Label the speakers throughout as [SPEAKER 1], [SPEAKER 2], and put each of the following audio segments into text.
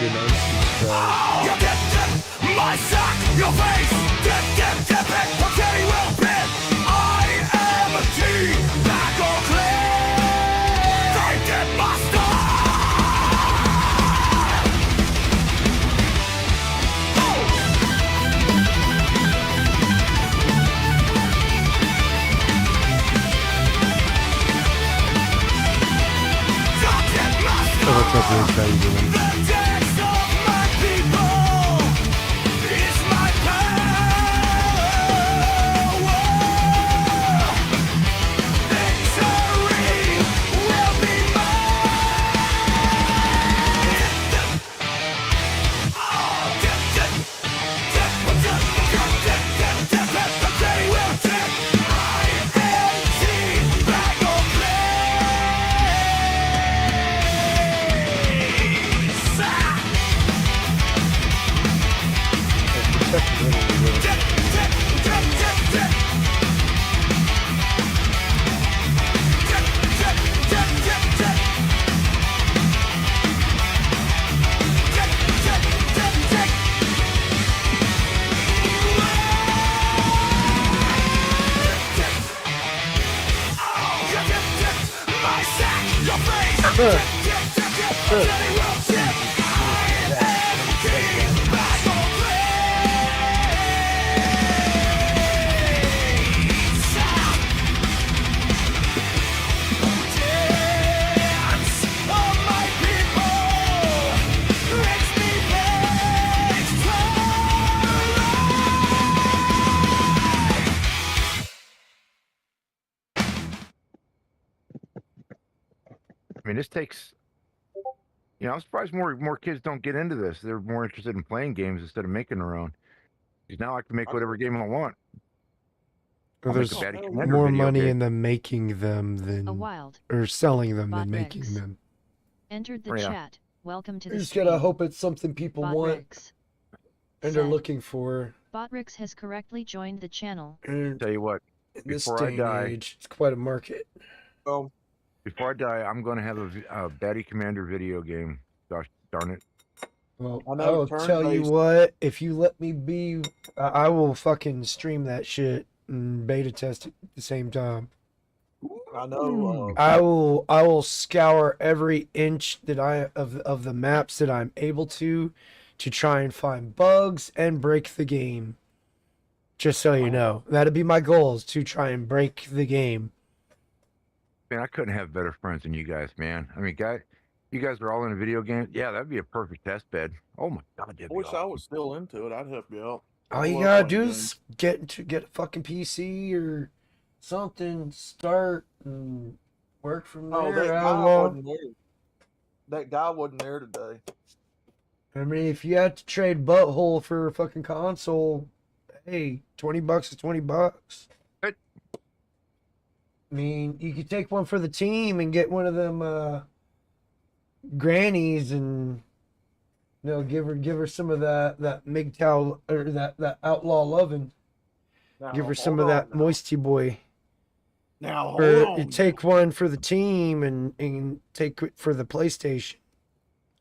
[SPEAKER 1] And unsubscribe.
[SPEAKER 2] You dip, my sack, your face. Dip it, okay, will bid. I am a T, back or clear. I dip my
[SPEAKER 1] What's up, Rich? How you doing?
[SPEAKER 3] I mean, this takes, you know, I'm surprised more kids don't get into this. They're more interested in playing games instead of making their own. Because now I can make whatever game I want.
[SPEAKER 1] Well, there's
[SPEAKER 3] Batty Commander
[SPEAKER 1] more
[SPEAKER 3] video
[SPEAKER 1] money
[SPEAKER 3] game.
[SPEAKER 1] in them making them than or selling them than making them.
[SPEAKER 4] Entered the chat. Welcome to the
[SPEAKER 1] You just
[SPEAKER 4] stream.
[SPEAKER 1] gotta hope it's something people want and are looking for.
[SPEAKER 4] Botrix has correctly joined the channel.
[SPEAKER 1] And
[SPEAKER 3] Tell you what,
[SPEAKER 1] in this
[SPEAKER 3] before I
[SPEAKER 1] day
[SPEAKER 3] die,
[SPEAKER 1] and age, it's quite a market.
[SPEAKER 3] before I die, I'm going to have a Batty Commander video game. Gosh darn it.
[SPEAKER 1] Well, I'll tell you what, if you let me be, I will fucking stream that shit and beta test it at the same time.
[SPEAKER 5] I know.
[SPEAKER 1] I will scour every inch that of the maps that I'm able to try and find bugs and break the game. Just so you know, that'd be my goal, is to try and break the game.
[SPEAKER 3] Man, I couldn't have better friends than you guys, man. I mean, you guys are all in a video game. Yeah, that'd be a perfect test bed. Oh my god,
[SPEAKER 5] I wish I was still into it. I'd help you out.
[SPEAKER 1] All you gotta do is get a fucking PC or something, start and work from there.
[SPEAKER 5] Oh, that guy wasn't there today.
[SPEAKER 1] I mean, if you had to trade butthole for a fucking console, hey, $20 is $20.
[SPEAKER 3] Hey.
[SPEAKER 1] I mean, you could take one for the team and get one of them grannies and, you know, give her some of that MGTOW or that outlaw loving.
[SPEAKER 5] Now,
[SPEAKER 1] Give her some of that moisty boy.
[SPEAKER 5] Now, hold
[SPEAKER 1] Or
[SPEAKER 5] on.
[SPEAKER 1] you take one for the team and take it for the PlayStation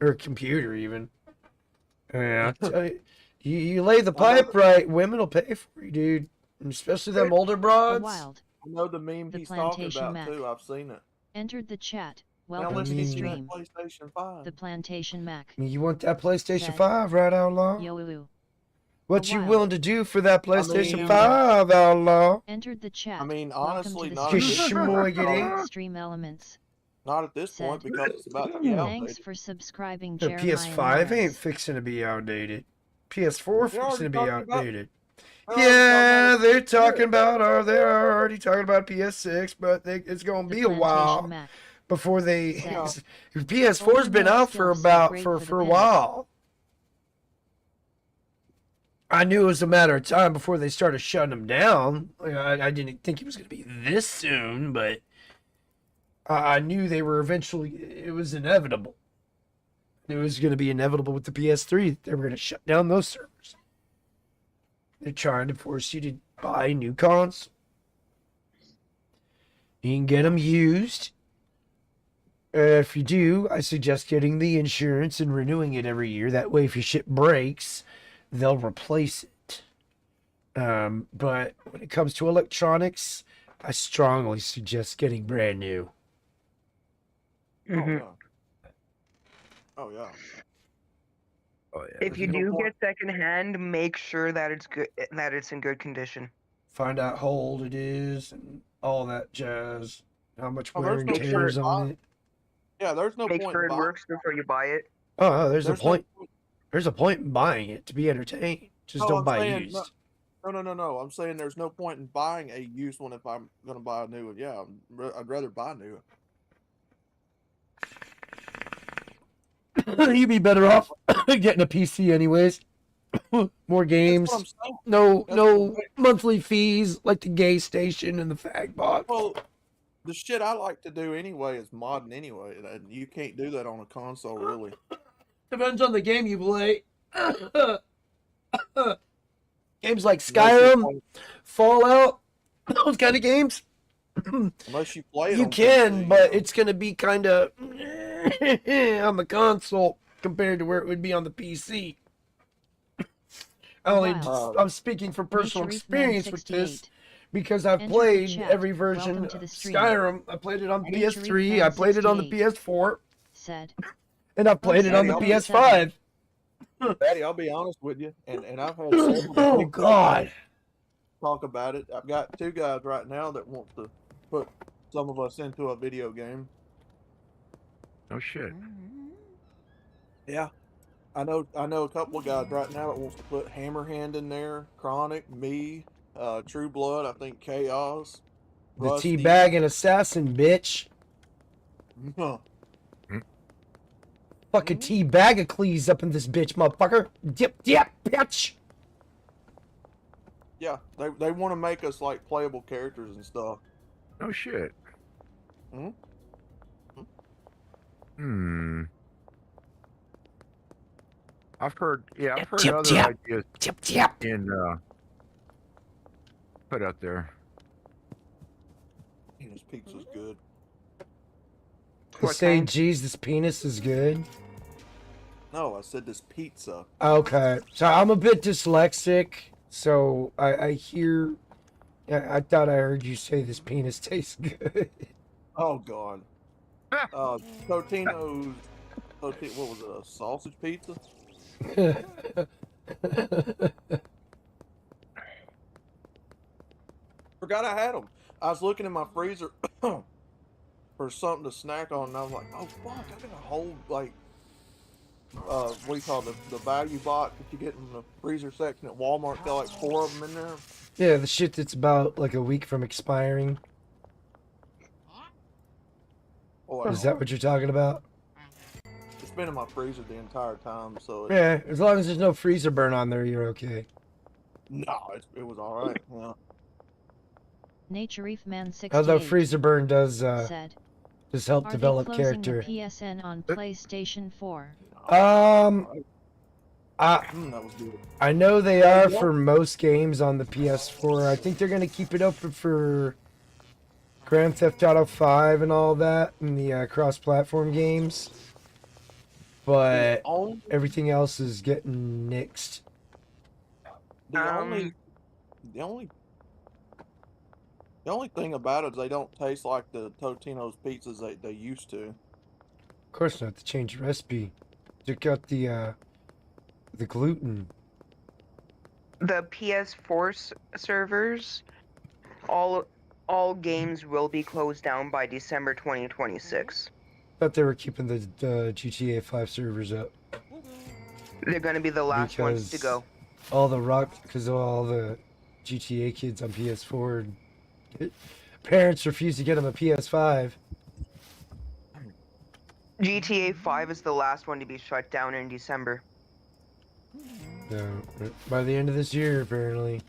[SPEAKER 1] or computer even. Yeah, I tell you, you lay the pipe right, women will pay for you, dude. And especially them older broads.
[SPEAKER 5] I know the meme he's talking about too. I've seen it.
[SPEAKER 4] Entered the chat. welcome
[SPEAKER 5] let's
[SPEAKER 4] to the
[SPEAKER 5] get you that
[SPEAKER 4] stream.
[SPEAKER 5] PlayStation 5.
[SPEAKER 4] The Plantation Mac.
[SPEAKER 1] You want that PlayStation
[SPEAKER 4] Said,
[SPEAKER 1] 5, right, Outlaw?
[SPEAKER 4] Yo.
[SPEAKER 1] What
[SPEAKER 4] a
[SPEAKER 1] you
[SPEAKER 4] while.
[SPEAKER 1] willing to do for that PlayStation
[SPEAKER 5] mean-
[SPEAKER 1] 5, Outlaw?
[SPEAKER 4] Entered the chat.
[SPEAKER 5] I mean,
[SPEAKER 4] welcome
[SPEAKER 5] honestly,
[SPEAKER 4] to the
[SPEAKER 5] not
[SPEAKER 1] You
[SPEAKER 5] at
[SPEAKER 4] stream.
[SPEAKER 5] this
[SPEAKER 1] schmoigity.
[SPEAKER 5] point.
[SPEAKER 4] Stream Elements.
[SPEAKER 5] Not at this point
[SPEAKER 4] Said,
[SPEAKER 5] because it's about to be
[SPEAKER 4] Thanks
[SPEAKER 5] outdated.
[SPEAKER 4] for subscribing,
[SPEAKER 1] The
[SPEAKER 4] Jeremiah
[SPEAKER 1] PS5 ain't
[SPEAKER 4] Morris.
[SPEAKER 1] fixing to be outdated. PS4
[SPEAKER 5] They're
[SPEAKER 1] fixing to be
[SPEAKER 5] already talking about-
[SPEAKER 1] outdated.
[SPEAKER 5] They're already
[SPEAKER 1] Yeah,
[SPEAKER 5] talking
[SPEAKER 1] they're
[SPEAKER 5] about-
[SPEAKER 1] talking about, they're already talking about PS6, but it's going to
[SPEAKER 4] The
[SPEAKER 1] be a while
[SPEAKER 4] Plantation Mac.
[SPEAKER 1] before they.
[SPEAKER 4] Yeah.
[SPEAKER 1] PS4's been
[SPEAKER 4] Overall
[SPEAKER 1] out for
[SPEAKER 4] skills
[SPEAKER 1] about
[SPEAKER 4] great
[SPEAKER 1] for
[SPEAKER 4] for
[SPEAKER 1] a
[SPEAKER 4] the
[SPEAKER 1] while. I knew it was a matter of time before they started shutting them down. I didn't think it was going to be this soon, but I knew they were eventually. It was inevitable. It was going to be inevitable with the PS3. They were going to shut down those servers. They're trying to force you to buy new consoles. You can get them used. If you do, I suggest getting the insurance and renewing it every year. That way, if your shit breaks, they'll replace it. But when it comes to electronics, I strongly suggest getting brand new.
[SPEAKER 5] Oh, yeah. Oh, yeah.
[SPEAKER 3] Oh yeah.
[SPEAKER 6] If you
[SPEAKER 5] no
[SPEAKER 6] do
[SPEAKER 5] point.
[SPEAKER 6] get secondhand, make sure that it's good, that it's in good condition.
[SPEAKER 1] Find out how old it is and all that jazz. How much
[SPEAKER 5] Oh,
[SPEAKER 1] wear
[SPEAKER 5] there's
[SPEAKER 1] and
[SPEAKER 5] no
[SPEAKER 1] tear is
[SPEAKER 5] point
[SPEAKER 1] on it.
[SPEAKER 5] Yeah, there's no
[SPEAKER 6] Make
[SPEAKER 5] point
[SPEAKER 6] sure
[SPEAKER 5] in
[SPEAKER 6] it
[SPEAKER 5] buying.
[SPEAKER 6] works before you buy it.
[SPEAKER 1] Oh, there's a
[SPEAKER 5] There's
[SPEAKER 1] point.
[SPEAKER 5] No,
[SPEAKER 1] There's a point in buying it to be entertained. Just
[SPEAKER 5] No,
[SPEAKER 1] don't
[SPEAKER 5] I'm
[SPEAKER 1] buy
[SPEAKER 5] saying,
[SPEAKER 1] used.
[SPEAKER 5] no. I'm saying there's no point in buying a used one if I'm going to buy a new one. Yeah, I'd rather buy new.
[SPEAKER 1] You'd be better off getting a PC anyways. More games.
[SPEAKER 5] That's what I'm saying.
[SPEAKER 1] No,
[SPEAKER 5] That's
[SPEAKER 1] no
[SPEAKER 5] what I'm
[SPEAKER 1] monthly fees like the gay station and the fag box.
[SPEAKER 5] Well, the shit I like to do anyway is modding anyway, and you can't do that on a console, really.
[SPEAKER 1] Depends on the game you play. Games like Skyrim, Fallout, those kind of games.
[SPEAKER 5] Unless you play it
[SPEAKER 1] You
[SPEAKER 5] on
[SPEAKER 1] can,
[SPEAKER 5] PC,
[SPEAKER 1] but it's gonna be kind of on the console compared to where it would be on the PC.
[SPEAKER 4] Wow.
[SPEAKER 1] I'm speaking from personal
[SPEAKER 4] Nature
[SPEAKER 1] experience with this
[SPEAKER 4] 68.
[SPEAKER 1] because I've
[SPEAKER 4] Enter the
[SPEAKER 1] played
[SPEAKER 4] chat.
[SPEAKER 1] every version
[SPEAKER 4] Welcome to
[SPEAKER 1] of
[SPEAKER 4] the stream.
[SPEAKER 1] Skyrim. I played it on
[SPEAKER 4] Nature
[SPEAKER 1] PS3. I played it on the
[SPEAKER 4] 68.
[SPEAKER 1] PS4,
[SPEAKER 4] Said,
[SPEAKER 1] and I played it on the
[SPEAKER 5] Daddy,
[SPEAKER 1] PS5.
[SPEAKER 5] Daddy, I'll be honest with you, and I've had several
[SPEAKER 1] Oh
[SPEAKER 5] people
[SPEAKER 1] God!
[SPEAKER 5] talk about it. I've got two guys right now that want to put some of us into a video game.
[SPEAKER 3] No shit.
[SPEAKER 5] Yeah, I know a couple of guys right now that wants to put Hammerhand in there, Chronic, me, True Blood, I think Chaos,
[SPEAKER 1] The
[SPEAKER 5] Rusty.
[SPEAKER 1] teabagging assassin, bitch.
[SPEAKER 5] Huh.
[SPEAKER 1] Fucking teabagacles up in this bitch, motherfucker. Dip, bitch.
[SPEAKER 5] Yeah, they want to make us like playable characters and stuff.
[SPEAKER 3] No shit.
[SPEAKER 5] Mhm.
[SPEAKER 3] Hmm. I've heard
[SPEAKER 1] Tip,
[SPEAKER 3] other
[SPEAKER 1] tip.
[SPEAKER 3] ideas
[SPEAKER 1] Tip.
[SPEAKER 3] in put out there.
[SPEAKER 5] This pizza's good.
[SPEAKER 1] To
[SPEAKER 6] What
[SPEAKER 1] say,
[SPEAKER 6] kind?
[SPEAKER 1] geez, this penis is good.
[SPEAKER 5] No, I said this pizza.
[SPEAKER 1] Okay, so I'm a bit dyslexic, so I hear. I thought I heard you say this penis tastes good.
[SPEAKER 5] Oh God. Totino's. What was it? A sausage pizza? Forgot I had them. I was looking in my freezer for something to snack on, and I was like, "Oh fuck! I got a whole like, what do you call it, the value box that you get in the freezer section at Walmart. Got like 4 of them in there."
[SPEAKER 1] Yeah, the shit that's about like a week from expiring.
[SPEAKER 5] Oh,
[SPEAKER 1] Is that what you're talking about?
[SPEAKER 5] It's been in my freezer the entire time, so it,
[SPEAKER 1] Yeah, as long as there's no freezer burn on there, you're okay.
[SPEAKER 5] no, it was all right. Yeah.
[SPEAKER 4] Nature Man 68.
[SPEAKER 1] Although freezer burn does
[SPEAKER 4] said,
[SPEAKER 1] just help
[SPEAKER 4] are
[SPEAKER 1] develop
[SPEAKER 4] they closing
[SPEAKER 1] character.
[SPEAKER 4] the PSN on PlayStation 4?
[SPEAKER 1] I
[SPEAKER 5] That was good.
[SPEAKER 1] I know they are for most games on the PS4. I think they're gonna keep it open for Grand Theft Auto 5 and all that, and the cross-platform games. But
[SPEAKER 5] Only
[SPEAKER 1] everything else is getting nixed.
[SPEAKER 5] The only thing about it is they don't taste like the Totino's pizzas they used to.
[SPEAKER 1] Of course not. To change the recipe. Took out the gluten.
[SPEAKER 6] The PS4 servers, all games will be closed down by December 2026.
[SPEAKER 1] Thought they were keeping the GTA 5 servers up
[SPEAKER 6] They're gonna be the last ones to
[SPEAKER 1] because
[SPEAKER 6] go.
[SPEAKER 1] all the GTA kids on PS4, parents refuse to get them a PS5.
[SPEAKER 6] GTA 5 is the last one to be shut down in December.
[SPEAKER 1] So, by the end of this year, apparently.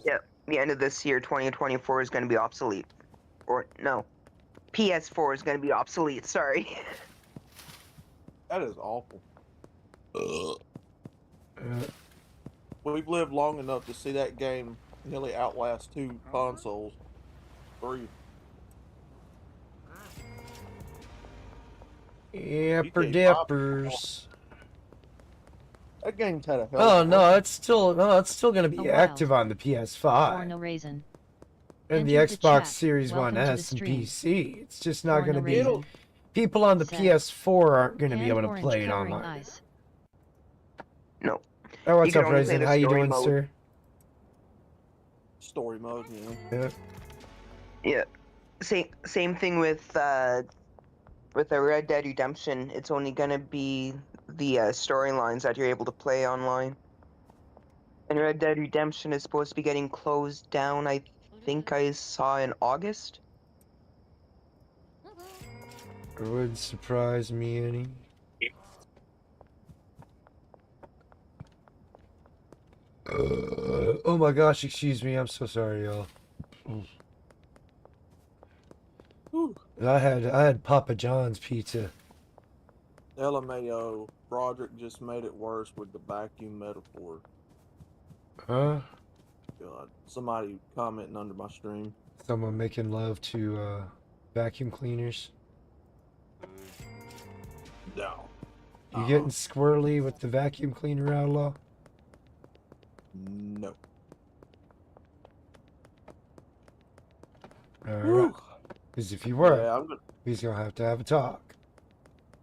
[SPEAKER 6] Yep, the end of this year, 2024 is gonna be obsolete. Or no, PS4 is gonna be obsolete. Sorry.
[SPEAKER 5] That is awful.
[SPEAKER 1] Uh,
[SPEAKER 5] We've lived long enough to see that game nearly outlast 2 consoles. 3.
[SPEAKER 1] Yapper
[SPEAKER 5] GTA 5.
[SPEAKER 1] dappers.
[SPEAKER 5] That game's had a hell
[SPEAKER 1] Oh
[SPEAKER 5] of a
[SPEAKER 1] no, it's still gonna be
[SPEAKER 4] A
[SPEAKER 1] active
[SPEAKER 4] while.
[SPEAKER 1] on the
[SPEAKER 4] For
[SPEAKER 1] PS5
[SPEAKER 4] no reason.
[SPEAKER 1] and the
[SPEAKER 4] Enter the
[SPEAKER 1] Xbox
[SPEAKER 4] chat.
[SPEAKER 1] Series
[SPEAKER 4] Welcome
[SPEAKER 1] One
[SPEAKER 4] to the
[SPEAKER 1] S and
[SPEAKER 4] stream.
[SPEAKER 1] PC. It's just not
[SPEAKER 4] For
[SPEAKER 1] gonna
[SPEAKER 4] no
[SPEAKER 1] be.
[SPEAKER 4] reason.
[SPEAKER 1] People on the
[SPEAKER 4] Said.
[SPEAKER 1] PS4 aren't gonna be
[SPEAKER 4] Hand
[SPEAKER 1] able to
[SPEAKER 4] orange
[SPEAKER 1] play it
[SPEAKER 4] covering
[SPEAKER 1] online.
[SPEAKER 4] eyes.
[SPEAKER 6] No.
[SPEAKER 1] Oh, what's
[SPEAKER 6] You
[SPEAKER 1] up,
[SPEAKER 6] can only play
[SPEAKER 1] Resident?
[SPEAKER 6] the
[SPEAKER 1] How you
[SPEAKER 6] story
[SPEAKER 1] doing,
[SPEAKER 6] mode.
[SPEAKER 1] sir?
[SPEAKER 5] story mode, you know.
[SPEAKER 1] Yeah.
[SPEAKER 6] Yeah. Same thing with the Red Dead Redemption. It's only gonna be the storylines that you're able to play online. And Red Dead Redemption is supposed to be getting closed down. I think I saw in August.
[SPEAKER 1] It wouldn't surprise me any. Oh my gosh, excuse me. I'm so sorry, y'all.
[SPEAKER 5] Whew.
[SPEAKER 1] I had Papa John's pizza.
[SPEAKER 5] LMAO. Broderick just made it worse with the vacuum metaphor.
[SPEAKER 1] Huh?
[SPEAKER 5] God. Somebody commenting under my stream.
[SPEAKER 1] Someone making love to vacuum cleaners.
[SPEAKER 5] No.
[SPEAKER 1] You getting squirrely with the vacuum cleaner, Outlaw?
[SPEAKER 5] No.
[SPEAKER 1] Alright. Because if you were,
[SPEAKER 5] Yeah,
[SPEAKER 1] he's gonna have a talk.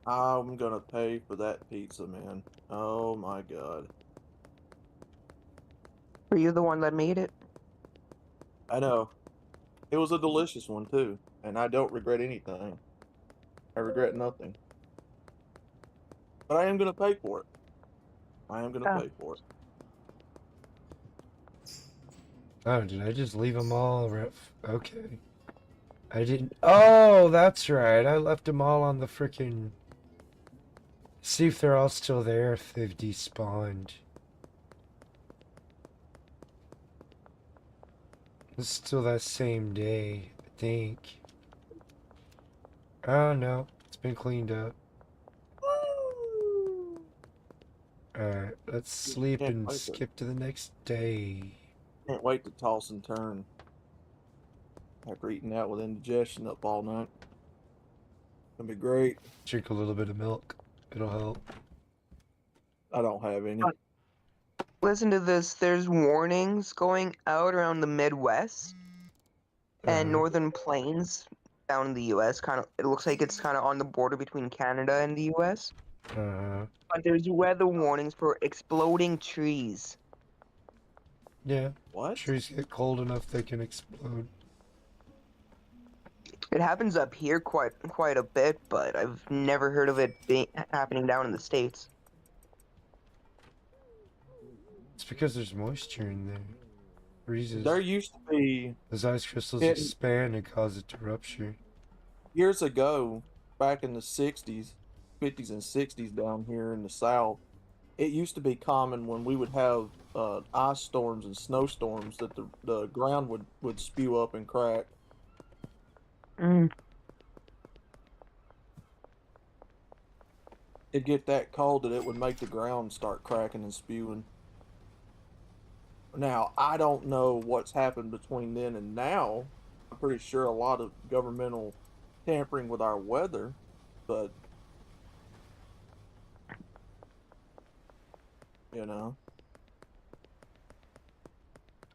[SPEAKER 5] I'm gonna pay for that pizza, man. Oh my god.
[SPEAKER 6] Were you the one that made it?
[SPEAKER 5] I know. It was a delicious one too, and I don't regret anything. I regret nothing. But I am gonna pay for it. I am gonna
[SPEAKER 6] Oh.
[SPEAKER 5] pay for it.
[SPEAKER 1] Oh, did I just leave them all? Okay. I didn't. Oh, that's right. I left them all on the frickin'. See if they're all still there, if they've despawned. It's still that same day, I think. Oh, no. It's been cleaned up. Alright, let's sleep
[SPEAKER 5] Can't
[SPEAKER 1] and
[SPEAKER 5] wait to-
[SPEAKER 1] skip to the next day.
[SPEAKER 5] Can't wait to toss and turn. After eating out with indigestion up all night. Gonna be great.
[SPEAKER 1] Drink a little bit of milk. It'll help.
[SPEAKER 5] I don't have any.
[SPEAKER 6] Listen to this. There's warnings going out around the Midwest and Northern Plains down in the U.S. It looks like it's kind of on the border between Canada and the U.S.
[SPEAKER 1] Uh,
[SPEAKER 6] But there's weather warnings for exploding trees.
[SPEAKER 1] yeah.
[SPEAKER 5] What?
[SPEAKER 1] Trees get cold enough they can explode.
[SPEAKER 6] It happens up here quite a bit, but I've never heard of it happening down in the States.
[SPEAKER 1] It's because there's moisture in there. Freezes.
[SPEAKER 5] There used to be
[SPEAKER 1] Those ice crystals
[SPEAKER 5] It-
[SPEAKER 1] expand and cause it to rupture.
[SPEAKER 5] years ago, back in the 60s, 50s and 60s down here in the South, it used to be common when we would have ice storms and snowstorms that the ground would spew up and crack. It'd get that cold that it would make the ground start cracking and spewing. Now, I don't know what's happened between then and now. I'm pretty sure a lot of governmental tampering with our weather, but you know,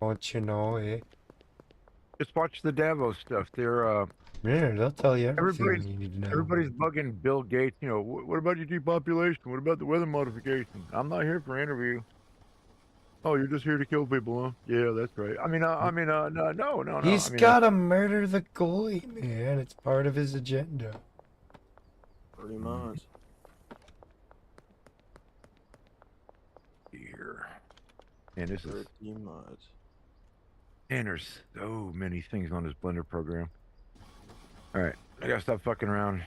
[SPEAKER 1] Don't you know, eh?
[SPEAKER 3] Just watch the Davos stuff. They're
[SPEAKER 1] Yeah, they'll tell you everything
[SPEAKER 3] Everybody's
[SPEAKER 1] you need to know.
[SPEAKER 3] everybody's bugging Bill Gates. You know, what about your depopulation? What about the weather modification? I'm not here for an interview. Oh, you're just here to kill people, huh? Yeah, that's right. No.
[SPEAKER 1] He's gotta murder the goy, man. It's part of his agenda.
[SPEAKER 5] Pretty much.
[SPEAKER 3] Here. And this is
[SPEAKER 5] Pretty much.
[SPEAKER 3] and there's so many things on this Blender program. All right, I gotta stop fucking around.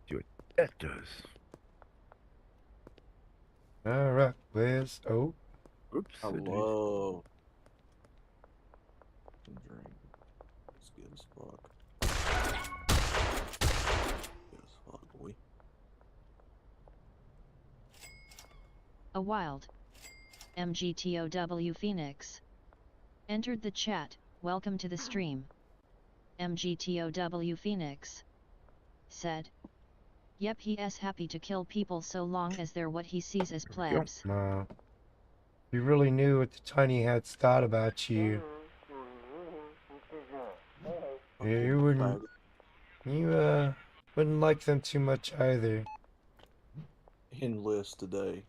[SPEAKER 3] See what that does.
[SPEAKER 1] All right, where's
[SPEAKER 3] Oops.
[SPEAKER 5] I
[SPEAKER 3] it did.
[SPEAKER 5] love drink. It's good as fuck. Good as fuck, boy.
[SPEAKER 4] A wild. MGTOW Phoenix. Entered the chat, welcome to the stream. MGTOW Phoenix. Said. Yep, he is happy to kill people so long as they're what he sees as plebs.
[SPEAKER 1] No. You really knew what the tiny hats thought about you. Yeah, you wouldn't like them too much either.
[SPEAKER 5] Enlist today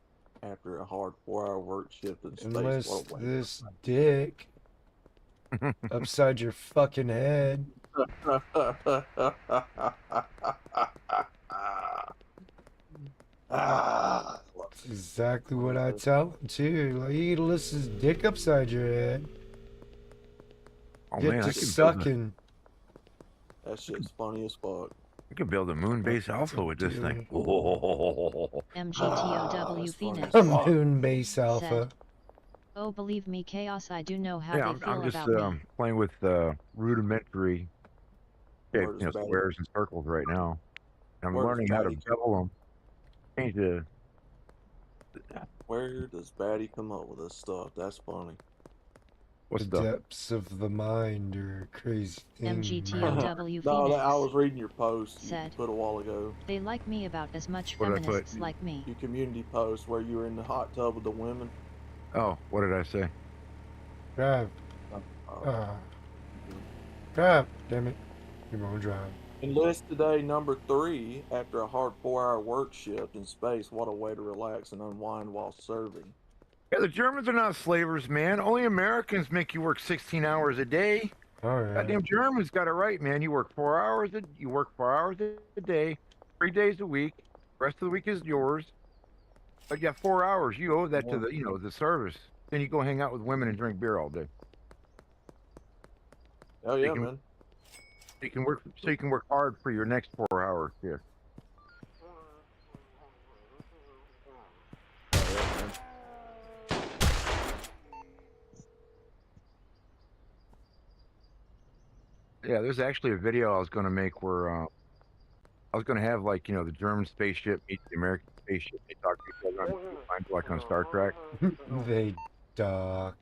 [SPEAKER 5] after a hard 4-hour work shift in space.
[SPEAKER 1] Unless
[SPEAKER 5] What a waste.
[SPEAKER 1] this dick upside your fucking head. That's exactly what I tell him too. Like, you gotta list his dick upside your head.
[SPEAKER 3] Oh
[SPEAKER 1] Get
[SPEAKER 3] man,
[SPEAKER 1] to
[SPEAKER 3] I can build a,
[SPEAKER 1] sucking.
[SPEAKER 5] That shit's funny as fuck.
[SPEAKER 3] I can build a moon base alpha with this thing. Oh,
[SPEAKER 4] MGTOW
[SPEAKER 5] that's funny.
[SPEAKER 4] Phoenix.
[SPEAKER 1] A moon base alpha.
[SPEAKER 4] Oh, believe me, Chaos, I do know how
[SPEAKER 3] yeah,
[SPEAKER 4] they feel
[SPEAKER 3] I'm just
[SPEAKER 4] about me.
[SPEAKER 3] playing with rudimentary
[SPEAKER 5] Where does Batty-
[SPEAKER 3] squares and circles right now. I'm
[SPEAKER 5] Where does
[SPEAKER 3] learning how to
[SPEAKER 5] Batty-
[SPEAKER 3] bevel them. Change the
[SPEAKER 5] Where does Batty come up with this stuff? That's funny.
[SPEAKER 3] what's
[SPEAKER 1] The
[SPEAKER 3] the
[SPEAKER 1] depths of the mind are crazy things.
[SPEAKER 4] MGTOW
[SPEAKER 5] No, I was
[SPEAKER 4] Phoenix.
[SPEAKER 5] reading your post you
[SPEAKER 4] Said.
[SPEAKER 5] put a while ago.
[SPEAKER 4] They like me about as much
[SPEAKER 3] What did I put?
[SPEAKER 4] feminists like me.
[SPEAKER 5] Your community post where you were in the hot tub with the women.
[SPEAKER 3] oh, what did I say?
[SPEAKER 1] Drive. Drive. Damn it. You won't drive.
[SPEAKER 5] Enlist today, number 3, after a hard 4-hour work shift in space. What a way to relax and unwind while serving.
[SPEAKER 3] Yeah, the Germans are not slavers, man. Only Americans make you work 16 hours a day.
[SPEAKER 1] Alright.
[SPEAKER 3] Goddamn Germans got it right, man. You work 4 hours. You work 4 hours a day, 3 days a week. The rest of the week is yours. But you have 4 hours. You owe that to the the service. Then you go hang out with women and drink beer all day.
[SPEAKER 5] Oh yeah,
[SPEAKER 3] can-
[SPEAKER 5] man.
[SPEAKER 3] You can work hard for your next 4 hours. Yeah.
[SPEAKER 5] Oh, yeah, man.
[SPEAKER 3] Yeah, there's actually a video I was going to make where I was going to have like the German spaceship meet the American spaceship. They talk to each other like on Star Trek.
[SPEAKER 1] They dock.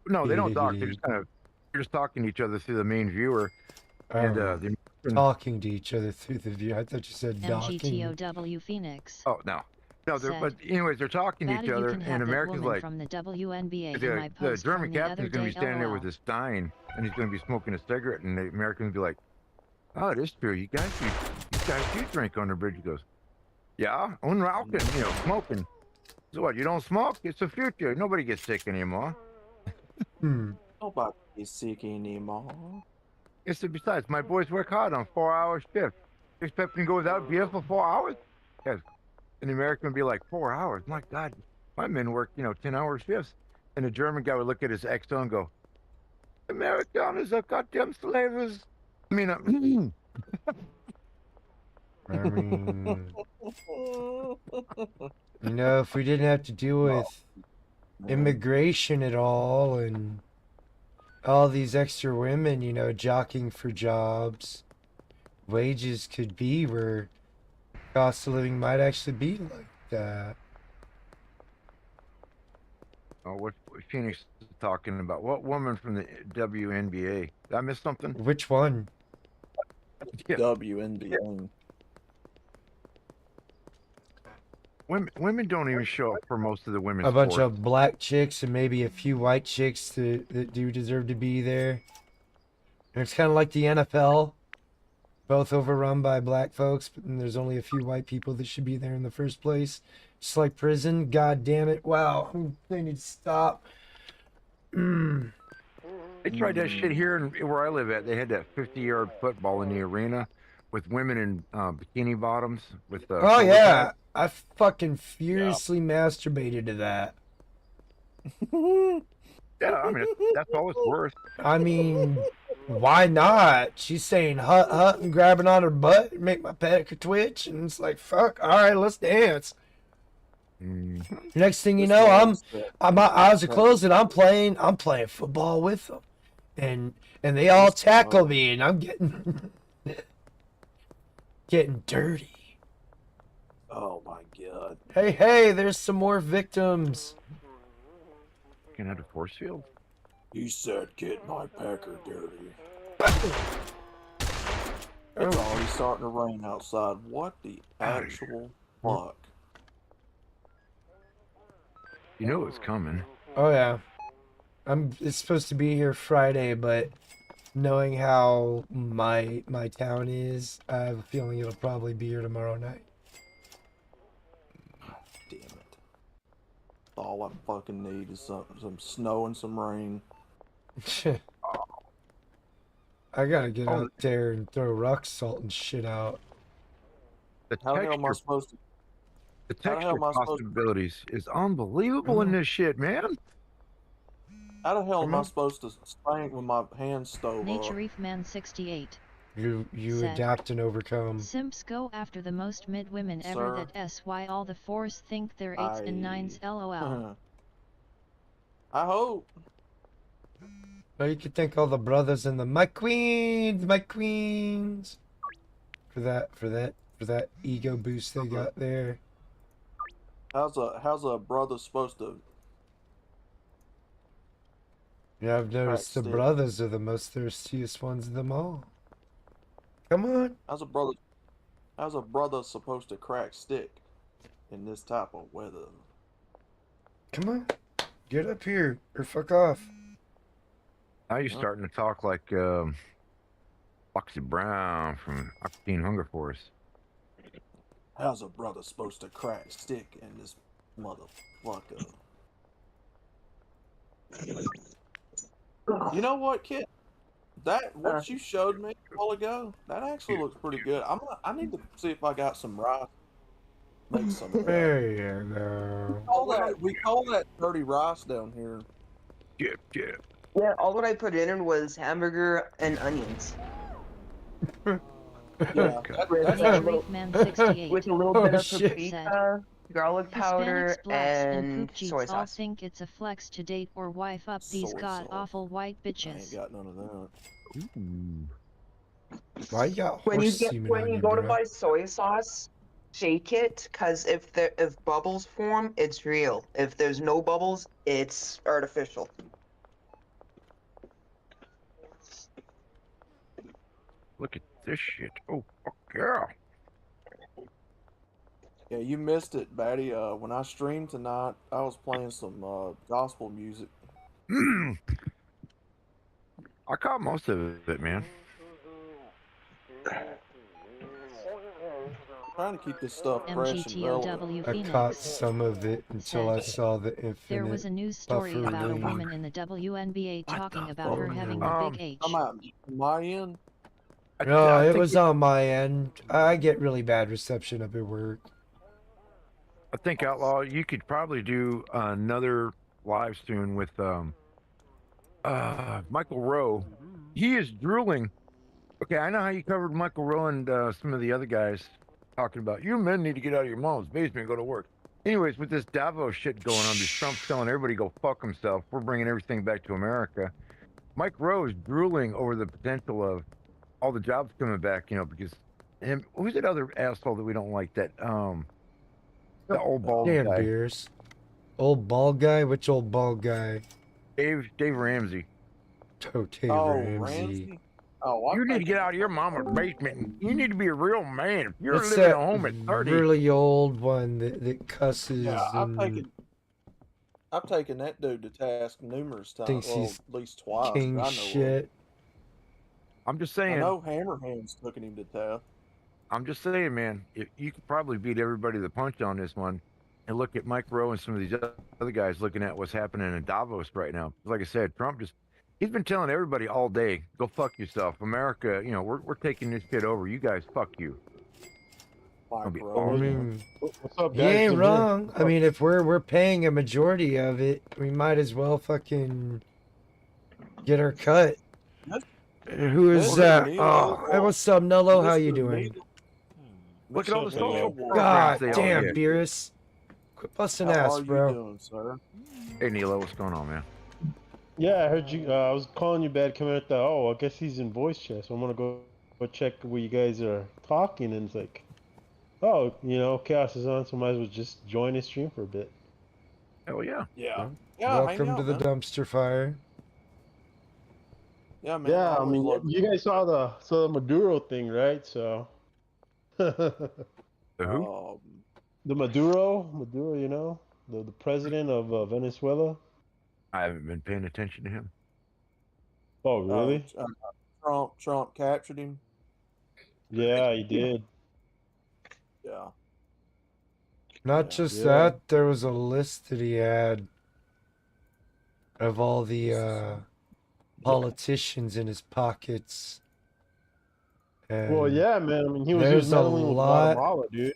[SPEAKER 3] No, they don't talk. They're just talking to each other through the main viewer. And
[SPEAKER 1] Oh,
[SPEAKER 3] the
[SPEAKER 1] talking to each other through the view. I thought you said docking.
[SPEAKER 4] MGTOW Phoenix.
[SPEAKER 3] oh no, but
[SPEAKER 4] Said.
[SPEAKER 3] anyways, they're talking to
[SPEAKER 4] Batty,
[SPEAKER 3] each
[SPEAKER 4] you
[SPEAKER 3] other,
[SPEAKER 4] can have
[SPEAKER 3] and
[SPEAKER 4] that
[SPEAKER 3] Americans
[SPEAKER 4] woman
[SPEAKER 3] like
[SPEAKER 4] from the WNBA in
[SPEAKER 3] the,
[SPEAKER 4] my
[SPEAKER 3] the
[SPEAKER 4] post
[SPEAKER 3] German
[SPEAKER 4] from the
[SPEAKER 3] captain's
[SPEAKER 4] other
[SPEAKER 3] going to
[SPEAKER 4] day,
[SPEAKER 3] be standing there
[SPEAKER 4] LOL.
[SPEAKER 3] with his stein, and he's going to be smoking a cigarette, and the Americans be like, "Oh, it is true. You guys do drink on the bridge." He goes, "Yeah, on rauchen, smoking." So what? You don't smoke? It's the future. Nobody gets sick anymore.
[SPEAKER 5] Nobody is sick anymore.
[SPEAKER 3] Besides, my boys work hard on 4-hour shifts. You expect me to go without beer for 4 hours? Yes. And the American would be like, 4 hours? My God, my men work, 10-hour shifts. And the German guy would look at his ex and go, Americans are goddamn slavers. I mean,
[SPEAKER 1] I mean, if we didn't have to deal with immigration at all and all these extra women, jockeying for jobs, wages could be where cost of living might actually be like that.
[SPEAKER 3] oh, what Phoenix is talking about? What woman from the WNBA? Did I miss something?
[SPEAKER 1] Which one?
[SPEAKER 3] Yeah.
[SPEAKER 5] WNBA.
[SPEAKER 3] Women don't even show up for most of the women's
[SPEAKER 1] A bunch
[SPEAKER 3] sports.
[SPEAKER 1] of black chicks and maybe a few white chicks that do deserve to be there. And it's kind of like the NFL, both overrun by black folks, but then there's only a few white people that should be there in the first place. Just like prison. God damn it. Wow. They need to stop.
[SPEAKER 3] They tried that shit here where I live at. They had that 50-yard football in the arena with women in bikini bottoms with
[SPEAKER 1] Oh
[SPEAKER 3] shoulder
[SPEAKER 1] yeah.
[SPEAKER 3] pads.
[SPEAKER 1] I fucking furiously masturbated to that.
[SPEAKER 3] Yeah, I mean that's all it's worth.
[SPEAKER 1] I mean, why not? She's saying hut hut and grabbing on her butt and make my pecker twitch, and it's like fuck. All right, let's dance.
[SPEAKER 3] Mhm.
[SPEAKER 1] Next thing you
[SPEAKER 5] This
[SPEAKER 1] know,
[SPEAKER 5] one is that-
[SPEAKER 1] my eyes are closed and I'm playing football with them, and they all tackle me and I'm getting getting dirty.
[SPEAKER 5] Oh my god.
[SPEAKER 1] Hey, there's some more victims.
[SPEAKER 3] Can I have a force field?
[SPEAKER 5] He said, "Get my pecker dirty." It's already starting to rain outside. What the actual fuck?
[SPEAKER 3] You know it's coming.
[SPEAKER 1] Oh yeah, it's supposed to be here Friday, but knowing how my town is, I have a feeling it'll probably be here tomorrow night.
[SPEAKER 5] Damn it. All I fucking need is some snow and some rain.
[SPEAKER 1] I gotta get out there and throw rock salt and shit out.
[SPEAKER 3] The
[SPEAKER 5] How the hell am I
[SPEAKER 3] texture,
[SPEAKER 5] supposed to?
[SPEAKER 3] the
[SPEAKER 5] how the hell
[SPEAKER 3] texture
[SPEAKER 5] am I supposed to-
[SPEAKER 3] possibilities is unbelievable in this shit, man.
[SPEAKER 5] How the hell am I
[SPEAKER 1] Mhm.
[SPEAKER 5] supposed to spank with my hands stove up?
[SPEAKER 4] Nature Reef Man 68.
[SPEAKER 1] You
[SPEAKER 4] Said.
[SPEAKER 1] adapt and overcome.
[SPEAKER 4] Simps go after the most mid women ever.
[SPEAKER 5] Sir.
[SPEAKER 4] That's why all the fours think they're 8s and 9s. LOL.
[SPEAKER 5] I hope.
[SPEAKER 1] Well, you could thank all the brothers and my queens, for that ego boost they got there.
[SPEAKER 5] How's a brother supposed to?
[SPEAKER 1] Yeah, I've noticed the
[SPEAKER 5] stick.
[SPEAKER 1] brothers are the most thirstiest ones of them all. Come on.
[SPEAKER 5] How's a brother supposed to crack stick in this type of weather?
[SPEAKER 1] Come on. Get up here or fuck off.
[SPEAKER 3] Now you're starting to talk like Foxy Brown from Octane Hunger Force.
[SPEAKER 5] How's a brother supposed to crack stick in this motherfucker? You know what, kid? That what you showed me a while ago, that actually looks pretty good. I need to see if I got some rice. Make some of that.
[SPEAKER 1] There you go.
[SPEAKER 5] We call that dirty rice down here.
[SPEAKER 3] Yeah.
[SPEAKER 6] Yeah, all what I put in was hamburger and onions
[SPEAKER 5] Yeah,
[SPEAKER 6] That's
[SPEAKER 4] Nature
[SPEAKER 6] a little-
[SPEAKER 4] Reef Man 68.
[SPEAKER 6] with a little bit
[SPEAKER 1] Oh,
[SPEAKER 6] of
[SPEAKER 1] shit.
[SPEAKER 6] paprika, garlic powder,
[SPEAKER 4] Hispanics, blacks, and
[SPEAKER 6] and
[SPEAKER 4] poop cheats
[SPEAKER 6] soy
[SPEAKER 4] all
[SPEAKER 6] sauce.
[SPEAKER 4] think it's a flex to date or wife up these
[SPEAKER 5] Soy
[SPEAKER 4] god
[SPEAKER 5] sauce.
[SPEAKER 4] awful white
[SPEAKER 5] I ain't
[SPEAKER 4] bitches.
[SPEAKER 5] got none of that.
[SPEAKER 3] Ooh.
[SPEAKER 1] Why you got
[SPEAKER 6] When you
[SPEAKER 1] horse semen
[SPEAKER 6] when
[SPEAKER 1] on
[SPEAKER 6] you
[SPEAKER 1] you,
[SPEAKER 6] go to
[SPEAKER 1] bro?
[SPEAKER 6] buy soy sauce, shake it, cause if bubbles form, it's real. If there's no bubbles, it's artificial.
[SPEAKER 3] Look at this shit. Oh, fuck yeah.
[SPEAKER 5] Yeah, you missed it, Batty. When I streamed tonight, I was playing some gospel music.
[SPEAKER 3] I caught most of it, man.
[SPEAKER 5] Trying to keep this stuff fresh and relevant.
[SPEAKER 4] MGTOW
[SPEAKER 1] I caught
[SPEAKER 4] Phoenix.
[SPEAKER 1] some of it until I saw the
[SPEAKER 4] There was
[SPEAKER 1] infinite.
[SPEAKER 4] a news story
[SPEAKER 1] Buffer
[SPEAKER 4] about a
[SPEAKER 1] Lane.
[SPEAKER 4] woman in the WNBA talking about her
[SPEAKER 1] fuck?
[SPEAKER 4] having the
[SPEAKER 3] Um,
[SPEAKER 4] big H.
[SPEAKER 5] I'm out my end.
[SPEAKER 1] No,
[SPEAKER 3] I
[SPEAKER 1] it
[SPEAKER 3] think
[SPEAKER 1] was on my end. I get really bad reception up at work.
[SPEAKER 3] I think Outlaw, you could probably do another live stream with Michael Rowe. He is drooling. Okay, I know how you covered Michael Rowe and some of the other guys talking about you men need to get out of your mom's basement and go to work. Anyways, with this Davos shit going on, this Trump telling everybody go fuck himself, we're bringing everything back to America. Mike Rowe is drooling over the potential of all the jobs coming back, you know, because him, who's that other asshole that we don't like? That the old bald
[SPEAKER 1] Damn
[SPEAKER 3] guy,
[SPEAKER 1] beers. Old bald guy? Which old bald guy?
[SPEAKER 3] Dave Ramsey.
[SPEAKER 1] Oh, Dave
[SPEAKER 5] Oh,
[SPEAKER 1] Ramsey.
[SPEAKER 5] Ramsey. Oh, I
[SPEAKER 3] You need to
[SPEAKER 5] think
[SPEAKER 3] get out of your mama's basement. And you need to be a real man. If you're
[SPEAKER 1] It's
[SPEAKER 3] living at
[SPEAKER 1] that
[SPEAKER 3] home at 30,
[SPEAKER 1] really old one that cusses
[SPEAKER 5] Yeah,
[SPEAKER 1] and
[SPEAKER 5] I've taken that dude to task numerous times.
[SPEAKER 1] thinks
[SPEAKER 5] Well,
[SPEAKER 1] he's
[SPEAKER 5] at least twice. that
[SPEAKER 1] king
[SPEAKER 5] I know
[SPEAKER 1] shit.
[SPEAKER 3] I'm just
[SPEAKER 5] Of. I
[SPEAKER 3] saying.
[SPEAKER 5] know Hammerhand's taking him to task.
[SPEAKER 3] I'm just saying, man. You could probably beat everybody to the punch on this one, and look at Mike Rowe and some of these other guys looking at what's happening in Davos right now. Like I said, Trump he's been telling everybody all day, go fuck yourself. America, you know, we're taking this shit over. You guys, fuck you.
[SPEAKER 5] Mike
[SPEAKER 3] be
[SPEAKER 5] Rowe.
[SPEAKER 1] I mean,
[SPEAKER 7] What's up,
[SPEAKER 1] he
[SPEAKER 7] guys?
[SPEAKER 1] ain't
[SPEAKER 7] I'm here.
[SPEAKER 1] wrong. I mean, if we're paying a majority of it, we might as well fucking get our cut. Who is
[SPEAKER 5] Mr.
[SPEAKER 1] that?
[SPEAKER 5] Neil,
[SPEAKER 1] Oh, hey, what's up, Nello? How you
[SPEAKER 5] Mr.
[SPEAKER 1] doing?
[SPEAKER 5] Neil-
[SPEAKER 3] Look at all the
[SPEAKER 5] Mr.
[SPEAKER 3] social
[SPEAKER 5] Neil,
[SPEAKER 3] programs
[SPEAKER 1] God
[SPEAKER 3] they all
[SPEAKER 1] damn,
[SPEAKER 3] get.
[SPEAKER 1] Beerus. Quit busting
[SPEAKER 5] How
[SPEAKER 1] ass,
[SPEAKER 5] are you
[SPEAKER 1] bro.
[SPEAKER 5] doing, sir?
[SPEAKER 3] Hey, Nilo, what's going on, man?
[SPEAKER 7] Yeah, I heard you. I was calling you bad coming at the. Oh, I guess he's in voice chat, so I'm gonna go check where you guys are talking, and it's like, oh, you know, Chaos is on, so might as well just join his stream for a bit.
[SPEAKER 3] Hell yeah.
[SPEAKER 5] Yeah. Yeah, hang
[SPEAKER 1] Welcome
[SPEAKER 5] out,
[SPEAKER 1] to the
[SPEAKER 5] man.
[SPEAKER 1] dumpster fire.
[SPEAKER 5] Yeah, man.
[SPEAKER 7] Yeah, I
[SPEAKER 5] always
[SPEAKER 7] mean,
[SPEAKER 5] love
[SPEAKER 7] you guys saw the Maduro thing, right? So, the
[SPEAKER 3] The who?
[SPEAKER 7] Maduro, you know, the president of Venezuela.
[SPEAKER 3] I haven't been paying attention to him.
[SPEAKER 7] Oh, really?
[SPEAKER 5] Trump captured him.
[SPEAKER 7] Yeah, he did.
[SPEAKER 5] Yeah.
[SPEAKER 1] Not
[SPEAKER 5] Yeah.
[SPEAKER 1] just
[SPEAKER 7] Yeah.
[SPEAKER 1] that, there was a list that he had of all the politicians in his pockets.
[SPEAKER 7] Well,
[SPEAKER 1] And
[SPEAKER 7] yeah, man. I mean, he was
[SPEAKER 1] there's a
[SPEAKER 7] meddling with
[SPEAKER 1] lot-
[SPEAKER 7] Guatemala, dude.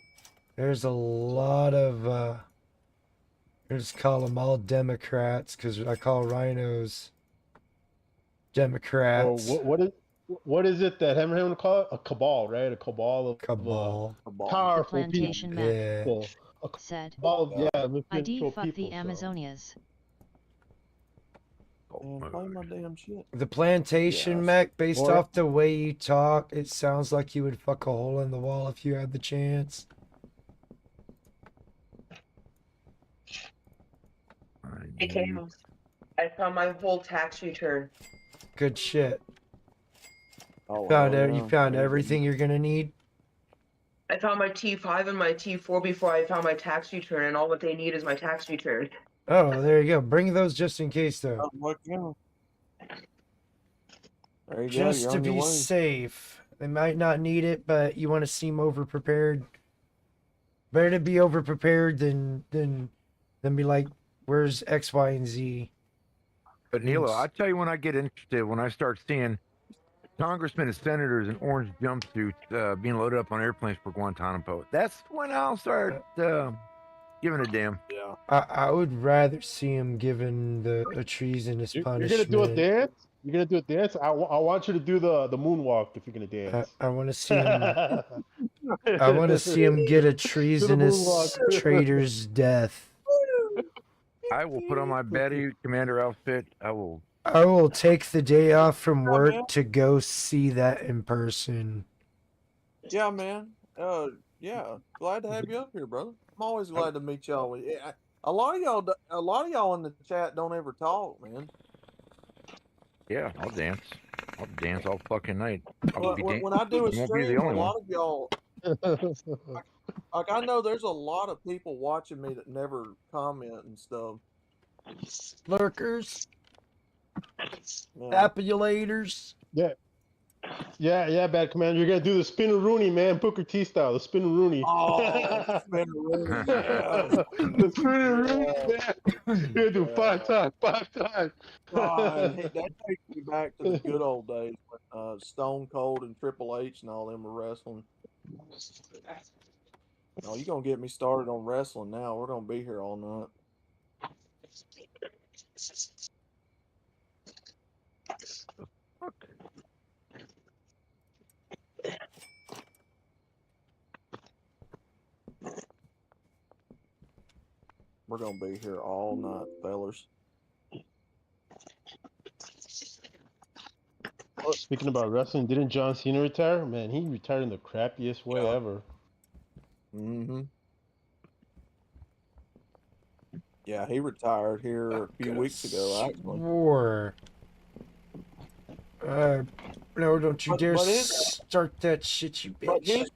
[SPEAKER 1] there's a lot of I just call them all Democrats because I call rhinos Democrats.
[SPEAKER 7] Oh, what is it that Hammerhand would call it? A cabal, right? A cabal of
[SPEAKER 1] Cabal.
[SPEAKER 7] powerful
[SPEAKER 4] Plantation map
[SPEAKER 1] Yeah.
[SPEAKER 7] people.
[SPEAKER 4] said,
[SPEAKER 7] Cabal of, yeah,
[SPEAKER 4] ID
[SPEAKER 7] influential
[SPEAKER 4] fuck
[SPEAKER 7] people,
[SPEAKER 4] the
[SPEAKER 7] so.
[SPEAKER 4] Amazonias.
[SPEAKER 5] Man, play my damn shit.
[SPEAKER 1] The plantation
[SPEAKER 5] Yes.
[SPEAKER 1] mech, based
[SPEAKER 7] Or-
[SPEAKER 1] off the way you talk, it sounds like you would fuck a hole in the wall if you had the chance.
[SPEAKER 6] Hey, Chaos. I found my whole tax return.
[SPEAKER 1] Good shit.
[SPEAKER 5] Oh,
[SPEAKER 1] Found
[SPEAKER 5] hell
[SPEAKER 1] you
[SPEAKER 5] yeah.
[SPEAKER 1] found
[SPEAKER 5] Yeah.
[SPEAKER 1] everything you're gonna need.
[SPEAKER 6] I found my T5 and my T4 before I found my tax return, and all what they need is my tax return.
[SPEAKER 1] Oh, there you go. Bring those just in case, though.
[SPEAKER 5] Oh, look, yeah. There you
[SPEAKER 1] Just
[SPEAKER 5] go.
[SPEAKER 1] to
[SPEAKER 5] You're on your
[SPEAKER 1] be
[SPEAKER 5] way.
[SPEAKER 1] safe. They might not need it, but you want to seem over prepared. Better to be over prepared than be like, where's X, Y, and Z?
[SPEAKER 3] But Nilo, I tell you, when I get interested, when I start seeing congressmen and senators in orange jumpsuits being loaded up on airplanes for Guantanamo, that's when I'll start giving a damn.
[SPEAKER 5] Yeah.
[SPEAKER 1] I would rather see him given a treasonous
[SPEAKER 7] You're
[SPEAKER 1] punishment.
[SPEAKER 7] gonna do a dance? You're gonna do a dance? I want you to do the moonwalk if you're gonna dance.
[SPEAKER 1] I want to see him. I want to see him get a treasonous
[SPEAKER 7] moonwalk.
[SPEAKER 1] traitor's death.
[SPEAKER 3] I will put on my Betty commander outfit. I will.
[SPEAKER 1] I will take the day off from
[SPEAKER 5] Yeah,
[SPEAKER 1] work
[SPEAKER 5] man.
[SPEAKER 1] to go see that in person.
[SPEAKER 5] Yeah, man. Yeah. Glad to have you up here, brother. I'm always glad to meet y'all. Yeah, a lot of y'all in the chat don't ever talk, man.
[SPEAKER 3] Yeah, I'll dance. I'll dance all fucking night.
[SPEAKER 5] Well, when I do a
[SPEAKER 3] You won't be the
[SPEAKER 5] stream, a
[SPEAKER 3] only
[SPEAKER 5] lot of y'all, like I know there's a lot of people watching me that never comment and stuff.
[SPEAKER 1] Lurkers,
[SPEAKER 5] Yeah.
[SPEAKER 1] appulators.
[SPEAKER 7] Yeah, bad commander. You're gonna do the spin-a-rooney, man, Booker T style, the spin-a-rooney.
[SPEAKER 5] Oh, spin-a-rooney, yeah.
[SPEAKER 7] The spin-a-rooney, man. You're gonna do five times.
[SPEAKER 5] God, that takes me back to the good old days when Stone Cold and Triple H and all them were wrestling. No, you're gonna get me started on wrestling now. We're gonna be here all night. We're gonna be here all night, fellers.
[SPEAKER 7] Speaking about wrestling, didn't John Cena retire? Man, he retired in the crappiest way
[SPEAKER 5] Yeah.
[SPEAKER 7] ever.
[SPEAKER 5] Mm-hmm. Yeah, he retired here a few weeks ago, actually.
[SPEAKER 1] War. No, don't you
[SPEAKER 5] But-
[SPEAKER 1] dare
[SPEAKER 5] but his-
[SPEAKER 1] start that shit, you
[SPEAKER 5] But
[SPEAKER 1] bitch.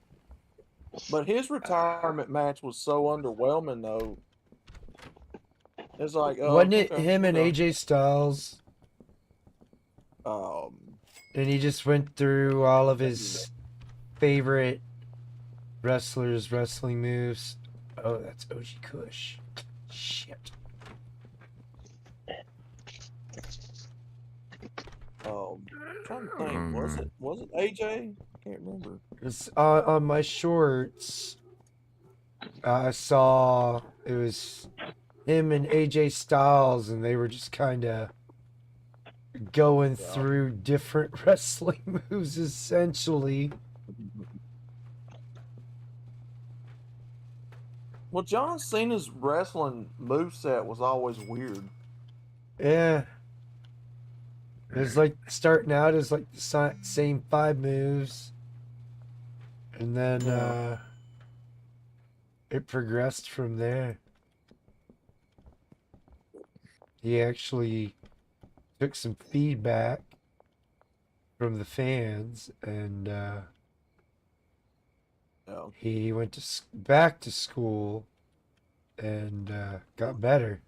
[SPEAKER 5] his retirement match was so underwhelming though. It's like, oh,
[SPEAKER 1] Wasn't it
[SPEAKER 5] okay,
[SPEAKER 1] him
[SPEAKER 5] we're
[SPEAKER 1] and
[SPEAKER 5] done.
[SPEAKER 1] AJ Styles? And he just went through all of his favorite wrestlers' wrestling moves. Oh, that's OG Kush. Shit.
[SPEAKER 5] Trying to think, was it AJ? Can't remember.
[SPEAKER 1] It's on my shorts. I saw it was him and AJ Styles, and they were just kind of going
[SPEAKER 5] Yeah.
[SPEAKER 1] through different wrestling moves, essentially.
[SPEAKER 5] Well, John Cena's wrestling moveset was always weird.
[SPEAKER 1] Yeah. It was like starting out as like the same 5 moves, and then
[SPEAKER 5] Yeah.
[SPEAKER 1] it progressed from there. He actually took some feedback from the fans, and
[SPEAKER 5] Yeah.
[SPEAKER 1] he went back to school and got better.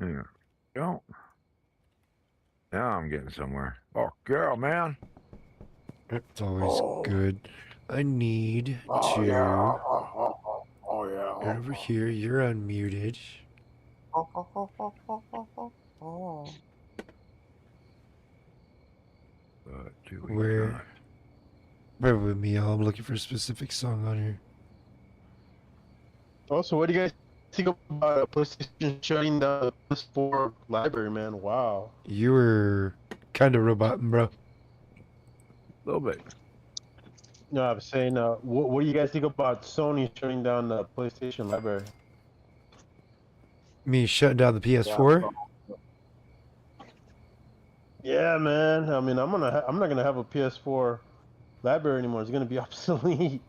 [SPEAKER 3] Yeah. Don't. Now I'm getting somewhere. Oh, girl, man.
[SPEAKER 1] It's always
[SPEAKER 5] Oh.
[SPEAKER 1] good. I need
[SPEAKER 5] Oh
[SPEAKER 1] to
[SPEAKER 5] yeah. Oh yeah.
[SPEAKER 1] get over here. You're unmuted.
[SPEAKER 5] Oh.
[SPEAKER 3] Do
[SPEAKER 1] Where?
[SPEAKER 3] not.
[SPEAKER 1] Bear with me, y'all. I'm looking for a specific song on here.
[SPEAKER 7] Also, what do you guys think about PlayStation shutting down the PS4 library, man? Wow.
[SPEAKER 1] You were kind of roboting, bro.
[SPEAKER 3] A little bit.
[SPEAKER 7] No, I was saying, what do you guys think about Sony shutting down the PlayStation library?
[SPEAKER 1] Me shutting down the PS4?
[SPEAKER 7] Yeah, man. I mean, I'm not gonna have a PS4 library anymore. It's gonna be obsolete.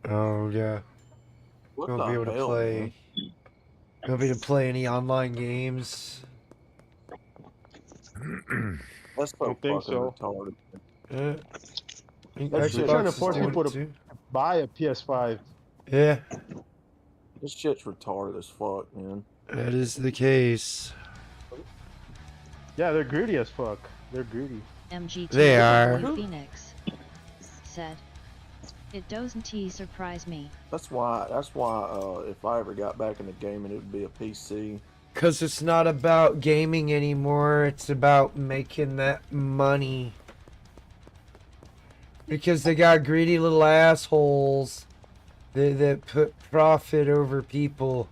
[SPEAKER 1] Oh yeah.
[SPEAKER 5] What
[SPEAKER 1] Won't
[SPEAKER 5] the
[SPEAKER 1] be able to
[SPEAKER 5] hell,
[SPEAKER 1] play.
[SPEAKER 5] man?
[SPEAKER 1] Won't be able to play any online games.
[SPEAKER 5] That's so
[SPEAKER 7] Don't think
[SPEAKER 5] fucking
[SPEAKER 7] so.
[SPEAKER 5] retarded.
[SPEAKER 1] Yeah. I think
[SPEAKER 5] That's
[SPEAKER 1] Xbox
[SPEAKER 5] trying to
[SPEAKER 1] is
[SPEAKER 7] force
[SPEAKER 1] doing
[SPEAKER 7] people
[SPEAKER 1] it
[SPEAKER 7] to-
[SPEAKER 1] too.
[SPEAKER 7] Buy a PS5.
[SPEAKER 1] Yeah,
[SPEAKER 5] This shit's retarded as fuck, man.
[SPEAKER 1] that is the case.
[SPEAKER 7] Yeah, they're greedy as fuck. They're greedy.
[SPEAKER 4] MGT
[SPEAKER 1] They are.
[SPEAKER 4] Phoenix said, "It doesn't surprise me."
[SPEAKER 5] That's why. If I ever got back into gaming, it would be a PC.
[SPEAKER 1] Because it's not about gaming anymore, it's about making that money. Because they got greedy little assholes that put profit over people.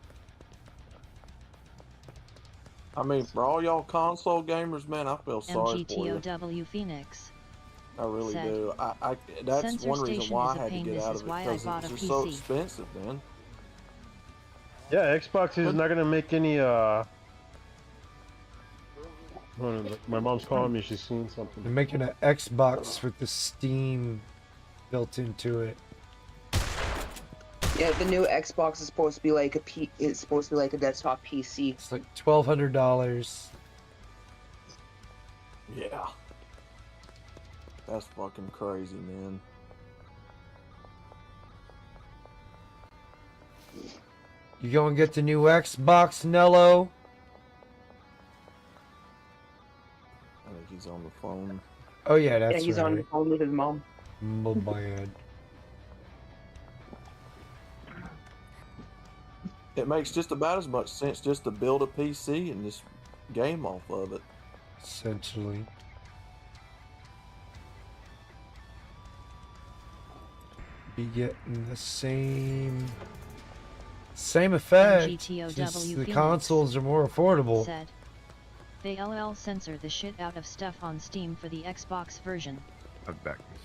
[SPEAKER 5] I mean, for all y'all console gamers, man, I feel sorry for you.
[SPEAKER 4] MGTOW Phoenix.
[SPEAKER 5] I really
[SPEAKER 4] said,
[SPEAKER 5] do. That's
[SPEAKER 4] "Sensor
[SPEAKER 5] one reason
[SPEAKER 4] station
[SPEAKER 5] why
[SPEAKER 4] is
[SPEAKER 5] I
[SPEAKER 4] a
[SPEAKER 5] had to
[SPEAKER 4] pain.
[SPEAKER 5] get
[SPEAKER 4] This
[SPEAKER 5] out
[SPEAKER 4] is
[SPEAKER 5] of it
[SPEAKER 4] why I
[SPEAKER 5] because
[SPEAKER 4] bought
[SPEAKER 5] it's
[SPEAKER 4] a
[SPEAKER 5] just so
[SPEAKER 4] PC."
[SPEAKER 5] expensive, man.
[SPEAKER 7] Yeah, Xbox is not gonna make any. Hold on, my mom's calling me. She's seeing
[SPEAKER 1] They're
[SPEAKER 7] something.
[SPEAKER 1] making an Xbox with the Steam built into it.
[SPEAKER 6] Yeah, the new Xbox is supposed to be like it's supposed to be like a desktop PC.
[SPEAKER 1] It's like $1,200.
[SPEAKER 5] Yeah. That's fucking crazy, man.
[SPEAKER 1] You go and get the new Xbox, Nello?
[SPEAKER 5] I think he's on the phone.
[SPEAKER 1] Oh yeah, that's
[SPEAKER 6] Yeah, he's
[SPEAKER 1] right.
[SPEAKER 6] on the phone with his mom.
[SPEAKER 1] Oh, man.
[SPEAKER 5] It makes just about as much sense just to build a PC and just game off of it.
[SPEAKER 1] Essentially. Be getting the same effect.
[SPEAKER 4] MGTOW
[SPEAKER 1] Just the
[SPEAKER 4] Phoenix
[SPEAKER 1] consoles are more affordable.
[SPEAKER 4] Said, "They LL censor the shit out of stuff on Steam for the Xbox version."
[SPEAKER 3] I'll be back in a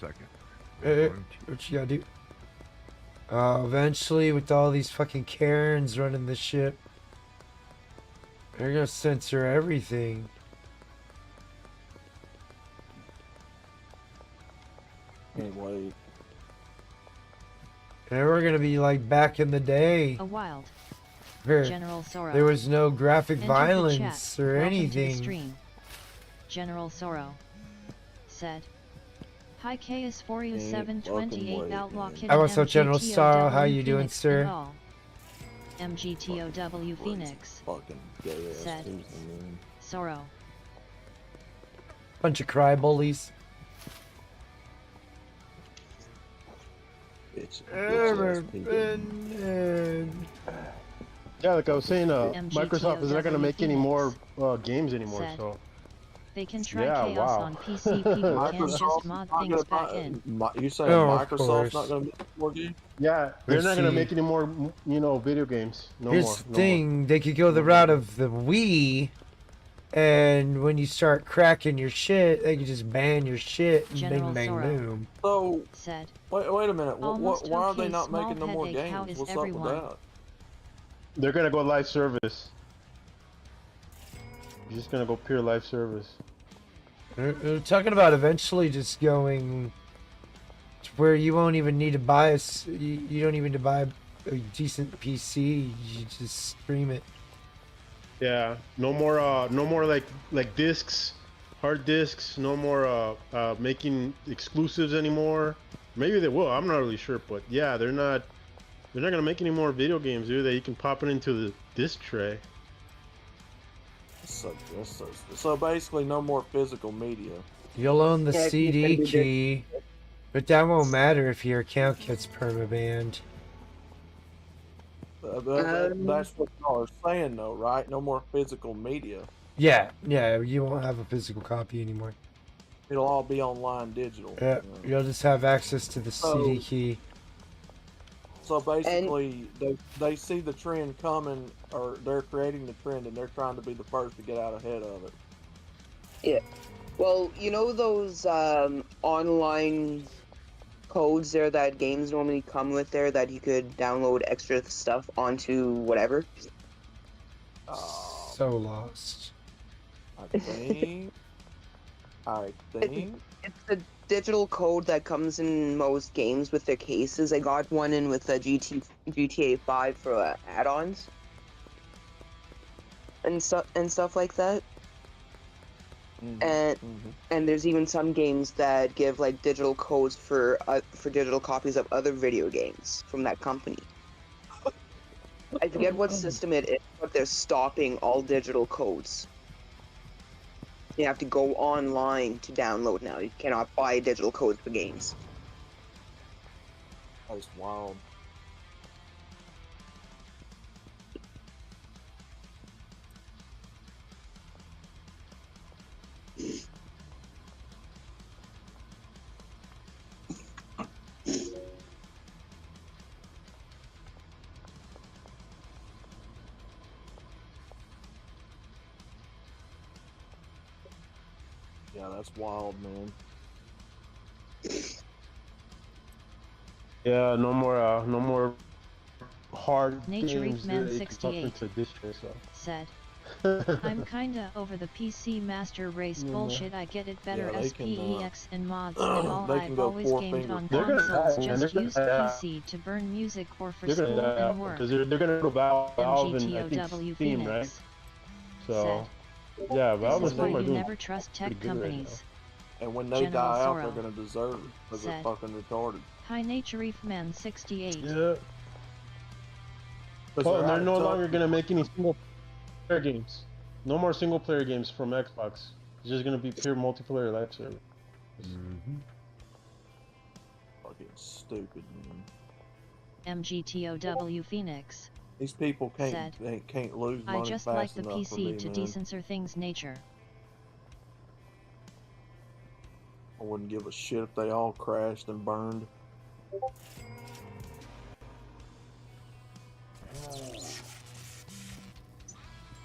[SPEAKER 3] second.
[SPEAKER 1] What you gotta do? Eventually, with all these fucking Karens running the ship, they're gonna censor everything.
[SPEAKER 5] Anyway,
[SPEAKER 1] And we're gonna be like back in the day.
[SPEAKER 4] A wild
[SPEAKER 1] Here,
[SPEAKER 4] General Soro.
[SPEAKER 1] there was no graphic
[SPEAKER 4] Entered the
[SPEAKER 1] violence
[SPEAKER 4] chat.
[SPEAKER 1] or
[SPEAKER 4] Welcome to the
[SPEAKER 1] anything.
[SPEAKER 4] stream. General Soro said. Hi KS for you
[SPEAKER 5] Ain't
[SPEAKER 4] 728
[SPEAKER 5] fucking
[SPEAKER 4] Outlaw
[SPEAKER 5] way,
[SPEAKER 4] Kid
[SPEAKER 1] Hi,
[SPEAKER 4] and
[SPEAKER 1] what's up, General Sorrow? How
[SPEAKER 4] MGTOW
[SPEAKER 1] you doing,
[SPEAKER 4] Phoenix
[SPEAKER 1] sir?
[SPEAKER 4] and all. MGTOW Phoenix
[SPEAKER 5] Fucking gay ass
[SPEAKER 4] said.
[SPEAKER 5] Tuesday, man.
[SPEAKER 4] Soro.
[SPEAKER 1] Bunch of cry bullies.
[SPEAKER 5] Bitch ass people.
[SPEAKER 7] Yeah, like I was saying, Microsoft is not gonna make any more
[SPEAKER 4] Phoenix
[SPEAKER 7] games anymore.
[SPEAKER 4] said.
[SPEAKER 7] So
[SPEAKER 4] They can try
[SPEAKER 7] Yeah,
[SPEAKER 4] chaos
[SPEAKER 7] wow.
[SPEAKER 4] on PC. People can just
[SPEAKER 5] Microsoft
[SPEAKER 4] mod
[SPEAKER 5] not
[SPEAKER 4] things
[SPEAKER 5] gonna
[SPEAKER 4] back in.
[SPEAKER 5] You saying
[SPEAKER 1] Oh, of
[SPEAKER 5] Microsoft's not
[SPEAKER 1] course.
[SPEAKER 5] gonna be more games?
[SPEAKER 7] yeah, they're
[SPEAKER 1] Let's
[SPEAKER 7] not gonna
[SPEAKER 1] see.
[SPEAKER 7] make any more, video games. No
[SPEAKER 1] Here's
[SPEAKER 7] more.
[SPEAKER 1] the
[SPEAKER 7] No more.
[SPEAKER 1] thing, they could go the route of the Wii, and when you start cracking your shit, they could just ban your shit and
[SPEAKER 4] General
[SPEAKER 1] bing bang
[SPEAKER 4] Soro
[SPEAKER 1] boom.
[SPEAKER 5] So
[SPEAKER 4] said.
[SPEAKER 5] wait a minute.
[SPEAKER 4] Almost
[SPEAKER 5] Why are
[SPEAKER 4] okay,
[SPEAKER 5] they not
[SPEAKER 4] small
[SPEAKER 5] making no more
[SPEAKER 4] headache. How
[SPEAKER 5] games?
[SPEAKER 4] is
[SPEAKER 5] What's
[SPEAKER 4] everyone?
[SPEAKER 5] up with that?
[SPEAKER 7] They're gonna go live service. You're just gonna go pure live service.
[SPEAKER 1] They're talking about eventually just going to where you won't even need to buy you don't even need to buy a decent PC. You just stream it.
[SPEAKER 7] Yeah, no more like discs, hard discs. No more making exclusives anymore. Maybe they will. I'm not really sure, but yeah, they're not gonna make any more video games, do they? You can pop it into the disc tray.
[SPEAKER 5] So basically, no more physical media.
[SPEAKER 1] You'll own the
[SPEAKER 6] Yeah, if you
[SPEAKER 1] CD
[SPEAKER 6] can do that.
[SPEAKER 1] key, but that won't matter if your account gets permabanned.
[SPEAKER 5] That's what y'all are saying, though, right? No more physical media.
[SPEAKER 1] Yeah, you won't have a physical copy anymore.
[SPEAKER 5] It'll all be online digital.
[SPEAKER 1] Yeah, you'll just have access to the CD key.
[SPEAKER 5] So basically, they see the trend coming, or they're creating the trend, and they're trying to be the first to get out ahead of it.
[SPEAKER 6] Yeah. Well, you know those online codes there that games normally come with there that you could download extra stuff onto whatever?
[SPEAKER 1] So lost.
[SPEAKER 5] I think.
[SPEAKER 6] It's a digital code that comes in most games with their cases. I got one in with GTA 5 for add-ons and stuff like that. And there's even some games that give like digital codes for digital copies of other video games from that company. I forget what system it is, but they're stopping all digital codes. You have to go online to download now. You cannot buy digital codes for games.
[SPEAKER 5] That's wild. Yeah, that's wild, man.
[SPEAKER 7] Yeah, no more hard
[SPEAKER 4] Nature
[SPEAKER 7] games
[SPEAKER 4] Man
[SPEAKER 7] that you can pop
[SPEAKER 4] 68
[SPEAKER 7] into disc tray. So.
[SPEAKER 4] said. I'm kinda over the PC master race bullshit. I get it better
[SPEAKER 5] Yeah, they can,
[SPEAKER 4] SPEX and mods and all.
[SPEAKER 5] they can
[SPEAKER 4] I've
[SPEAKER 5] go
[SPEAKER 4] always
[SPEAKER 5] four
[SPEAKER 4] gamed
[SPEAKER 5] finger
[SPEAKER 4] on
[SPEAKER 7] They're gonna
[SPEAKER 4] consoles.
[SPEAKER 7] die, man.
[SPEAKER 4] Just
[SPEAKER 7] They're
[SPEAKER 4] used
[SPEAKER 7] gonna die.
[SPEAKER 4] PC to burn music or for
[SPEAKER 7] They're
[SPEAKER 4] school
[SPEAKER 7] gonna die
[SPEAKER 4] and work.
[SPEAKER 7] because they're gonna go Valve and I think
[SPEAKER 4] MGTOW
[SPEAKER 7] Steam, right?
[SPEAKER 4] Phoenix
[SPEAKER 7] So yeah, Valve and
[SPEAKER 4] This is why
[SPEAKER 7] Steam are
[SPEAKER 4] you
[SPEAKER 7] doing
[SPEAKER 4] never trust tech
[SPEAKER 7] pretty good right
[SPEAKER 4] companies.
[SPEAKER 5] And when they
[SPEAKER 4] General
[SPEAKER 5] die out,
[SPEAKER 4] Soro
[SPEAKER 5] they're gonna deserve it because they're
[SPEAKER 4] said.
[SPEAKER 5] fucking retarded.
[SPEAKER 4] Hi Nature Man 68
[SPEAKER 7] Yeah.
[SPEAKER 5] 'Cause
[SPEAKER 7] Oh, and
[SPEAKER 5] out
[SPEAKER 7] they're
[SPEAKER 5] of
[SPEAKER 7] no
[SPEAKER 5] touch
[SPEAKER 7] longer
[SPEAKER 5] with-
[SPEAKER 7] gonna make any single player games. No more single player games from Xbox. It's just gonna be pure multiplayer live service.
[SPEAKER 5] Fucking stupid, man.
[SPEAKER 4] MGTOW Phoenix.
[SPEAKER 5] These people
[SPEAKER 4] Said.
[SPEAKER 5] can't lose money
[SPEAKER 4] I just
[SPEAKER 5] fast
[SPEAKER 4] like the
[SPEAKER 5] enough for
[SPEAKER 4] PC
[SPEAKER 5] me,
[SPEAKER 4] to
[SPEAKER 5] man.
[SPEAKER 4] decensor things nature.
[SPEAKER 5] I wouldn't give a shit if they all crashed and burned.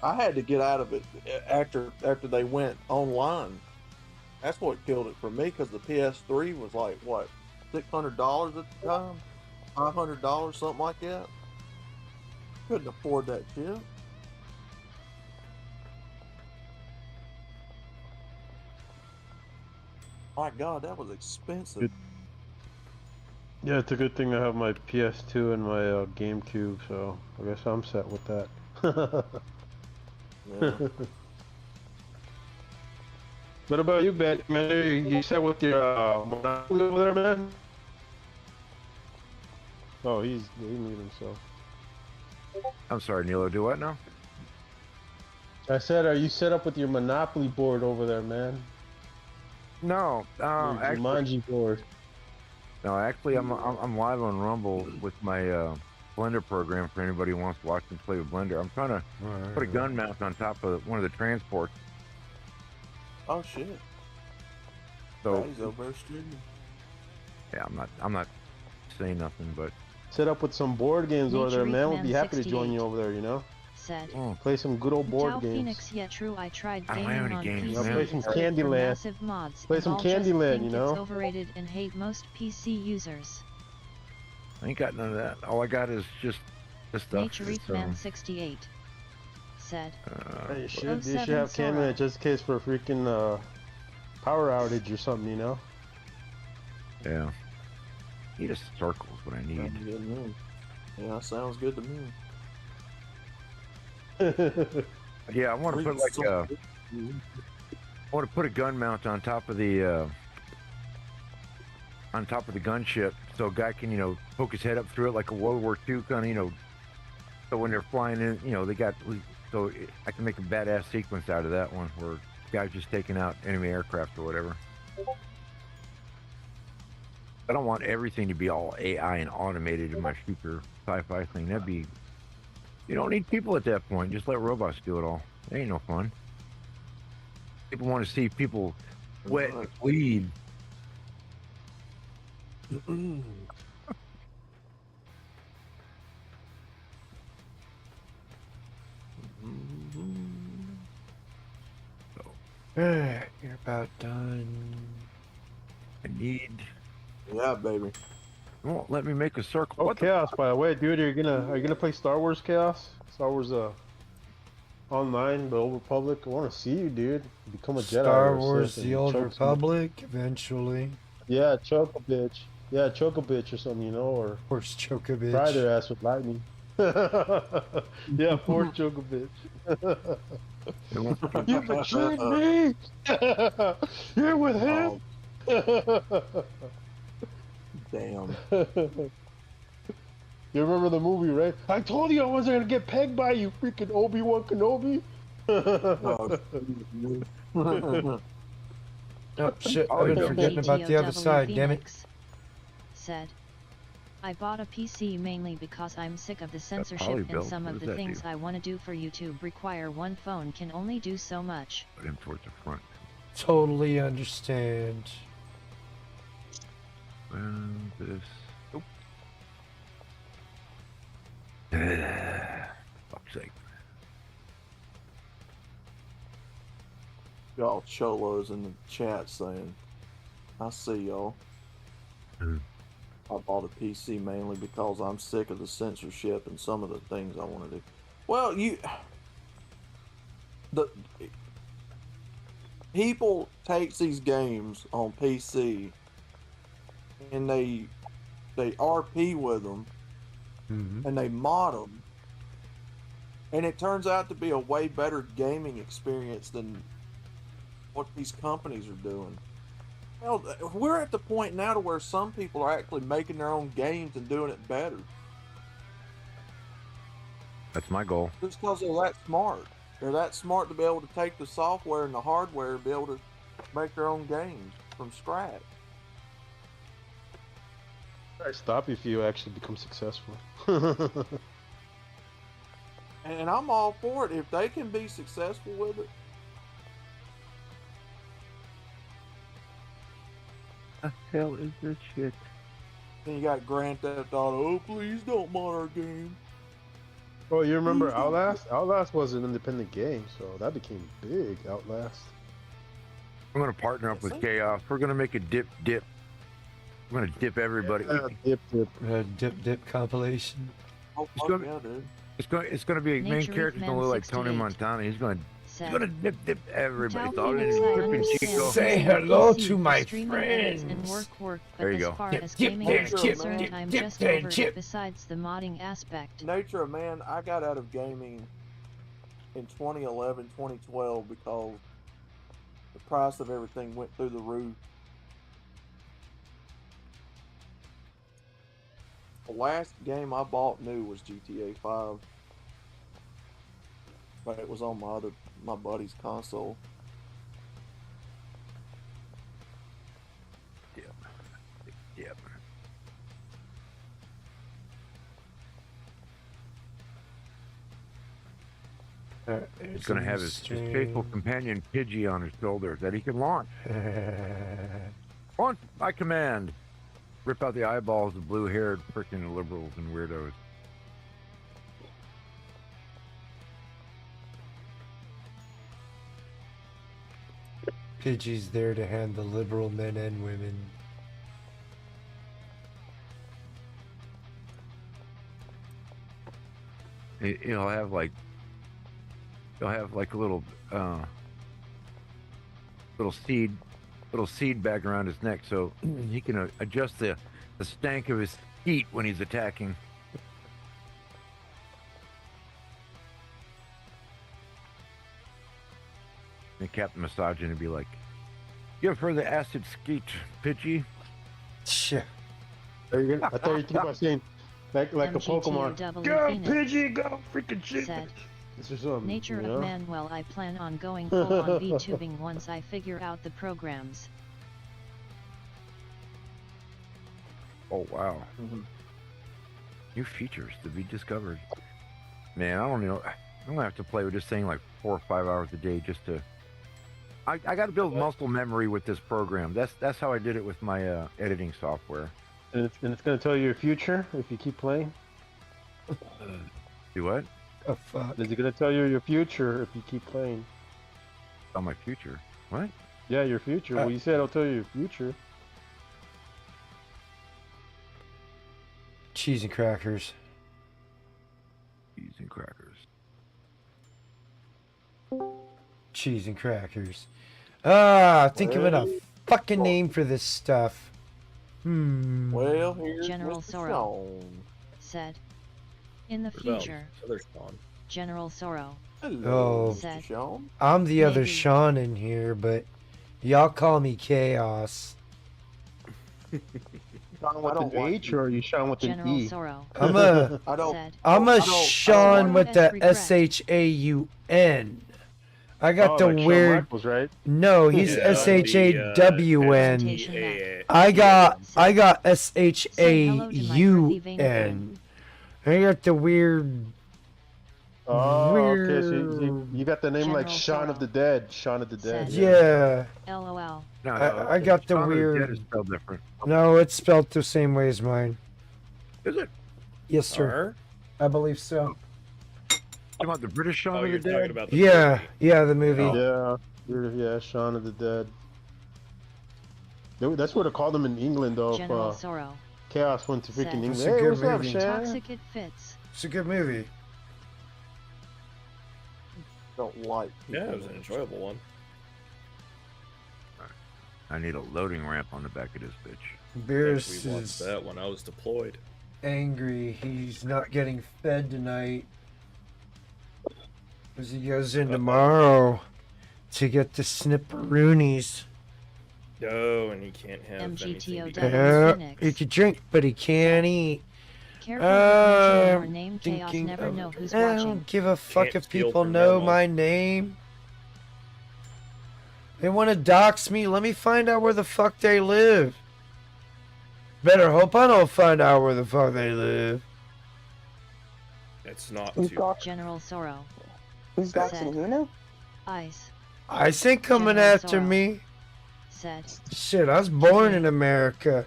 [SPEAKER 5] I had to get out of it after they went online. That's what killed it for me because the PS3 was like what, $600 at the time, $500, something like that. Couldn't afford that shit. My God, that was expensive.
[SPEAKER 7] Yeah, it's a good thing I have my PS2 and my GameCube, so I guess I'm set with that.
[SPEAKER 5] Yeah.
[SPEAKER 7] What about you, Batman? You set with your Monopoly over there, man? Oh, he muted himself.
[SPEAKER 3] I'm sorry, Nilo. Do what now?
[SPEAKER 7] I said, are you set up with your Monopoly board over there, man?
[SPEAKER 3] No,
[SPEAKER 7] Your
[SPEAKER 3] actually,
[SPEAKER 7] Jumanji board.
[SPEAKER 3] no. Actually, I'm live on Rumble with my Blender program for anybody who wants to watch me play with Blender. I'm trying to put a gun mount on top of one of the transports.
[SPEAKER 5] Oh shit.
[SPEAKER 3] So
[SPEAKER 5] He's over there streaming.
[SPEAKER 3] yeah, I'm not saying nothing, but
[SPEAKER 7] Set up with some board games over there, man. We'll be happy to join
[SPEAKER 4] 68.
[SPEAKER 7] you over there, you know?
[SPEAKER 4] Said.
[SPEAKER 7] Play some good old board
[SPEAKER 4] Tau
[SPEAKER 7] games.
[SPEAKER 4] Phoenix, yeah, true. I tried
[SPEAKER 3] I don't have
[SPEAKER 4] gaming
[SPEAKER 3] any
[SPEAKER 4] on
[SPEAKER 3] games,
[SPEAKER 4] PC.
[SPEAKER 3] man.
[SPEAKER 7] Play some
[SPEAKER 4] It's great for
[SPEAKER 7] Candyland.
[SPEAKER 4] massive mods.
[SPEAKER 7] Play
[SPEAKER 4] and
[SPEAKER 7] some
[SPEAKER 4] I'll just
[SPEAKER 7] Candyland,
[SPEAKER 4] think
[SPEAKER 7] you know?
[SPEAKER 4] It's overrated and hate most PC users.
[SPEAKER 3] I ain't got none of that. All I got is just the stuff.
[SPEAKER 4] Natureman 68 said.
[SPEAKER 7] Hey, you should have
[SPEAKER 4] 07 Sora.
[SPEAKER 7] Candyland just in case for a freaking power outage or something, you know?
[SPEAKER 3] Yeah. Need a circle is what I need.
[SPEAKER 5] Sounds good to me. Yeah, sounds good to me.
[SPEAKER 3] Yeah, I want to put like I want to put a gun mount on top of the gunship, so a guy can, you know, poke his head up through it like a World War II kind of, you know. So when they're flying in, you know, so I can make a badass sequence out of that one where guys just taking out enemy aircraft or whatever. I don't want everything to be all AI and automated in my super sci-fi thing. That'd be, you don't need people at that point. Just let robots do it all. It ain't no fun. People want to see people wet and bleed.
[SPEAKER 1] You're about done.
[SPEAKER 3] I need.
[SPEAKER 5] Yeah, baby.
[SPEAKER 3] It won't let me make a circle.
[SPEAKER 7] Oh,
[SPEAKER 3] What the?
[SPEAKER 7] Chaos, by the way, dude, are you gonna play Star Wars Chaos? Star Wars online, the Old Republic. I want to see you, dude. Become a Jedi.
[SPEAKER 1] Star
[SPEAKER 7] or
[SPEAKER 1] Wars:
[SPEAKER 7] something.
[SPEAKER 1] The Old
[SPEAKER 7] Choke some-
[SPEAKER 1] Republic, eventually.
[SPEAKER 7] Yeah, choke a bitch. Yeah, choke a bitch or something, you know, or
[SPEAKER 1] Force choke a bitch.
[SPEAKER 7] fry their ass with lightning. Yeah, force choke a bitch.
[SPEAKER 3] It won't-
[SPEAKER 7] You betrayed me. You're with him.
[SPEAKER 5] Damn.
[SPEAKER 7] You remember the movie, right? I told you I wasn't gonna get pegged by you, freaking Obi-Wan Kenobi.
[SPEAKER 5] Oh,
[SPEAKER 1] Oh shit!
[SPEAKER 3] Oh,
[SPEAKER 1] I've been
[SPEAKER 3] yeah.
[SPEAKER 1] forgetting about the other side. Damn it!
[SPEAKER 4] Phoenix said. I bought a PC mainly because I'm sick of the censorship
[SPEAKER 3] Polybuild,
[SPEAKER 4] and some
[SPEAKER 3] what
[SPEAKER 4] of
[SPEAKER 3] does
[SPEAKER 4] the
[SPEAKER 3] that
[SPEAKER 4] things
[SPEAKER 3] do?
[SPEAKER 4] I want to do for YouTube require one phone can only do so much.
[SPEAKER 3] Put him towards the front.
[SPEAKER 1] Totally understand.
[SPEAKER 3] This. Oh. Fuck's sake.
[SPEAKER 5] Y'all cholos in the chat saying, I see y'all.
[SPEAKER 3] Mhm.
[SPEAKER 5] I bought a PC mainly because I'm sick of the censorship and some of the things I want to do. Well, the people takes these games on PC and they RP with them
[SPEAKER 1] Mm-hmm.
[SPEAKER 5] and they mod them, and it turns out to be a way better gaming experience than what these companies are doing. Hell, we're at the point now to where some people are actually making their own games and doing it better
[SPEAKER 3] That's my goal.
[SPEAKER 5] just because they're that smart. They're that smart to be able to take the software and the hardware and be able to make their own games from scratch.
[SPEAKER 7] I stop you if you actually become successful.
[SPEAKER 5] And I'm all for it if they can be successful with it.
[SPEAKER 3] The hell is this shit?
[SPEAKER 5] Then you got Grand Theft Auto. Oh, please don't mod our game.
[SPEAKER 7] Oh, you remember Outlast? Outlast was an independent game, so that became big. Outlast.
[SPEAKER 3] I'm gonna partner up with Chaos. We're gonna make a dip. We're gonna dip everybody.
[SPEAKER 7] Dip.
[SPEAKER 1] Dip compilation.
[SPEAKER 5] Oh,
[SPEAKER 3] It's
[SPEAKER 5] fuck
[SPEAKER 3] gonna-
[SPEAKER 5] yeah, dude.
[SPEAKER 3] It's gonna be a main
[SPEAKER 4] Nature
[SPEAKER 3] character's gonna
[SPEAKER 4] Man
[SPEAKER 3] look like Tony
[SPEAKER 4] 68
[SPEAKER 3] Montana. He's gonna He's gonna
[SPEAKER 4] said.
[SPEAKER 3] dip. Everybody
[SPEAKER 4] Tao
[SPEAKER 3] thought it.
[SPEAKER 4] Phoenix, I
[SPEAKER 3] Dipping
[SPEAKER 4] understand
[SPEAKER 3] Chico.
[SPEAKER 1] Say
[SPEAKER 4] he's on
[SPEAKER 1] hello
[SPEAKER 4] PC
[SPEAKER 1] to
[SPEAKER 4] for
[SPEAKER 1] my
[SPEAKER 4] streaming edits and
[SPEAKER 1] friends.
[SPEAKER 4] work, but
[SPEAKER 3] There you
[SPEAKER 4] as
[SPEAKER 3] go.
[SPEAKER 4] far
[SPEAKER 1] Dip,
[SPEAKER 4] as
[SPEAKER 1] dip,
[SPEAKER 4] gaming
[SPEAKER 1] there,
[SPEAKER 4] is
[SPEAKER 5] dip,
[SPEAKER 4] concerned,
[SPEAKER 5] dip,
[SPEAKER 4] I'm
[SPEAKER 1] dip,
[SPEAKER 4] just
[SPEAKER 1] there,
[SPEAKER 4] over
[SPEAKER 1] dip.
[SPEAKER 4] it besides the modding aspect.
[SPEAKER 5] Nature of man, I got out of gaming in 2011, 2012 because the price of everything went through the roof. The last game I bought new was GTA 5, but it was on my buddy's console.
[SPEAKER 3] Yep. He's gonna have his faithful companion Pidgey on his shoulder that he can launch. Launch by command. Rip out the eyeballs of blue-haired freaking liberals and weirdos.
[SPEAKER 1] Pidgey's there to handle liberal men and women.
[SPEAKER 3] He'll have like a little seed bag around his neck, so he can adjust the stank of his feet when he's attacking. And Captain Massaging would be like, "Give her the acid skeet, Pidgey."
[SPEAKER 1] Shit.
[SPEAKER 7] I thought you were thinking about saying like a Pokemon.
[SPEAKER 4] MGTOW
[SPEAKER 7] Go
[SPEAKER 4] Phoenix
[SPEAKER 7] Pidgey, go freaking shit.
[SPEAKER 4] said,
[SPEAKER 7] This is something.
[SPEAKER 4] Nature
[SPEAKER 7] you
[SPEAKER 4] of
[SPEAKER 7] know?
[SPEAKER 4] man, well, I plan on going full on VTubing once I figure out the programs.
[SPEAKER 3] Oh wow. New features to be discovered. Man, I don't know. I'm gonna have to play with this thing like 4 or 5 hours a day just to. I got to build muscle memory with this program. That's how I did it with my editing software.
[SPEAKER 7] And it's gonna tell you your future if you keep playing.
[SPEAKER 3] Do what?
[SPEAKER 1] Oh fuck.
[SPEAKER 7] Is it gonna tell you your future if you keep playing?
[SPEAKER 3] Oh, my future. What?
[SPEAKER 7] Yeah, your future. Well, you said it'll tell you your future.
[SPEAKER 1] Cheese and crackers.
[SPEAKER 3] Cheese and crackers.
[SPEAKER 1] Cheese and crackers. Ah, think of a fucking name for this stuff.
[SPEAKER 5] Well, here's
[SPEAKER 4] General
[SPEAKER 5] Mr.
[SPEAKER 4] Sorrow.
[SPEAKER 5] Sean.
[SPEAKER 4] Said, in the
[SPEAKER 8] What about
[SPEAKER 4] future,
[SPEAKER 8] other Sean?
[SPEAKER 4] General Sorrow
[SPEAKER 5] Hello,
[SPEAKER 1] Oh.
[SPEAKER 5] Mr.
[SPEAKER 4] said,
[SPEAKER 5] Sean.
[SPEAKER 1] I'm the other
[SPEAKER 4] Maybe.
[SPEAKER 1] Sean in here, but y'all call me Chaos.
[SPEAKER 7] Sean with
[SPEAKER 5] I don't
[SPEAKER 7] an
[SPEAKER 5] like
[SPEAKER 7] H
[SPEAKER 5] you.
[SPEAKER 7] or are you Sean with an
[SPEAKER 4] General
[SPEAKER 7] E?
[SPEAKER 4] Sorrow
[SPEAKER 1] I'm a
[SPEAKER 5] I don't.
[SPEAKER 4] said,
[SPEAKER 1] I'm a
[SPEAKER 5] I don't
[SPEAKER 1] Sean
[SPEAKER 5] like
[SPEAKER 1] with the
[SPEAKER 4] regret.
[SPEAKER 1] SHAUN. I got
[SPEAKER 7] Oh,
[SPEAKER 1] the
[SPEAKER 7] like Shawn
[SPEAKER 1] weird.
[SPEAKER 7] Michaels, right?
[SPEAKER 1] No, he's
[SPEAKER 8] Yeah,
[SPEAKER 1] SHAWN.
[SPEAKER 4] Presentation
[SPEAKER 1] I got
[SPEAKER 4] hello to my
[SPEAKER 1] SHAUN. I got the weird.
[SPEAKER 7] Oh, okay. So
[SPEAKER 1] Weird.
[SPEAKER 7] you got the name like
[SPEAKER 4] General
[SPEAKER 7] Shaun of
[SPEAKER 4] Sorrow
[SPEAKER 7] the Dead. Shaun of the Dead.
[SPEAKER 4] said,
[SPEAKER 1] Yeah.
[SPEAKER 4] LOL.
[SPEAKER 3] No,
[SPEAKER 1] I got the
[SPEAKER 3] Shaun of
[SPEAKER 1] weird-
[SPEAKER 3] Dead is spelled different.
[SPEAKER 1] No, it's spelled the same way as mine.
[SPEAKER 3] Is it?
[SPEAKER 1] Yes, sir.
[SPEAKER 8] R?
[SPEAKER 1] I believe so.
[SPEAKER 3] You want the British Shaun
[SPEAKER 8] Oh,
[SPEAKER 3] of
[SPEAKER 8] you're
[SPEAKER 3] the
[SPEAKER 8] talking
[SPEAKER 3] Dead?
[SPEAKER 8] about the
[SPEAKER 1] Yeah,
[SPEAKER 8] movie.
[SPEAKER 1] yeah, the movie.
[SPEAKER 8] Oh.
[SPEAKER 7] Yeah, Shaun of the Dead. That's what they called them in England, though.
[SPEAKER 4] General
[SPEAKER 7] If
[SPEAKER 4] Sorrow.
[SPEAKER 7] Chaos went to
[SPEAKER 4] Said-
[SPEAKER 7] freaking
[SPEAKER 1] It's
[SPEAKER 7] England.
[SPEAKER 1] a
[SPEAKER 7] Hey,
[SPEAKER 1] good
[SPEAKER 7] what's up,
[SPEAKER 1] movie.
[SPEAKER 7] Shan?
[SPEAKER 4] Toxic it fits.
[SPEAKER 1] It's a good movie.
[SPEAKER 5] Don't like.
[SPEAKER 8] Yeah,
[SPEAKER 5] people
[SPEAKER 8] it was an
[SPEAKER 5] that-
[SPEAKER 8] enjoyable one.
[SPEAKER 3] I need a loading ramp on the back of this bitch.
[SPEAKER 1] Beerus
[SPEAKER 8] We watched
[SPEAKER 1] is
[SPEAKER 8] that when I was deployed.
[SPEAKER 1] angry. He's not getting fed tonight. As he goes in tomorrow to get the snipperoonies.
[SPEAKER 8] No, and he can't have anything
[SPEAKER 4] MGTO
[SPEAKER 8] to
[SPEAKER 4] Devil
[SPEAKER 8] eat.
[SPEAKER 1] Yeah,
[SPEAKER 4] Phoenix.
[SPEAKER 1] he can drink, but he can't eat.
[SPEAKER 4] Careful with mentioning your
[SPEAKER 1] I'm
[SPEAKER 4] name. Chaos
[SPEAKER 1] thinking
[SPEAKER 4] never
[SPEAKER 1] of-
[SPEAKER 4] know who's
[SPEAKER 1] I
[SPEAKER 4] watching.
[SPEAKER 1] don't give a fuck
[SPEAKER 8] Can't
[SPEAKER 1] if
[SPEAKER 8] steal
[SPEAKER 1] people
[SPEAKER 8] from
[SPEAKER 1] know
[SPEAKER 8] Memo.
[SPEAKER 1] my name. They want to dox me. Let me find out where the fuck they live. Better hope I don't find out where the fuck they live.
[SPEAKER 8] It's not
[SPEAKER 6] Who's
[SPEAKER 8] too.
[SPEAKER 6] doc-
[SPEAKER 4] General Sorrow.
[SPEAKER 6] who's doxing who now?
[SPEAKER 4] Ice.
[SPEAKER 1] I think coming
[SPEAKER 4] General
[SPEAKER 1] after
[SPEAKER 4] Sorrow.
[SPEAKER 1] me.
[SPEAKER 4] Said,
[SPEAKER 1] Shit, I was born in America.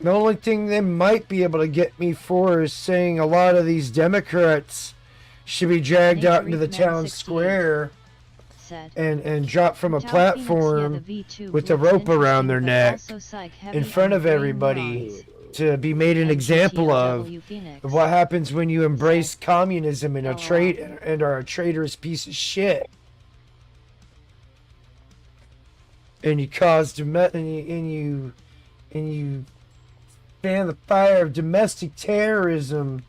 [SPEAKER 1] The only thing they might be able to get me for is saying a lot of these Democrats should be dragged out into the
[SPEAKER 4] Nature
[SPEAKER 1] town
[SPEAKER 4] 68.
[SPEAKER 1] square
[SPEAKER 4] said.
[SPEAKER 1] and dropped from a
[SPEAKER 4] Tao
[SPEAKER 1] platform
[SPEAKER 4] Phoenix, yeah, the
[SPEAKER 1] with a
[SPEAKER 4] V2
[SPEAKER 1] rope
[SPEAKER 4] looks
[SPEAKER 1] around their
[SPEAKER 4] interesting, but
[SPEAKER 1] neck
[SPEAKER 4] also psych heavy
[SPEAKER 1] in front
[SPEAKER 4] on
[SPEAKER 1] of
[SPEAKER 4] brain
[SPEAKER 1] everybody
[SPEAKER 4] neurons.
[SPEAKER 1] to be made an example of
[SPEAKER 4] MGTOW Phoenix.
[SPEAKER 1] what happens when you embrace communism and
[SPEAKER 4] LOL.
[SPEAKER 1] and are a traitorous piece of shit. and you cause and you fan the fire of domestic terrorism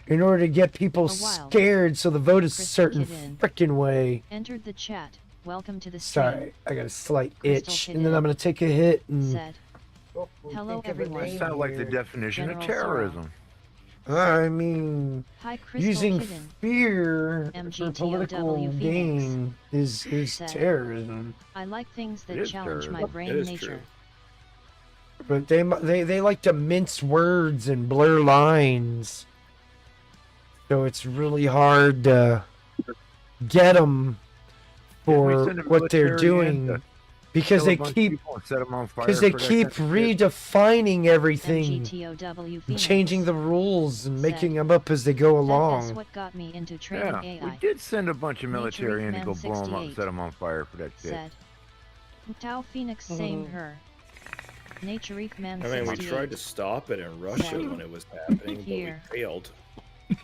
[SPEAKER 1] in order to get people
[SPEAKER 4] A while.
[SPEAKER 1] scared so the vote is a
[SPEAKER 4] Crystal
[SPEAKER 1] certain
[SPEAKER 4] Kitten.
[SPEAKER 1] frickin' way.
[SPEAKER 4] Entered the chat. Welcome to the stream.
[SPEAKER 1] Sorry, I got a slight
[SPEAKER 4] Crystal
[SPEAKER 1] itch,
[SPEAKER 4] Kitten
[SPEAKER 1] and then I'm gonna take a hit and
[SPEAKER 4] Said. Hello everyone.
[SPEAKER 3] That sounds like the definition
[SPEAKER 4] General
[SPEAKER 3] of terrorism.
[SPEAKER 1] I mean,
[SPEAKER 4] Hi Crystal
[SPEAKER 1] using
[SPEAKER 4] Kitten.
[SPEAKER 1] fear for
[SPEAKER 4] MGTOW
[SPEAKER 1] political
[SPEAKER 4] Phoenix.
[SPEAKER 1] gain is
[SPEAKER 4] Said.
[SPEAKER 1] terrorism.
[SPEAKER 4] I like things
[SPEAKER 3] It
[SPEAKER 4] that
[SPEAKER 3] is
[SPEAKER 4] challenge my
[SPEAKER 3] terrorism.
[SPEAKER 4] brain
[SPEAKER 8] It is
[SPEAKER 4] nature.
[SPEAKER 8] true.
[SPEAKER 1] But they like to mince words and blur lines, so it's really hard to get them
[SPEAKER 3] Didn't we
[SPEAKER 1] for
[SPEAKER 3] send the
[SPEAKER 1] what they're
[SPEAKER 3] military in
[SPEAKER 1] doing
[SPEAKER 3] to
[SPEAKER 1] because
[SPEAKER 3] kill a
[SPEAKER 1] they
[SPEAKER 3] bunch of
[SPEAKER 1] keep
[SPEAKER 3] people and set 'em on fire
[SPEAKER 1] because they
[SPEAKER 3] for that
[SPEAKER 1] keep
[SPEAKER 3] kind of shit?
[SPEAKER 1] redefining everything,
[SPEAKER 4] MGTOW
[SPEAKER 1] and
[SPEAKER 4] Phoenix.
[SPEAKER 1] changing the rules and
[SPEAKER 4] Said.
[SPEAKER 1] making them up as they go
[SPEAKER 4] That's
[SPEAKER 1] along.
[SPEAKER 4] what got me into training
[SPEAKER 3] Yeah,
[SPEAKER 4] AI.
[SPEAKER 3] we did send a bunch of military in to go
[SPEAKER 4] Man
[SPEAKER 3] blow them up and
[SPEAKER 4] 68
[SPEAKER 3] set them on fire for that shit.
[SPEAKER 4] Said. Tao Phoenix same her. Natureek Man
[SPEAKER 8] I mean, we
[SPEAKER 4] 68.
[SPEAKER 8] tried to stop it in Russia when it was happening, but we
[SPEAKER 4] Here.
[SPEAKER 8] failed.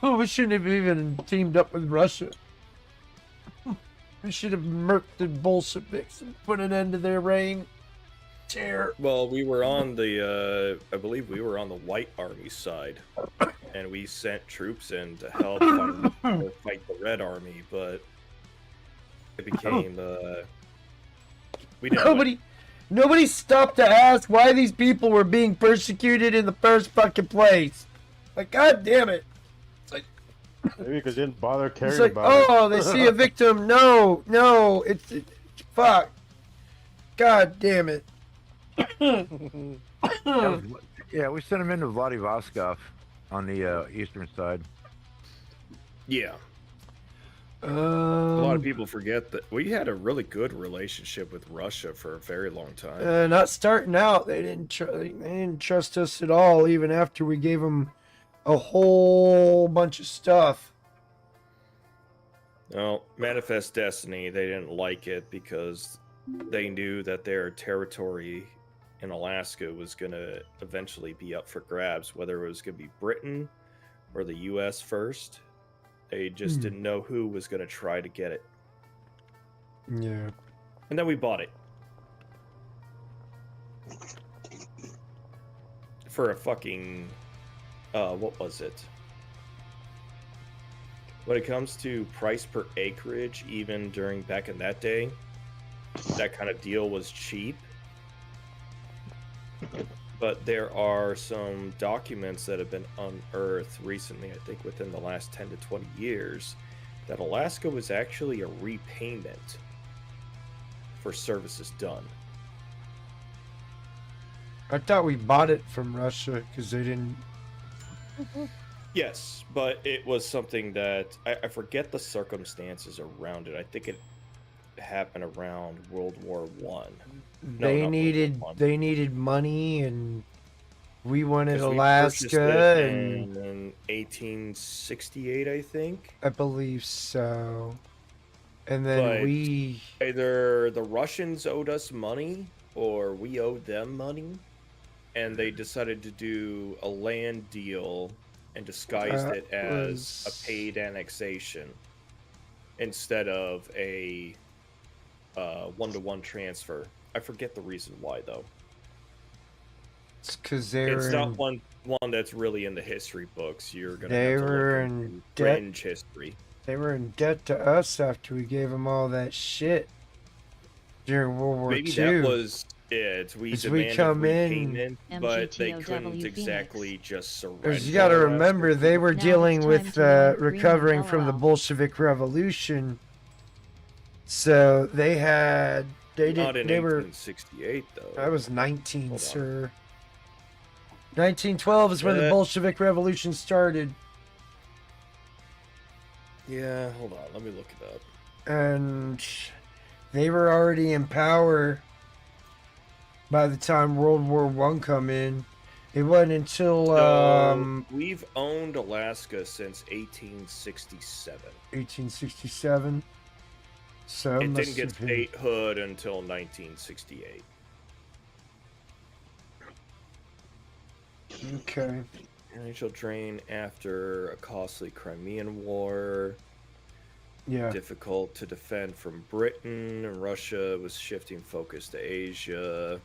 [SPEAKER 1] We shouldn't have even teamed up with Russia. We should have murked the Bolsheviks and put an end to their reign. Terror.
[SPEAKER 8] Well, we were on the, I believe we were on the White Army side, and we sent troops in to help fight the Red Army, but it became, we didn't win.
[SPEAKER 1] Nobody stopped to ask why these people were being persecuted in the first fucking place. Like, god damn it.
[SPEAKER 7] Maybe because they didn't bother caring
[SPEAKER 1] It's like,
[SPEAKER 7] about
[SPEAKER 1] oh,
[SPEAKER 7] it.
[SPEAKER 1] they see a victim. No, fuck. God damn it.
[SPEAKER 3] Yeah, we sent them into Vladivostok on the eastern side.
[SPEAKER 8] Yeah. A lot of people forget that we had a really good relationship with Russia for a very long time.
[SPEAKER 1] Not starting out. They didn't trust us at all, even after we gave them a whole bunch of stuff.
[SPEAKER 8] Well, Manifest Destiny, they didn't like it because they knew that their territory in Alaska was going to eventually be up for grabs, whether it was going to be Britain or the U.S. first. They just didn't know who was going to try to get it.
[SPEAKER 1] Yeah.
[SPEAKER 8] And then we bought it. For a fucking... what was it? When it comes to price per acreage, even during back in that day, that kind of deal was cheap. But there are some documents that have been unearthed recently, I think within the last 10 to 20 years, that Alaska was actually a repayment for services done.
[SPEAKER 1] I thought we bought it from Russia because they didn't.
[SPEAKER 8] Yes, but it was something that I forget the circumstances around it. I think it happened around World War One. No,
[SPEAKER 1] They
[SPEAKER 8] not
[SPEAKER 1] needed
[SPEAKER 8] World War I.
[SPEAKER 1] they needed money, and we wanted
[SPEAKER 8] 'Cause we purchased it
[SPEAKER 1] Alaska, and
[SPEAKER 8] in 1868, I think.
[SPEAKER 1] I believe so. And then
[SPEAKER 8] But-
[SPEAKER 1] we
[SPEAKER 8] Either the Russians owed us money or we owed them money, and they decided to do a land deal and disguised
[SPEAKER 1] That
[SPEAKER 8] it as
[SPEAKER 1] was-
[SPEAKER 8] a paid annexation instead of a one-to-one transfer. I forget the reason why, though.
[SPEAKER 1] it's because they were
[SPEAKER 8] It's
[SPEAKER 1] in,
[SPEAKER 8] not one that's really in the history books. You're gonna
[SPEAKER 1] They
[SPEAKER 8] have to
[SPEAKER 1] were
[SPEAKER 8] look
[SPEAKER 1] in
[SPEAKER 8] into
[SPEAKER 1] debt.
[SPEAKER 8] fringe history.
[SPEAKER 1] they were in debt to us after we gave them all that shit during World War
[SPEAKER 8] Maybe
[SPEAKER 1] II.
[SPEAKER 8] that was it. We
[SPEAKER 1] As we
[SPEAKER 8] demanded
[SPEAKER 1] come in-
[SPEAKER 8] repayment, but they
[SPEAKER 4] MGTOW
[SPEAKER 8] couldn't
[SPEAKER 4] Phoenix.
[SPEAKER 8] exactly just surrender.
[SPEAKER 1] Because you got to remember, they were
[SPEAKER 4] Now it's
[SPEAKER 1] dealing
[SPEAKER 4] time
[SPEAKER 1] with
[SPEAKER 4] to learn Greenland
[SPEAKER 1] recovering from the
[SPEAKER 4] LOL.
[SPEAKER 1] Bolshevik Revolution, so they had
[SPEAKER 8] Not in
[SPEAKER 1] they were
[SPEAKER 8] 1868, though.
[SPEAKER 1] I was 19,
[SPEAKER 8] Hold on.
[SPEAKER 1] sir. 1912 is when the
[SPEAKER 8] Uh,
[SPEAKER 1] Bolshevik Revolution started,
[SPEAKER 8] Yeah, hold on. Let me look it up.
[SPEAKER 1] and they were already in power by the time World War One come in. It wasn't until
[SPEAKER 8] So, we've owned Alaska since 1867.
[SPEAKER 1] 1867. So
[SPEAKER 8] It
[SPEAKER 1] must
[SPEAKER 8] didn't get
[SPEAKER 1] have been-
[SPEAKER 8] statehood until 1968.
[SPEAKER 1] Okay.
[SPEAKER 8] Financial drain after a costly Crimean War.
[SPEAKER 1] Yeah.
[SPEAKER 8] difficult to defend from Britain. Russia was shifting focus to Asia.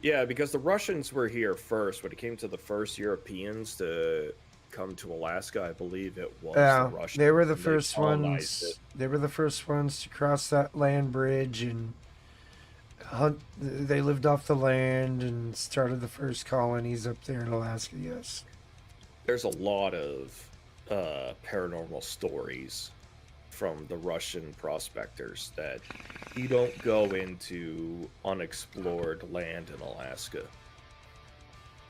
[SPEAKER 8] Yeah, because the Russians were here first. When it came to the first Europeans to come to Alaska, I believe it was the Russians.
[SPEAKER 1] They were the
[SPEAKER 8] and
[SPEAKER 1] first
[SPEAKER 8] colonized
[SPEAKER 1] ones.
[SPEAKER 8] it.
[SPEAKER 1] They were the first ones to cross that land bridge and hunt. They lived off the land and started the first colonies up there in Alaska. Yes.
[SPEAKER 8] There's a lot of paranormal stories from the Russian prospectors that you don't go into unexplored land in Alaska.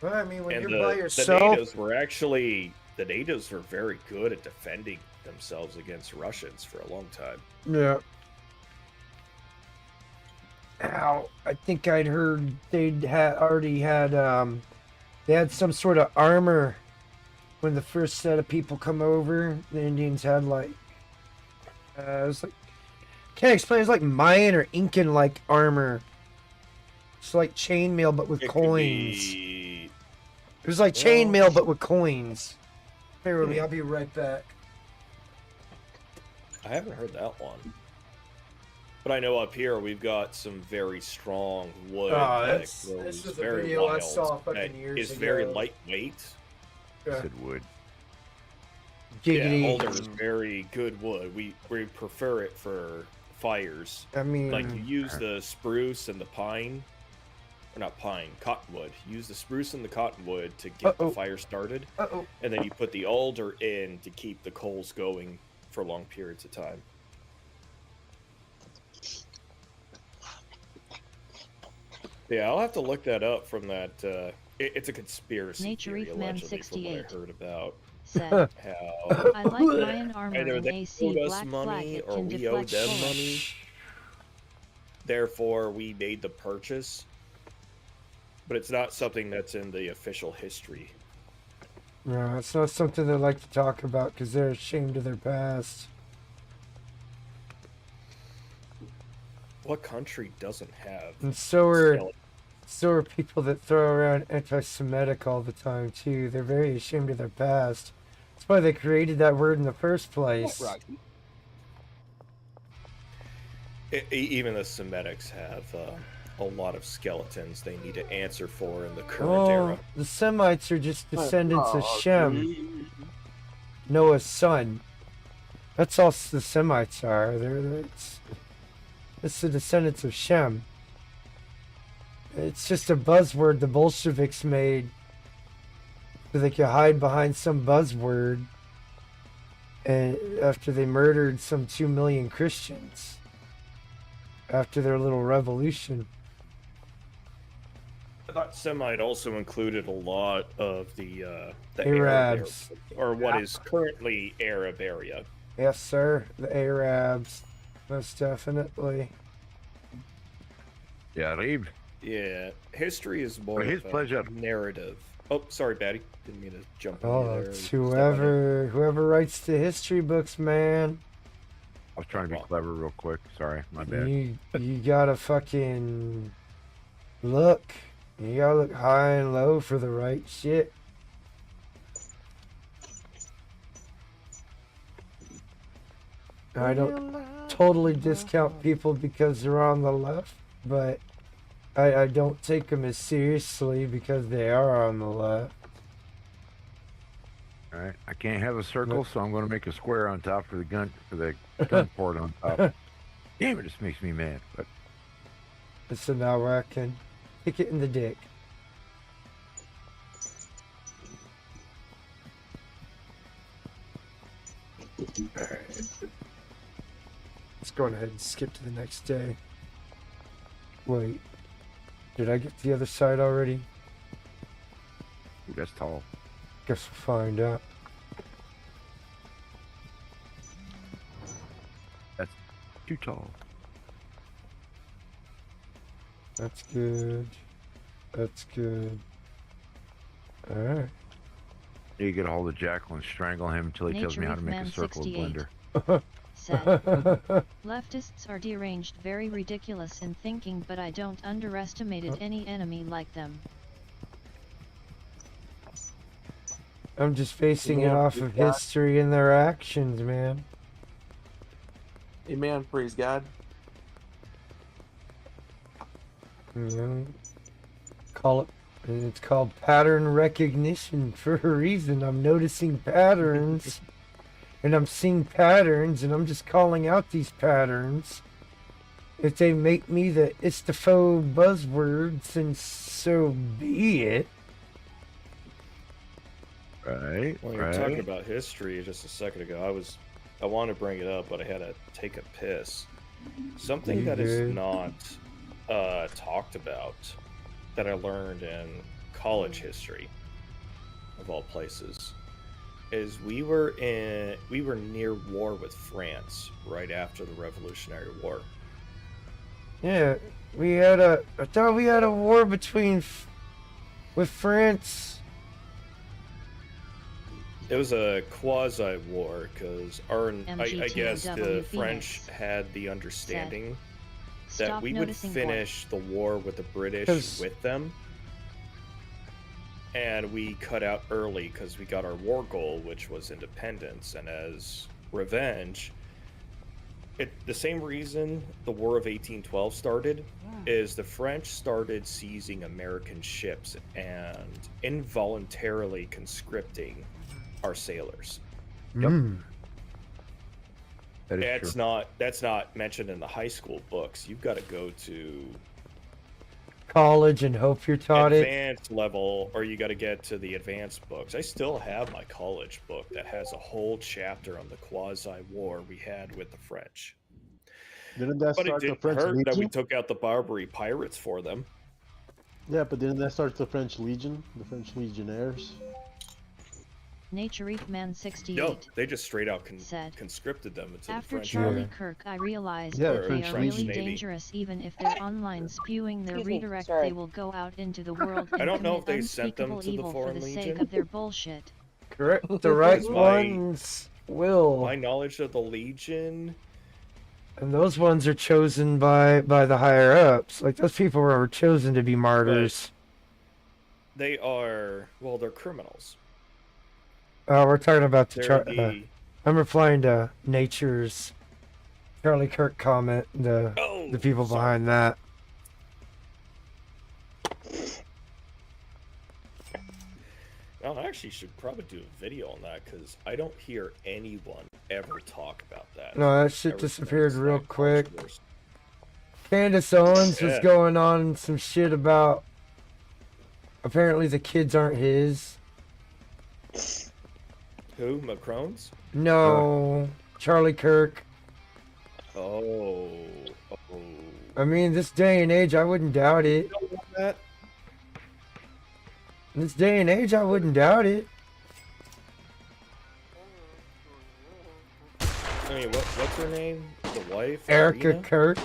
[SPEAKER 1] Well, I mean, when
[SPEAKER 8] And
[SPEAKER 1] you're by
[SPEAKER 8] the
[SPEAKER 1] yourself,
[SPEAKER 8] natives were actually very good at defending themselves against Russians for a long time.
[SPEAKER 1] yeah. Ow, I think I'd heard they'd already had they had some sort of armor when the first set of people come over. The Indians had like it was like, can't explain. It's like Mayan or Incan like armor. It's like chainmail but with
[SPEAKER 8] It could
[SPEAKER 1] coins.
[SPEAKER 8] be-
[SPEAKER 1] It was like
[SPEAKER 8] Well-
[SPEAKER 1] chainmail but with coins. Bear with me, I'll be right back.
[SPEAKER 8] I haven't heard that one. But I know up here we've got some very strong wood
[SPEAKER 1] Oh,
[SPEAKER 8] that
[SPEAKER 1] that's-
[SPEAKER 8] grows
[SPEAKER 1] this was a
[SPEAKER 8] very
[SPEAKER 1] video I
[SPEAKER 8] wild,
[SPEAKER 1] saw fucking
[SPEAKER 8] that
[SPEAKER 1] years
[SPEAKER 8] is very
[SPEAKER 1] ago.
[SPEAKER 8] lightweight.
[SPEAKER 1] Yeah.
[SPEAKER 3] Said wood.
[SPEAKER 1] Giggity.
[SPEAKER 8] Yeah, alder is very good wood. We prefer it for fires.
[SPEAKER 1] I mean,
[SPEAKER 8] Like you use the spruce and the pine, or not pine, cottonwood. You use the spruce and the cottonwood to get
[SPEAKER 1] Uh-oh.
[SPEAKER 8] the fire started,
[SPEAKER 1] uh-oh.
[SPEAKER 8] and then you put the alder in to keep the coals going for long periods of time. Yeah, I'll have to look that up from that. It's a conspiracy
[SPEAKER 4] Nature
[SPEAKER 8] theory,
[SPEAKER 4] Reef Man
[SPEAKER 8] allegedly, from what I
[SPEAKER 4] 68.
[SPEAKER 8] heard about
[SPEAKER 4] Said,
[SPEAKER 8] how
[SPEAKER 4] I like Mayan armor
[SPEAKER 8] either
[SPEAKER 4] and
[SPEAKER 8] they
[SPEAKER 4] AC
[SPEAKER 8] owed us
[SPEAKER 4] black flag.
[SPEAKER 8] money
[SPEAKER 4] It
[SPEAKER 8] or
[SPEAKER 4] can
[SPEAKER 8] we owed
[SPEAKER 4] deflect
[SPEAKER 8] them
[SPEAKER 4] bullets.
[SPEAKER 8] money. Therefore, we made the purchase. But it's not something that's in the official history.
[SPEAKER 1] No, it's not something they like to talk about because they're ashamed of their past.
[SPEAKER 8] What country doesn't have
[SPEAKER 1] And so
[SPEAKER 8] skeleton-
[SPEAKER 1] are people that throw around anti-Semitic all the time too. They're very ashamed of their past. That's why they created that word in the first place.
[SPEAKER 8] Even the Semitics have a lot of skeletons they need to answer for in the current
[SPEAKER 1] Oh,
[SPEAKER 8] era.
[SPEAKER 1] the Semites are just descendants of Shem, Noah's son. That's all the Semites are. It's the descendants of Shem. It's just a buzzword the Bolsheviks made so they could hide behind some buzzword. And after they murdered some 2 million Christians after their little revolution.
[SPEAKER 8] I thought Semite also included a lot of the
[SPEAKER 1] Arabs.
[SPEAKER 8] Arab, or what is currently Arab area.
[SPEAKER 1] Yes, sir. The Arabs. Most definitely.
[SPEAKER 3] Yeah, Reeb.
[SPEAKER 8] Yeah, history is more
[SPEAKER 3] His
[SPEAKER 8] of a
[SPEAKER 3] pleasure.
[SPEAKER 8] narrative. Oh, sorry, Batty. Didn't mean to jump on you
[SPEAKER 1] Oh,
[SPEAKER 8] there.
[SPEAKER 1] it's
[SPEAKER 8] Step on you.
[SPEAKER 1] whoever writes the history books, man.
[SPEAKER 3] I was trying to be clever real quick. Sorry, my bad.
[SPEAKER 1] You gotta fucking look. You gotta look high and low for the right shit. I don't totally discount people because they're on the left, but I don't take them as seriously because they are on the left.
[SPEAKER 3] All right, I can't have a circle, so I'm going to make a square on top for the gun port on top. Damn it, this makes me mad. But
[SPEAKER 1] So now I can kick it in the dick. Alright. Let's go ahead and skip to the next day. Wait. Did I get to the other side already?
[SPEAKER 3] ooh, that's tall.
[SPEAKER 1] Guess we'll find out.
[SPEAKER 3] Too tall.
[SPEAKER 1] That's good. That's good. Alright.
[SPEAKER 3] You get a hold of Jackal and strangle him until he tells me how to make a
[SPEAKER 4] Nature
[SPEAKER 3] circle of
[SPEAKER 4] Man
[SPEAKER 3] blender.
[SPEAKER 4] Said, leftists are deranged, very ridiculous in thinking, but I don't underestimate any enemy like them.
[SPEAKER 1] I'm just basing it off of history and their actions, man.
[SPEAKER 5] Amen. Praise God.
[SPEAKER 1] Yeah. Call it. And it's called pattern recognition for a reason. I'm noticing patterns, and I'm seeing patterns, and I'm just calling out these patterns. If they make me the istafo buzzwords, then so be it.
[SPEAKER 3] Right.
[SPEAKER 8] When you were talking about history just a second ago, I wanted to bring it up, but I had to take a piss. Something that is
[SPEAKER 1] good?
[SPEAKER 8] not talked about that I learned in college history, of all places, is we were near war with France right after the Revolutionary War.
[SPEAKER 1] Yeah, I thought we had a war with France.
[SPEAKER 8] It was a quasi war because I guess the
[SPEAKER 4] MGTOW
[SPEAKER 8] French
[SPEAKER 4] Phoenix
[SPEAKER 8] had the understanding
[SPEAKER 4] Stop
[SPEAKER 8] that we would
[SPEAKER 4] noticing
[SPEAKER 8] finish the war with the British
[SPEAKER 1] 'Cause-
[SPEAKER 8] with them, and we cut out early because we got our war goal, which was independence. And as revenge, the same reason the War of 1812 started is the French started seizing American ships and involuntarily conscripting our sailors.
[SPEAKER 3] Yep.
[SPEAKER 1] Mm.
[SPEAKER 3] That is true.
[SPEAKER 8] That's not mentioned in the high school books. You've got to go to
[SPEAKER 1] College and hope you're taught it.
[SPEAKER 8] advanced level, or you got to get to the advanced books. I still have my college book that has a whole chapter on the quasi war we had with the French.
[SPEAKER 7] Didn't that
[SPEAKER 8] But it
[SPEAKER 7] start the
[SPEAKER 8] didn't
[SPEAKER 7] French
[SPEAKER 8] hurt that we
[SPEAKER 7] Legion?
[SPEAKER 8] took out the Barbary pirates for them.
[SPEAKER 7] Yeah, but didn't that start the French Legion? The French Legionnaires?
[SPEAKER 4] Nature Reef Man 68
[SPEAKER 8] No, they just straight out
[SPEAKER 4] said,
[SPEAKER 8] conscripted them into the
[SPEAKER 4] after
[SPEAKER 8] French
[SPEAKER 4] Charlie
[SPEAKER 8] army.
[SPEAKER 4] Kirk, I realized
[SPEAKER 7] Yeah,
[SPEAKER 4] that they
[SPEAKER 7] French
[SPEAKER 4] are
[SPEAKER 8] Legion.
[SPEAKER 4] really
[SPEAKER 8] Navy.
[SPEAKER 4] dangerous. Even if they're online spewing their
[SPEAKER 6] Excuse me,
[SPEAKER 4] redirect,
[SPEAKER 6] sorry.
[SPEAKER 4] they will go out into the world and
[SPEAKER 8] I don't know if
[SPEAKER 4] commit
[SPEAKER 8] they sent them
[SPEAKER 4] unspeakable
[SPEAKER 8] to the
[SPEAKER 4] evil for
[SPEAKER 8] Foreign
[SPEAKER 4] the
[SPEAKER 8] Legion.
[SPEAKER 4] sake of their bullshit.
[SPEAKER 1] Correct. The right
[SPEAKER 8] Because my-
[SPEAKER 1] ones will.
[SPEAKER 8] My knowledge of the Legion,
[SPEAKER 1] And those ones are chosen by the higher ups. Like those people were chosen to be martyrs.
[SPEAKER 8] they're criminals.
[SPEAKER 1] We're talking about
[SPEAKER 8] They're
[SPEAKER 1] I'm replying to Nature's Charlie Kirk comment. The people
[SPEAKER 8] sorry.
[SPEAKER 1] behind that.
[SPEAKER 8] Well, I actually should probably do a video on that because I don't hear anyone ever talk about that.
[SPEAKER 1] No, that shit
[SPEAKER 8] Ever
[SPEAKER 1] disappeared
[SPEAKER 8] since
[SPEAKER 1] real
[SPEAKER 8] that
[SPEAKER 1] quick.
[SPEAKER 8] controversy.
[SPEAKER 1] Candace Owens was
[SPEAKER 8] Yeah.
[SPEAKER 1] going on some shit about. Apparently, the kids aren't his.
[SPEAKER 8] Who? Macron's?
[SPEAKER 1] No, Charlie Kirk.
[SPEAKER 8] Oh.
[SPEAKER 1] I mean, this day and age, I wouldn't doubt it.
[SPEAKER 8] That?
[SPEAKER 1] In this day and age, I wouldn't doubt it.
[SPEAKER 8] I mean, what's her name? The wife?
[SPEAKER 1] Erica
[SPEAKER 8] Irina?
[SPEAKER 1] Kirk.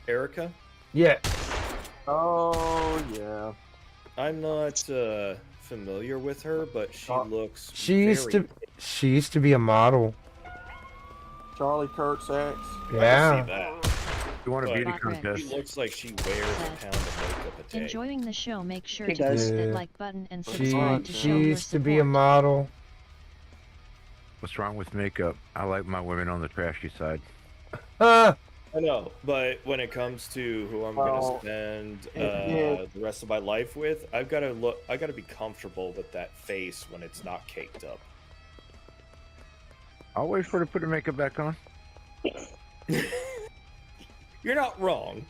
[SPEAKER 8] Erica?
[SPEAKER 1] Yeah.
[SPEAKER 5] Oh yeah.
[SPEAKER 8] I'm not familiar with her, but she looks.
[SPEAKER 1] She used
[SPEAKER 8] very-
[SPEAKER 1] to be a model.
[SPEAKER 5] Charlie Kirk's ex.
[SPEAKER 8] I can
[SPEAKER 1] Yeah.
[SPEAKER 8] see that.
[SPEAKER 3] You want a
[SPEAKER 8] But-
[SPEAKER 3] beauty
[SPEAKER 4] Rock Rick.
[SPEAKER 8] She
[SPEAKER 3] contest?
[SPEAKER 8] looks like she wears a pound of makeup a day.
[SPEAKER 4] Enjoying the show, make sure
[SPEAKER 6] He
[SPEAKER 4] to hit
[SPEAKER 6] does.
[SPEAKER 4] that
[SPEAKER 1] Yeah.
[SPEAKER 4] like button and
[SPEAKER 1] She
[SPEAKER 4] subscribe to
[SPEAKER 1] she
[SPEAKER 4] show your
[SPEAKER 1] used to be a
[SPEAKER 4] support.
[SPEAKER 1] model.
[SPEAKER 3] What's wrong with makeup? I like my women on the trashy side.
[SPEAKER 1] Ah,
[SPEAKER 8] I know, but when it comes to who I'm gonna
[SPEAKER 5] Well,
[SPEAKER 8] spend
[SPEAKER 5] yeah.
[SPEAKER 8] the rest of my life with, I gotta be comfortable with that face when it's not caked up.
[SPEAKER 3] I'll wait for her to put her makeup back on.
[SPEAKER 8] You're not wrong.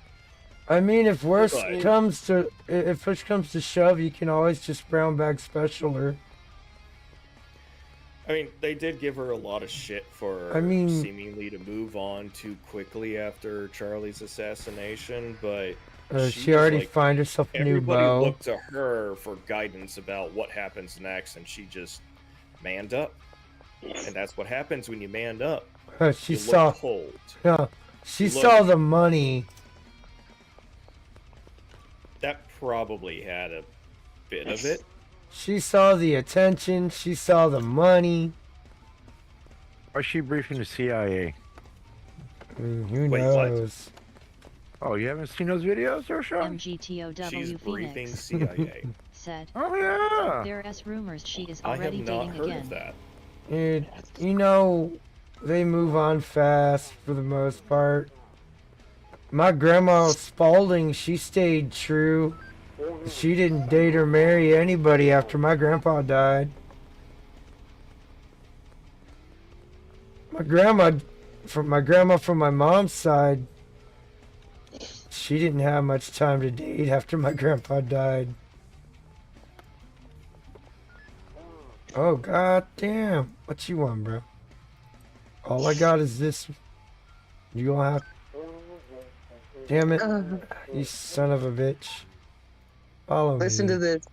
[SPEAKER 1] I mean, if push
[SPEAKER 8] Right.
[SPEAKER 1] comes to shove, you can always just brown bag special her.
[SPEAKER 8] I mean, they did give her a lot of shit for
[SPEAKER 1] I mean-
[SPEAKER 8] seemingly to move on too quickly after Charlie's assassination, but
[SPEAKER 1] She already
[SPEAKER 8] like,
[SPEAKER 1] find herself a new
[SPEAKER 8] everybody
[SPEAKER 1] beau.
[SPEAKER 8] looked to her for guidance about what happens next, and she just manned up. And that's what happens when you manned up.
[SPEAKER 1] She
[SPEAKER 8] You
[SPEAKER 1] saw.
[SPEAKER 8] look cold.
[SPEAKER 1] Yeah, she
[SPEAKER 8] You
[SPEAKER 1] saw
[SPEAKER 8] look-
[SPEAKER 1] the money.
[SPEAKER 8] That probably had a bit of it.
[SPEAKER 1] She saw the attention. She saw the money.
[SPEAKER 3] Or is she briefing the CIA?
[SPEAKER 1] I mean, who
[SPEAKER 8] Wait, what?
[SPEAKER 1] knows?
[SPEAKER 3] Oh, you haven't seen those videos, or Sean?
[SPEAKER 4] MGTOW
[SPEAKER 8] She's briefing
[SPEAKER 4] Phoenix
[SPEAKER 8] CIA.
[SPEAKER 4] said,
[SPEAKER 3] Oh yeah.
[SPEAKER 4] there's rumors she is
[SPEAKER 8] I have
[SPEAKER 4] already
[SPEAKER 8] not
[SPEAKER 4] dating
[SPEAKER 8] heard
[SPEAKER 4] again.
[SPEAKER 8] of that.
[SPEAKER 1] Dude, you know, they move on fast for the most part. My grandma Spalding, she stayed true. She didn't date or marry anybody after my grandpa died. My grandma from my mom's side, she didn't have much time to date after my grandpa died. Oh god damn. What you want, bro? All I got is this. You gonna have. Damn it. You son of a bitch. Follow
[SPEAKER 6] Listen
[SPEAKER 1] me.
[SPEAKER 6] to this.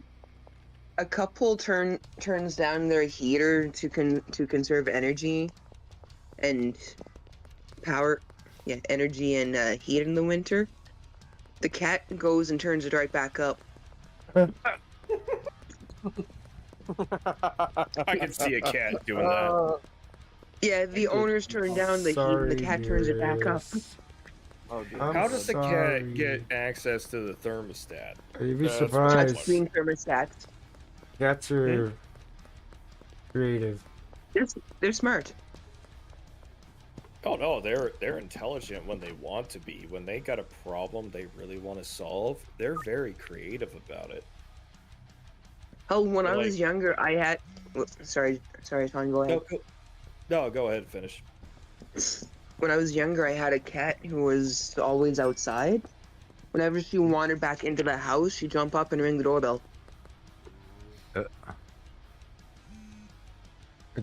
[SPEAKER 6] A couple turns down their heater to conserve energy and power. Yeah, energy and heat in the winter. The cat goes and turns it right back up.
[SPEAKER 8] I can see a cat doing that.
[SPEAKER 6] Yeah, the owners turn down the heat and the cat turns it back up.
[SPEAKER 1] Dearest.
[SPEAKER 5] Oh, dude.
[SPEAKER 1] I'm
[SPEAKER 8] How does the
[SPEAKER 1] sorry.
[SPEAKER 8] cat get access to the thermostat?
[SPEAKER 1] You'd be
[SPEAKER 8] That's
[SPEAKER 1] surprised.
[SPEAKER 6] Touchscreen thermostats.
[SPEAKER 1] Cats are creative.
[SPEAKER 6] They're smart.
[SPEAKER 8] Oh no, they're intelligent when they want to be. When they got a problem they really want to solve, they're very creative about it.
[SPEAKER 6] Oh, when I
[SPEAKER 8] Like-
[SPEAKER 6] was younger, I had. Sorry, Sean, go ahead.
[SPEAKER 8] No, go ahead, finish.
[SPEAKER 6] When I was younger, I had a cat who was always outside. Whenever she wandered back into the house, she'd jump up and ring the doorbell.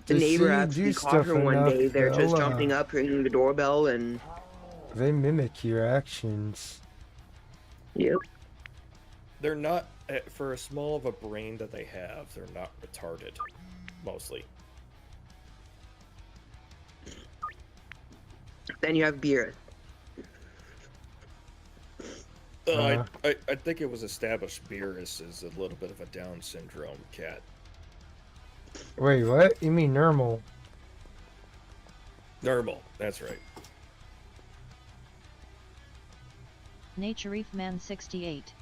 [SPEAKER 6] The neighbor actually caught her one day. They're just jumping up, ringing the doorbell, and
[SPEAKER 1] They mimic your actions.
[SPEAKER 6] yep.
[SPEAKER 8] They're not for as small of a brain that they have, they're not retarded. Mostly.
[SPEAKER 6] Then you have beer.
[SPEAKER 8] I think it was established Beerus is a little bit of a Down syndrome cat.
[SPEAKER 1] Wait, what? You mean normal?
[SPEAKER 8] Normal, that's right.
[SPEAKER 4] Natureef Man 68.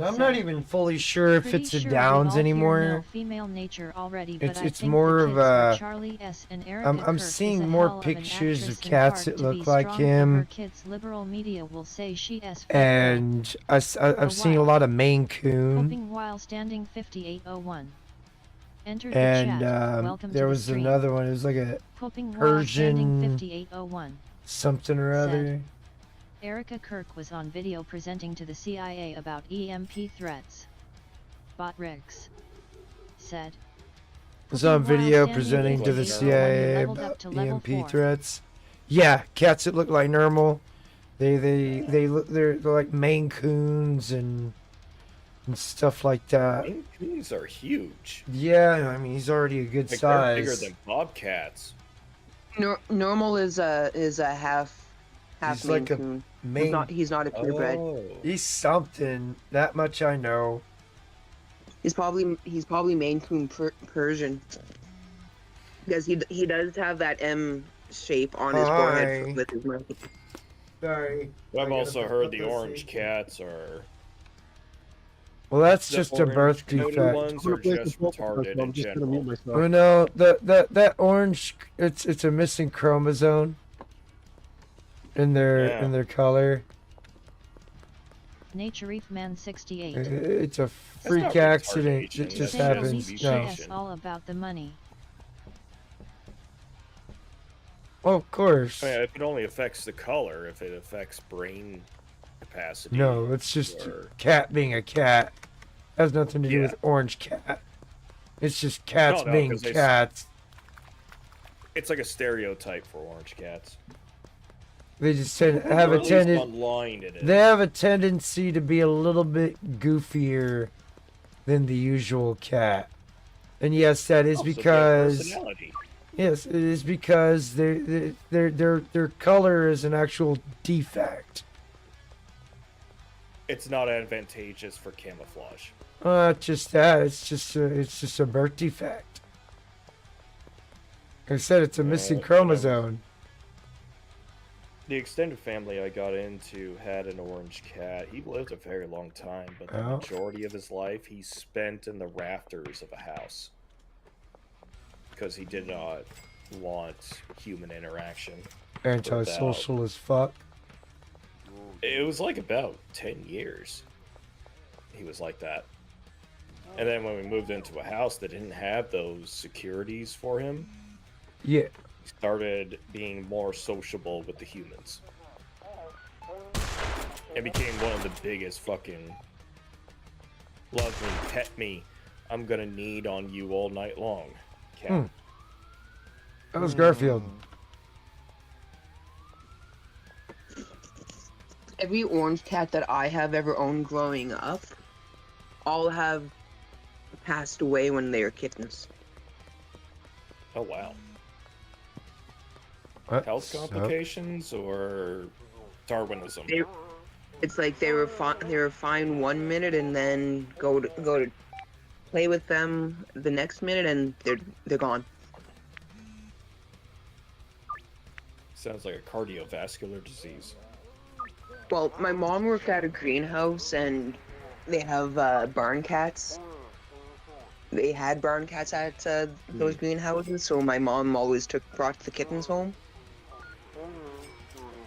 [SPEAKER 1] I'm not even fully sure if
[SPEAKER 4] Pretty
[SPEAKER 1] it's a
[SPEAKER 4] sure
[SPEAKER 1] Downs
[SPEAKER 4] we've all
[SPEAKER 1] anymore.
[SPEAKER 4] feared male, female nature already, but
[SPEAKER 1] It's-
[SPEAKER 4] I
[SPEAKER 1] it's
[SPEAKER 4] think
[SPEAKER 1] more
[SPEAKER 4] the
[SPEAKER 1] of
[SPEAKER 4] kids were
[SPEAKER 1] a-
[SPEAKER 4] Charlie S. and Erica
[SPEAKER 1] I'm
[SPEAKER 4] Kirk is
[SPEAKER 1] seeing
[SPEAKER 4] a
[SPEAKER 1] more
[SPEAKER 4] hell of an
[SPEAKER 1] pictures of
[SPEAKER 4] actress in
[SPEAKER 1] cats
[SPEAKER 4] part
[SPEAKER 1] that
[SPEAKER 4] to
[SPEAKER 1] look
[SPEAKER 4] be
[SPEAKER 1] like
[SPEAKER 4] strong for
[SPEAKER 1] him.
[SPEAKER 4] her kids. Liberal media will say she s.
[SPEAKER 1] And I've seen a
[SPEAKER 4] while.
[SPEAKER 1] lot of Maine Coon.
[SPEAKER 4] Hoping while standing 5801. Entered
[SPEAKER 1] And
[SPEAKER 4] the chat. Welcome
[SPEAKER 1] there
[SPEAKER 4] to
[SPEAKER 1] was
[SPEAKER 4] the stream.
[SPEAKER 1] another one. It was like a
[SPEAKER 4] Hoping while standing
[SPEAKER 1] Persian
[SPEAKER 4] 5801.
[SPEAKER 1] something or
[SPEAKER 4] Said.
[SPEAKER 1] other.
[SPEAKER 4] Erica Kirk was on video presenting to the CIA about EMP threats. Bot Rex said.
[SPEAKER 1] Was on
[SPEAKER 4] Hoping while
[SPEAKER 1] video
[SPEAKER 4] standing
[SPEAKER 1] presenting to the
[SPEAKER 4] 5801,
[SPEAKER 1] CIA
[SPEAKER 4] leveled up
[SPEAKER 1] about
[SPEAKER 4] to level
[SPEAKER 1] EMP
[SPEAKER 4] 4.
[SPEAKER 1] threats. Yeah, cats that look like normal. They look they're like Maine Coons and stuff like that.
[SPEAKER 8] Maine Coons are huge.
[SPEAKER 1] Yeah, I mean he's already a good
[SPEAKER 8] Like, they're bigger
[SPEAKER 1] size.
[SPEAKER 8] than bobcats.
[SPEAKER 6] Normal is a half
[SPEAKER 1] He's
[SPEAKER 6] Maine
[SPEAKER 1] like a
[SPEAKER 6] Coon.
[SPEAKER 1] Maine.
[SPEAKER 6] He's not a purebred.
[SPEAKER 8] Oh.
[SPEAKER 1] He's something. That much I know.
[SPEAKER 6] He's probably Maine Coon Persian. Because he does have that M shape on his
[SPEAKER 1] Hi.
[SPEAKER 6] forehead with his mouth.
[SPEAKER 1] Sorry.
[SPEAKER 8] I've also heard the orange cats are
[SPEAKER 1] Well, that's
[SPEAKER 8] the
[SPEAKER 1] just a birth
[SPEAKER 8] orange-coated
[SPEAKER 1] defect.
[SPEAKER 8] ones are just retarded in
[SPEAKER 7] I'm just gonna mute
[SPEAKER 8] general.
[SPEAKER 7] myself.
[SPEAKER 1] Well, no, that orange, it's a missing chromosome in their color.
[SPEAKER 4] Natureef Man 68.
[SPEAKER 1] It's a
[SPEAKER 8] not
[SPEAKER 1] freak
[SPEAKER 8] retardation,
[SPEAKER 1] accident. It
[SPEAKER 8] that's
[SPEAKER 1] just
[SPEAKER 4] Say
[SPEAKER 8] just
[SPEAKER 4] at
[SPEAKER 1] happens.
[SPEAKER 4] least
[SPEAKER 1] No.
[SPEAKER 4] show us all about the money.
[SPEAKER 1] Oh, of course.
[SPEAKER 8] I mean, if it only affects the color, if it affects brain capacity.
[SPEAKER 1] No, it's just
[SPEAKER 8] or-
[SPEAKER 1] cat being a cat. Has nothing to do
[SPEAKER 8] Yeah.
[SPEAKER 1] with orange cat. It's just cats
[SPEAKER 8] No,
[SPEAKER 1] being
[SPEAKER 8] 'cause they-
[SPEAKER 1] cats.
[SPEAKER 8] It's like a stereotype for orange cats.
[SPEAKER 1] They just have
[SPEAKER 8] Or
[SPEAKER 1] a
[SPEAKER 8] at least
[SPEAKER 1] tendency.
[SPEAKER 8] online it is.
[SPEAKER 1] They have a tendency to be a little bit goofier than the usual cat. And yes, that is
[SPEAKER 8] Also, their
[SPEAKER 1] because
[SPEAKER 8] personality.
[SPEAKER 1] yes, it is because their color is an actual defect.
[SPEAKER 8] It's not advantageous for camouflage.
[SPEAKER 1] Not just that. It's just a birth defect. Like I said, it's a missing
[SPEAKER 8] whatever.
[SPEAKER 1] chromosome.
[SPEAKER 8] The extended family I got into had an orange cat. He lived a very long time, but the
[SPEAKER 1] Oh.
[SPEAKER 8] majority of his life he spent in the rafters of a house. Because he did not want human interaction.
[SPEAKER 1] Antisocial as fuck.
[SPEAKER 8] It was like about 10 years. He was like that. And then when we moved into a house that didn't have those securities for him,
[SPEAKER 1] Yeah.
[SPEAKER 8] he started being more sociable with the humans. And became one of the biggest fucking love me, pet me, I'm gonna need on you all night long. Cat.
[SPEAKER 1] That was Garfield.
[SPEAKER 6] Every orange cat that I have ever owned growing up, all have passed away when they were kittens.
[SPEAKER 8] Oh wow.
[SPEAKER 1] What?
[SPEAKER 8] Health
[SPEAKER 1] So-
[SPEAKER 8] complications or Darwinism?
[SPEAKER 6] It's like they were fine 1 minute and then go to play with them the next minute and they're gone.
[SPEAKER 8] Sounds like a cardiovascular disease.
[SPEAKER 6] Well, my mom worked at a greenhouse and they have barn cats. They had barn cats at those greenhouses, so my mom always brought the kittens home.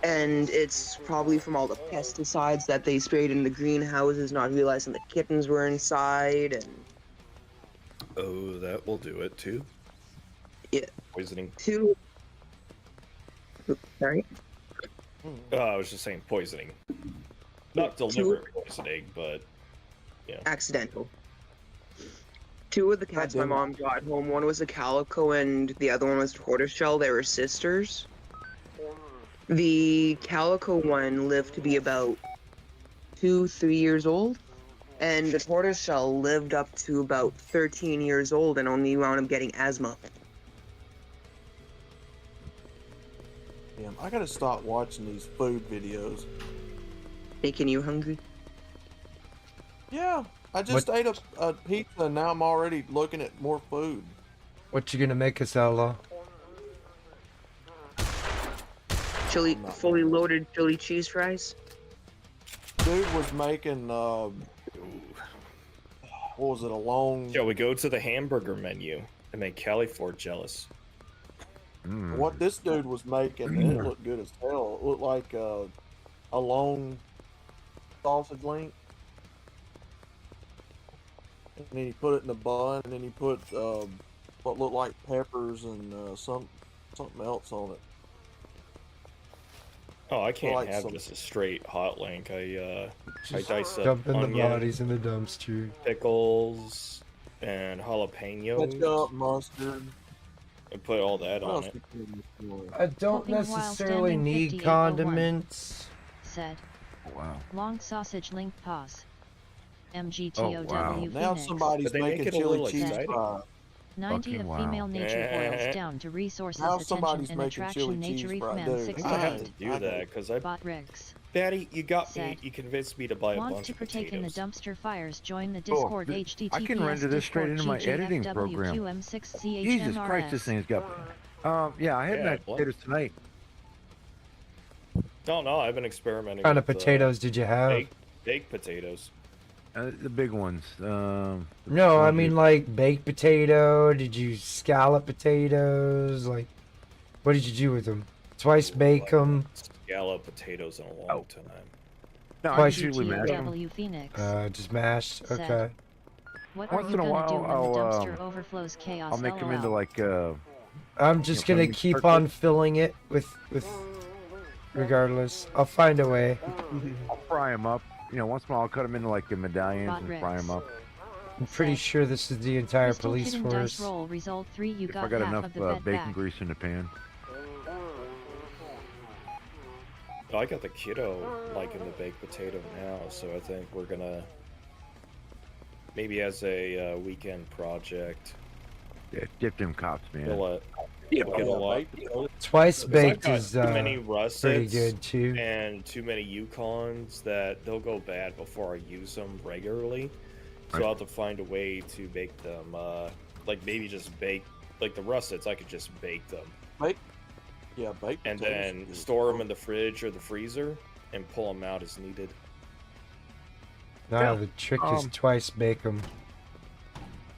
[SPEAKER 6] And it's probably from all the pesticides that they sprayed in the greenhouses, not realizing the kittens were inside, and
[SPEAKER 8] Oh, that will do it too.
[SPEAKER 6] Yeah.
[SPEAKER 8] Poisoning.
[SPEAKER 6] Sorry?
[SPEAKER 8] I was just saying poisoning. Not deliberate poisoning, but
[SPEAKER 6] Accidental. Two of the cats my
[SPEAKER 5] damn it.
[SPEAKER 6] mom brought home, one was a calico and the other one was tortoiseshell. They were sisters. The calico one lived to be about 2-3 years old, and the tortoiseshell lived up to about 13 years old and only wound up getting asthma.
[SPEAKER 5] Damn, I gotta stop watching these food videos.
[SPEAKER 6] Making you hungry?
[SPEAKER 5] Yeah, I just ate a pizza and now I'm already looking at more food.
[SPEAKER 1] What you gonna make us, Outlaw?
[SPEAKER 6] Fully loaded chili cheese fries?
[SPEAKER 5] Dude was making, what was it, a long...
[SPEAKER 8] Shall we go to the hamburger menu and make Califord jealous?
[SPEAKER 5] What this dude was making, and it looked good as hell. It looked like a long sausage link. And then he put it in a bun, and then he put what looked like peppers and something else on it.
[SPEAKER 8] Oh, I can't
[SPEAKER 5] Like
[SPEAKER 8] have
[SPEAKER 5] some-
[SPEAKER 8] just a straight hot link. I
[SPEAKER 1] Just
[SPEAKER 8] dice up
[SPEAKER 1] dumping the
[SPEAKER 8] onion,
[SPEAKER 1] bodies in the dumpster.
[SPEAKER 8] pickles, and jalapenos,
[SPEAKER 5] Ketchup, mustard.
[SPEAKER 8] and put all that
[SPEAKER 5] What
[SPEAKER 8] on
[SPEAKER 5] else
[SPEAKER 8] it.
[SPEAKER 5] we put in this one?
[SPEAKER 1] I don't
[SPEAKER 4] Hoping while
[SPEAKER 1] necessarily
[SPEAKER 4] standing
[SPEAKER 1] need
[SPEAKER 4] 5801.
[SPEAKER 1] condiments.
[SPEAKER 4] Said.
[SPEAKER 3] Wow.
[SPEAKER 4] Long sausage link pause.
[SPEAKER 3] Oh,
[SPEAKER 4] MGTOW
[SPEAKER 3] wow.
[SPEAKER 5] Now
[SPEAKER 4] Phoenix.
[SPEAKER 5] somebody's
[SPEAKER 8] But they make
[SPEAKER 5] making
[SPEAKER 8] it a
[SPEAKER 5] chili
[SPEAKER 8] little
[SPEAKER 5] cheese
[SPEAKER 8] exciting.
[SPEAKER 5] fries.
[SPEAKER 4] 90
[SPEAKER 3] Fucking
[SPEAKER 4] of
[SPEAKER 3] wow.
[SPEAKER 4] female nature
[SPEAKER 8] Eh.
[SPEAKER 4] boils down to resources,
[SPEAKER 5] Now
[SPEAKER 4] attention,
[SPEAKER 5] somebody's
[SPEAKER 4] and
[SPEAKER 5] making
[SPEAKER 4] attraction.
[SPEAKER 5] chili
[SPEAKER 4] Nature
[SPEAKER 5] cheese fries.
[SPEAKER 4] man
[SPEAKER 5] Dude,
[SPEAKER 8] I
[SPEAKER 4] 6
[SPEAKER 8] think I have to
[SPEAKER 4] seconds.
[SPEAKER 8] do that because I,
[SPEAKER 4] Bot Riggs.
[SPEAKER 8] Daddy, you got me.
[SPEAKER 4] Said.
[SPEAKER 8] You convinced me to buy a
[SPEAKER 4] Want
[SPEAKER 8] bunch
[SPEAKER 4] to
[SPEAKER 8] of
[SPEAKER 4] partake in the
[SPEAKER 8] potatoes.
[SPEAKER 4] dumpster fires? Join the
[SPEAKER 3] Cool.
[SPEAKER 4] Discord. HTTPS
[SPEAKER 3] I can render this straight
[SPEAKER 4] Discord
[SPEAKER 3] into my editing program.
[SPEAKER 4] GGFWQM6CHMRS.
[SPEAKER 3] Jesus Christ, this thing's got. Yeah, I had
[SPEAKER 8] Yeah,
[SPEAKER 3] mashed
[SPEAKER 8] what?
[SPEAKER 3] potatoes tonight.
[SPEAKER 8] No, I've been experimenting.
[SPEAKER 1] What kind of
[SPEAKER 8] with,
[SPEAKER 1] potatoes did you have?
[SPEAKER 8] baked potatoes.
[SPEAKER 3] The big ones.
[SPEAKER 1] No, I mean like baked potato. Did you scallop potatoes? Like, what did you do with them? Twice bake them.
[SPEAKER 8] Scallop potatoes in a long time.
[SPEAKER 3] No, I
[SPEAKER 1] Twice
[SPEAKER 3] usually mash them.
[SPEAKER 4] GTOW Phoenix.
[SPEAKER 1] Just mashed.
[SPEAKER 4] Said.
[SPEAKER 1] Okay.
[SPEAKER 4] What
[SPEAKER 3] once
[SPEAKER 4] are you
[SPEAKER 3] in a
[SPEAKER 4] gonna
[SPEAKER 3] while,
[SPEAKER 4] do when
[SPEAKER 3] I'll,
[SPEAKER 4] the dumpster overflows? Chaos.
[SPEAKER 3] I'll make them into
[SPEAKER 4] LOL.
[SPEAKER 3] like.
[SPEAKER 1] I'm just
[SPEAKER 3] You know,
[SPEAKER 1] gonna
[SPEAKER 3] when you
[SPEAKER 1] keep
[SPEAKER 3] start
[SPEAKER 1] on filling it with. Regardless, I'll find a way.
[SPEAKER 3] I'll fry them up. You know, once in a while I'll cut them into like medallions
[SPEAKER 4] Bot
[SPEAKER 3] and fry
[SPEAKER 4] Rex.
[SPEAKER 3] them up.
[SPEAKER 1] I'm pretty sure this is the entire
[SPEAKER 4] Crystal
[SPEAKER 1] police
[SPEAKER 4] Hidden Dice
[SPEAKER 1] force.
[SPEAKER 4] roll result 3. You
[SPEAKER 3] If
[SPEAKER 4] got
[SPEAKER 3] I got
[SPEAKER 4] half
[SPEAKER 3] enough
[SPEAKER 4] of the bet
[SPEAKER 3] bacon
[SPEAKER 4] back.
[SPEAKER 3] grease in the pan.
[SPEAKER 8] Oh, I got the kiddo liking the baked potato now, so I think we're gonna maybe as a weekend project.
[SPEAKER 3] Yeah, dip them cops, man.
[SPEAKER 8] We'll get a lot.
[SPEAKER 1] Twice
[SPEAKER 8] 'Cause I've
[SPEAKER 1] baked
[SPEAKER 8] got
[SPEAKER 1] is
[SPEAKER 8] too many
[SPEAKER 1] pretty
[SPEAKER 8] russets
[SPEAKER 1] good too.
[SPEAKER 8] and too many Yukons that they'll go bad before I use them regularly. So
[SPEAKER 3] Right.
[SPEAKER 8] I'll have to find a way to bake them. Like maybe just bake like the russets. I could just bake them
[SPEAKER 5] Yeah, baked
[SPEAKER 8] and
[SPEAKER 5] potatoes
[SPEAKER 8] then
[SPEAKER 5] is
[SPEAKER 8] store them
[SPEAKER 5] good.
[SPEAKER 8] in the fridge or the freezer and pull them out as needed.
[SPEAKER 1] No, the trick is twice bake them.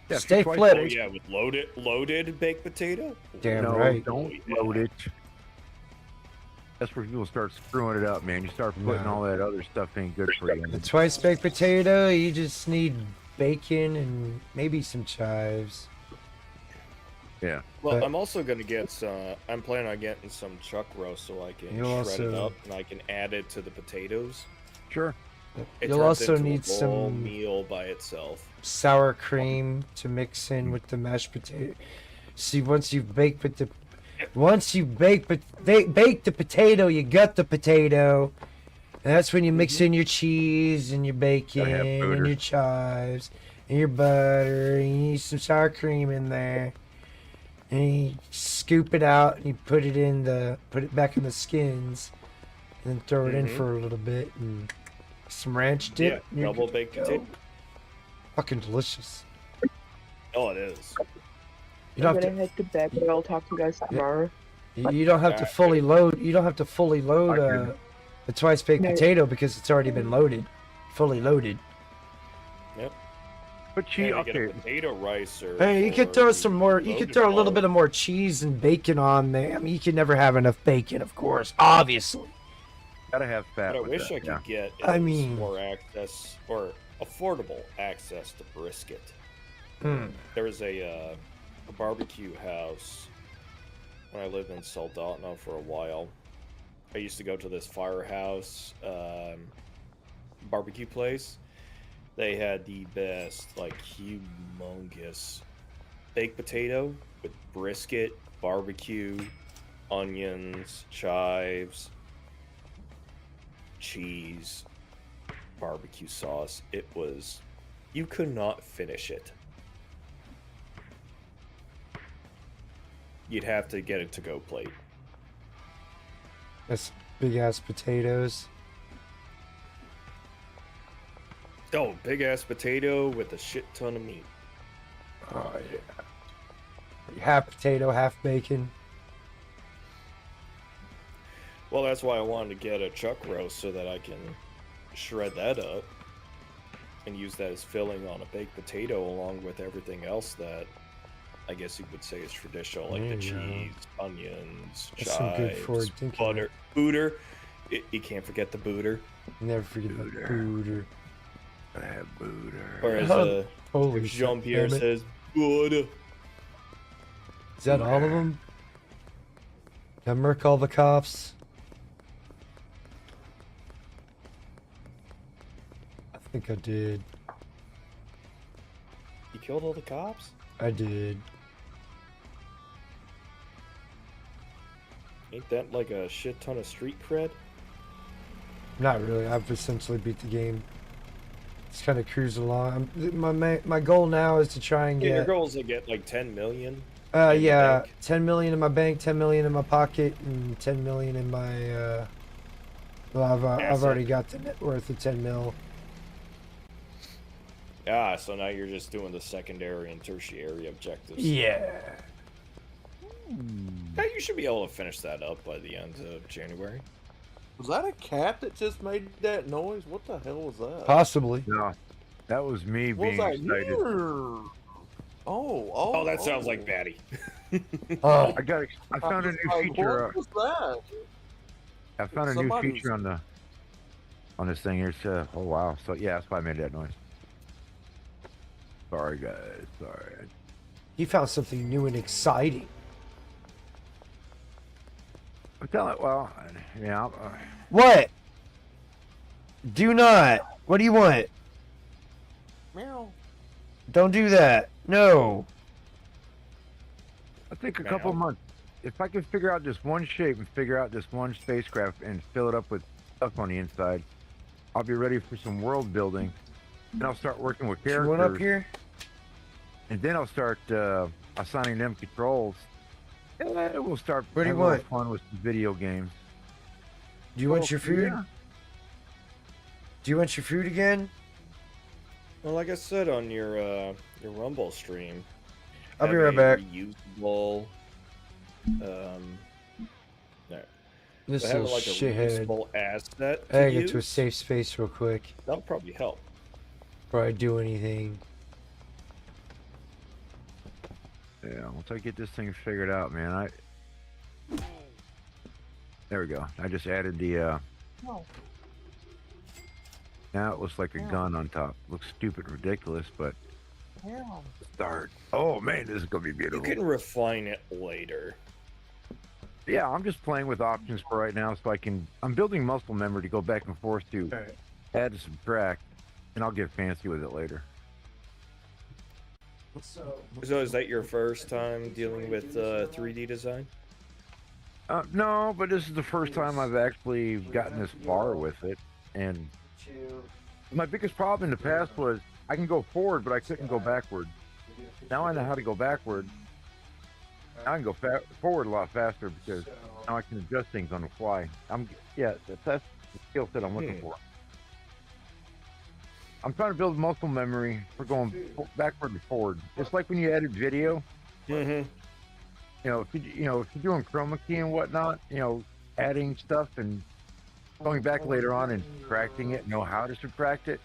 [SPEAKER 3] Yeah,
[SPEAKER 1] Stay
[SPEAKER 3] twice
[SPEAKER 1] flipped.
[SPEAKER 8] Oh
[SPEAKER 3] baked.
[SPEAKER 8] yeah, with loaded baked potato.
[SPEAKER 1] Damn
[SPEAKER 3] No,
[SPEAKER 1] right.
[SPEAKER 3] don't
[SPEAKER 8] Yeah.
[SPEAKER 3] load it. That's where people start screwing it up, man. You start putting
[SPEAKER 1] No.
[SPEAKER 3] all that other stuff ain't good for you.
[SPEAKER 1] The twice baked potato, you just need bacon and maybe some chives.
[SPEAKER 3] Yeah.
[SPEAKER 8] Well,
[SPEAKER 1] But-
[SPEAKER 8] I'm also gonna get some. I'm planning on getting some chuck roast so I can
[SPEAKER 1] You'll
[SPEAKER 8] shred it
[SPEAKER 1] also-
[SPEAKER 8] up and I can add it to the potatoes.
[SPEAKER 3] Sure.
[SPEAKER 8] It
[SPEAKER 1] You'll
[SPEAKER 8] turns
[SPEAKER 1] also
[SPEAKER 8] into a
[SPEAKER 1] need
[SPEAKER 8] whole
[SPEAKER 1] some
[SPEAKER 8] meal by itself.
[SPEAKER 1] sour cream to mix in with the mashed potato. See, once you bake but the bake the potato, you gut the potato. And that's when you mix in your cheese and your bacon
[SPEAKER 3] Gotta have
[SPEAKER 1] and
[SPEAKER 3] butter.
[SPEAKER 1] your chives and your butter. And you need some sour cream in there. And you scoop it out and you put it back in the skins, and then throw it in
[SPEAKER 8] Mhm.
[SPEAKER 1] for a little bit and some ranch dip.
[SPEAKER 8] Yeah,
[SPEAKER 1] and you're
[SPEAKER 8] double
[SPEAKER 1] good to
[SPEAKER 8] baked
[SPEAKER 1] go.
[SPEAKER 8] potato.
[SPEAKER 1] Fucking delicious.
[SPEAKER 8] Oh, it is.
[SPEAKER 1] You don't
[SPEAKER 9] I'm
[SPEAKER 1] have
[SPEAKER 9] gonna head to bed, but I'll talk to you guys tomorrow.
[SPEAKER 1] You don't have to fully load. You don't have to fully load
[SPEAKER 3] Okay.
[SPEAKER 1] the twice baked
[SPEAKER 9] No.
[SPEAKER 1] potato because it's already been loaded, fully loaded.
[SPEAKER 3] But cheese,
[SPEAKER 8] And I get a
[SPEAKER 3] okay.
[SPEAKER 8] potato ricer.
[SPEAKER 1] Hey, you could
[SPEAKER 8] for
[SPEAKER 1] throw
[SPEAKER 8] the
[SPEAKER 1] some more. You could
[SPEAKER 8] loaded
[SPEAKER 1] throw a little
[SPEAKER 8] part.
[SPEAKER 1] bit of more cheese and bacon on there. I mean, you can never have enough bacon, of course, obviously.
[SPEAKER 3] Gotta have fat.
[SPEAKER 8] What I
[SPEAKER 3] with
[SPEAKER 8] wish
[SPEAKER 3] that,
[SPEAKER 8] I could
[SPEAKER 3] yeah.
[SPEAKER 8] get
[SPEAKER 1] I
[SPEAKER 8] is
[SPEAKER 1] mean-
[SPEAKER 8] more access or affordable access to brisket.
[SPEAKER 1] Hmm.
[SPEAKER 8] There was a barbecue house when I lived in Soldotna for a while. I used to go to this firehouse barbecue place. They had the best, like, humongous baked potato with brisket, barbecue, onions, chives, cheese, barbecue sauce. It was, you could not finish it. You'd have to get a to-go plate.
[SPEAKER 1] That's big ass potatoes.
[SPEAKER 8] Oh, big ass potato with a shit ton of meat.
[SPEAKER 1] Oh yeah. Half potato, half bacon.
[SPEAKER 8] Well, that's why I wanted to get a chuck roast so that I can shred that up and use that as filling on a baked potato along with everything else that I guess you would say is traditional, like
[SPEAKER 1] There
[SPEAKER 8] the
[SPEAKER 1] you go.
[SPEAKER 8] cheese, onions,
[SPEAKER 1] That's some good
[SPEAKER 8] chives,
[SPEAKER 1] forward thinking.
[SPEAKER 8] butter, booter. You can't forget the booter.
[SPEAKER 1] Never forget the
[SPEAKER 3] Booter.
[SPEAKER 1] booter.
[SPEAKER 3] Gotta have booter.
[SPEAKER 8] Or as
[SPEAKER 1] Holy shit,
[SPEAKER 8] Jean Pierre
[SPEAKER 1] damn it.
[SPEAKER 8] says, butter.
[SPEAKER 1] Is that all of them? Did I murk all the cops? I think I did.
[SPEAKER 8] You killed all the cops?
[SPEAKER 1] I did.
[SPEAKER 8] Ain't that like a shit ton of street cred?
[SPEAKER 1] Not really. I've essentially beat the game. Just kind of cruise along. My goal now is to try and
[SPEAKER 8] Yeah, your
[SPEAKER 1] get.
[SPEAKER 8] goal is to get like 10 million. in the
[SPEAKER 1] Yeah,
[SPEAKER 8] bank.
[SPEAKER 1] 10 million in my bank, 10 million in my pocket, and 10 million in my. Well, I've
[SPEAKER 8] Asset.
[SPEAKER 1] already got the net worth of 10 mil.
[SPEAKER 8] Ah, so now you're just doing the secondary and tertiary objectives.
[SPEAKER 1] Yeah.
[SPEAKER 8] Yeah, you should be able to finish that up by the end of January.
[SPEAKER 5] Was that a cat that just made that noise? What the hell was that?
[SPEAKER 1] Possibly.
[SPEAKER 3] No, that was me
[SPEAKER 5] What
[SPEAKER 3] being
[SPEAKER 5] was that?
[SPEAKER 3] excited.
[SPEAKER 8] Oh, that sounds like Batty.
[SPEAKER 1] Oh,
[SPEAKER 3] I found a new feature.
[SPEAKER 5] What was that?
[SPEAKER 3] I found a new
[SPEAKER 5] Somebody's-
[SPEAKER 3] feature on this thing here. So, oh wow. So yeah, that's why I made that noise. Sorry guys. Sorry.
[SPEAKER 1] you found something new and exciting.
[SPEAKER 3] I'm telling. Well, yeah.
[SPEAKER 1] What? Do not. What do you want?
[SPEAKER 5] Meow.
[SPEAKER 1] Don't do that. No.
[SPEAKER 3] I think a
[SPEAKER 8] Man,
[SPEAKER 3] couple
[SPEAKER 8] I'll-
[SPEAKER 3] months. If I can figure out this one shape and figure out this one spacecraft and fill it up with stuff on the inside, I'll be ready for some world building. And I'll start working with
[SPEAKER 1] You
[SPEAKER 3] characters.
[SPEAKER 1] want up here?
[SPEAKER 3] And then I'll start assigning them controls. And then we'll start
[SPEAKER 1] What do you
[SPEAKER 3] having a little
[SPEAKER 1] want?
[SPEAKER 3] fun with the video games.
[SPEAKER 1] Do you want your food?
[SPEAKER 3] Yeah.
[SPEAKER 1] Do you want your food again?
[SPEAKER 8] Well, like I said on your Rumble stream,
[SPEAKER 1] I'll be
[SPEAKER 8] have
[SPEAKER 1] right
[SPEAKER 8] a
[SPEAKER 1] back.
[SPEAKER 8] Reusable, no,
[SPEAKER 1] This
[SPEAKER 8] but having
[SPEAKER 1] little
[SPEAKER 8] like a
[SPEAKER 1] shithead.
[SPEAKER 8] reusable asset
[SPEAKER 1] I
[SPEAKER 8] to
[SPEAKER 1] gotta get to a
[SPEAKER 8] use,
[SPEAKER 1] safe space real quick
[SPEAKER 8] that'll probably help.
[SPEAKER 1] before I do anything.
[SPEAKER 3] Yeah, once I get this thing figured out, man, there we go. I just added the, now it looks like a gun on top. Looks stupid and ridiculous, but start. Oh man, this is gonna be
[SPEAKER 8] You
[SPEAKER 3] beautiful.
[SPEAKER 8] can refine it later.
[SPEAKER 3] Yeah, I'm just playing with options for right now, so I'm building muscle memory to go back and forth to
[SPEAKER 1] Alright.
[SPEAKER 3] add and subtract, and I'll get fancy with it later.
[SPEAKER 1] So
[SPEAKER 8] So is that your first time dealing with 3D design?
[SPEAKER 3] No, but this is the first time I've actually gotten this far with it, and my biggest problem in the past was I can go forward, but I couldn't go backward. Now I know how to go backward. Now I can go forward a lot faster because now I can adjust things on the fly. That's the skill set I'm looking for. I'm trying to build muscle memory for going backward and forward. It's like when you edit video.
[SPEAKER 8] Mm-hmm.
[SPEAKER 3] If you're doing chroma key and whatnot, adding stuff and going back later on and subtracting it, know how to subtract it.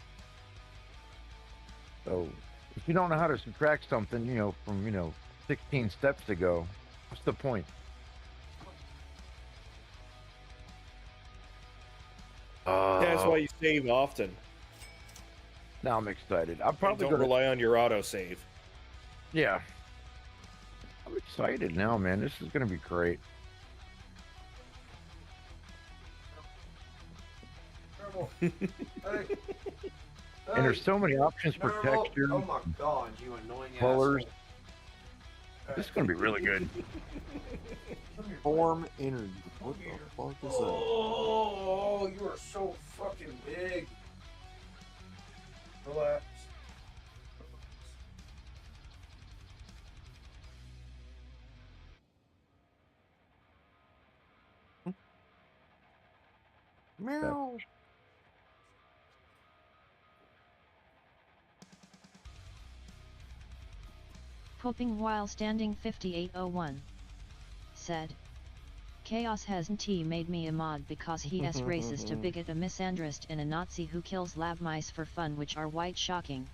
[SPEAKER 3] So if you don't know how to subtract something, from 16 steps ago, what's the point?
[SPEAKER 8] That's why you save often.
[SPEAKER 3] Now I'm excited. I'm probably
[SPEAKER 8] Don't
[SPEAKER 3] gonna
[SPEAKER 8] rely on your autosave.
[SPEAKER 3] Yeah. I'm excited now, man. This is gonna be great. And there's so many options for texture,
[SPEAKER 1] Oh my god, you annoying
[SPEAKER 3] colors.
[SPEAKER 1] asshole.
[SPEAKER 3] This is gonna be really good.
[SPEAKER 5] Form energy. What the fuck is that?
[SPEAKER 1] Oh, you are so fucking big. Relax.
[SPEAKER 5] Meow.
[SPEAKER 4] Hoping while standing 5801. Said. Chaos hasn't he made me a mod because he is racist, a bigot, a misandrist, and a Nazi who kills lab mice for fun, which are white shocking.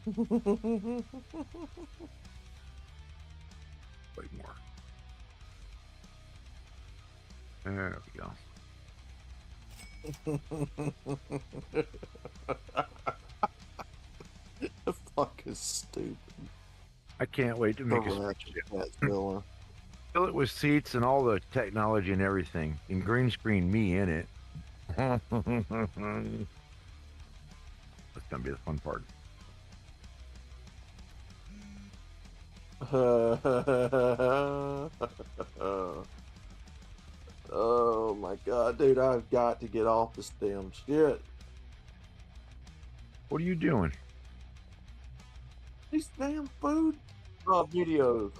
[SPEAKER 3] Wait more. There we go.
[SPEAKER 5] The fuck is stupid.
[SPEAKER 3] I can't wait to make a
[SPEAKER 5] Correct,
[SPEAKER 3] spaceship.
[SPEAKER 5] that filler.
[SPEAKER 3] Fill it with seats and all the technology and everything, and green screen me in it. That's gonna be the fun part.
[SPEAKER 5] Oh my god, dude, I've got to get off this damn shit.
[SPEAKER 3] What are you doing?
[SPEAKER 5] These damn food videos.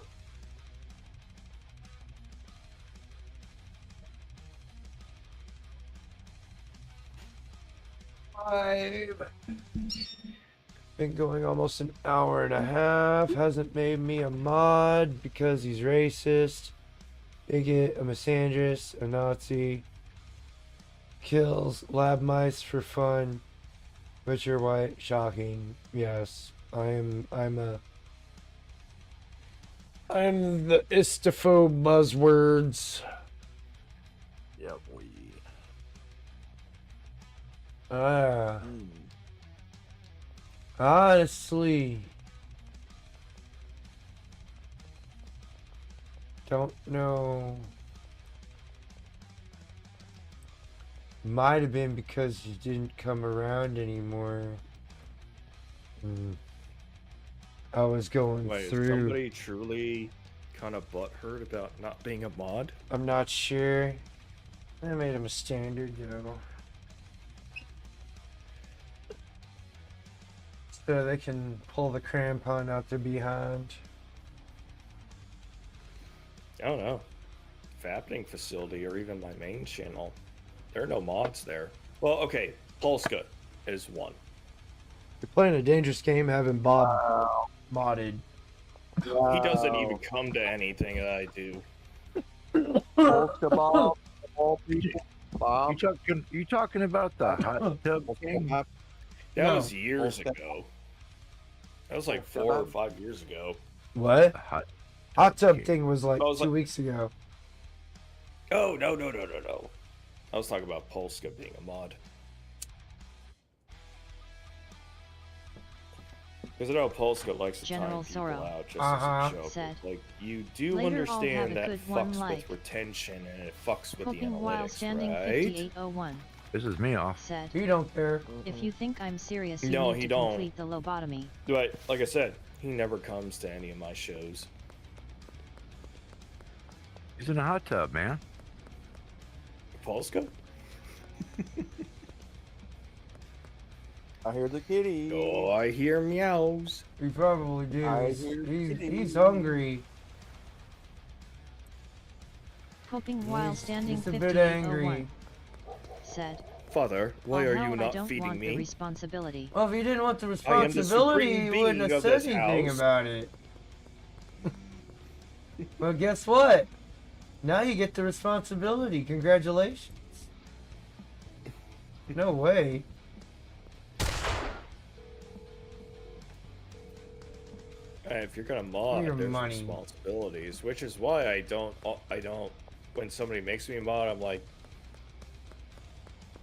[SPEAKER 1] Been going almost an hour and a half. Hasn't made me a mod because he's racist, bigot, a misandrist, a Nazi. Kills lab mice for fun. Butcher white, shocking. Yes, I'm the istophobe buzzwords.
[SPEAKER 5] Yeah, boy.
[SPEAKER 1] Honestly, don't know. Might have been because you didn't come around anymore. I was going
[SPEAKER 8] Wait, is
[SPEAKER 1] through.
[SPEAKER 8] somebody truly kind of butthurt about not being a mod?
[SPEAKER 1] I'm not sure. I made him a standard, so they can pull the crampon out their behind.
[SPEAKER 8] I don't know. Fappening facility or even my main channel. There are no mods there. Well, okay, Polska is one.
[SPEAKER 1] You're playing a dangerous game having Bob modded.
[SPEAKER 8] He doesn't even come to anything that I do.
[SPEAKER 5] Polska Bob. all people. Bob.
[SPEAKER 3] You talking about the hot tub king?
[SPEAKER 8] That
[SPEAKER 1] No.
[SPEAKER 8] was years ago. That was like 4 or 5 years ago.
[SPEAKER 1] What?
[SPEAKER 3] The hot
[SPEAKER 1] Hot tub
[SPEAKER 3] king.
[SPEAKER 1] thing was like
[SPEAKER 8] I was
[SPEAKER 1] 2
[SPEAKER 8] like-
[SPEAKER 1] weeks ago.
[SPEAKER 8] Oh, no. I was talking about Polska being a mod. Because I know Polska likes to
[SPEAKER 4] General
[SPEAKER 8] time people
[SPEAKER 4] Sorrow.
[SPEAKER 8] out just
[SPEAKER 1] Uh-huh.
[SPEAKER 8] as a joke.
[SPEAKER 4] Said,
[SPEAKER 8] Like, you do
[SPEAKER 4] "Later I'll have
[SPEAKER 8] understand
[SPEAKER 4] a
[SPEAKER 8] that
[SPEAKER 4] good one
[SPEAKER 8] fucks
[SPEAKER 4] like
[SPEAKER 8] with retention and it fucks with the
[SPEAKER 4] Hoping while
[SPEAKER 8] analytics,
[SPEAKER 4] standing
[SPEAKER 8] right?
[SPEAKER 4] 5801
[SPEAKER 3] This is me off.
[SPEAKER 4] said,
[SPEAKER 1] He don't care.
[SPEAKER 4] if you think I'm serious, you
[SPEAKER 8] No,
[SPEAKER 4] need
[SPEAKER 8] he
[SPEAKER 4] to
[SPEAKER 8] don't.
[SPEAKER 4] complete the lobotomy.
[SPEAKER 8] But, like I said, he never comes to any of my shows.
[SPEAKER 3] He's in a hot tub, man.
[SPEAKER 8] Polska?
[SPEAKER 5] I hear the kitty.
[SPEAKER 8] Oh, I hear meows.
[SPEAKER 1] He probably
[SPEAKER 5] I
[SPEAKER 1] does.
[SPEAKER 5] hear
[SPEAKER 1] He's
[SPEAKER 5] kitties.
[SPEAKER 1] hungry.
[SPEAKER 4] Hoping while
[SPEAKER 1] He's-
[SPEAKER 4] standing
[SPEAKER 1] he's a bit
[SPEAKER 4] 5801
[SPEAKER 1] angry.
[SPEAKER 4] said,
[SPEAKER 8] Father, why
[SPEAKER 4] "Oh,
[SPEAKER 8] are
[SPEAKER 4] hell,
[SPEAKER 8] you
[SPEAKER 4] I
[SPEAKER 8] not
[SPEAKER 4] don't
[SPEAKER 8] feeding
[SPEAKER 4] want the
[SPEAKER 8] me?
[SPEAKER 4] responsibility."
[SPEAKER 1] Well, if he didn't want the
[SPEAKER 8] I am the
[SPEAKER 1] responsibility,
[SPEAKER 8] supreme
[SPEAKER 1] he wouldn't
[SPEAKER 8] being
[SPEAKER 1] have
[SPEAKER 8] of
[SPEAKER 1] said
[SPEAKER 8] this
[SPEAKER 1] anything
[SPEAKER 8] house.
[SPEAKER 1] about it. Well, guess what? Now you get the responsibility. Congratulations. No way.
[SPEAKER 8] If you're gonna mod,
[SPEAKER 1] Your
[SPEAKER 8] there's
[SPEAKER 1] money.
[SPEAKER 8] responsibilities, which is why I don't. When somebody makes me a mod, I'm like,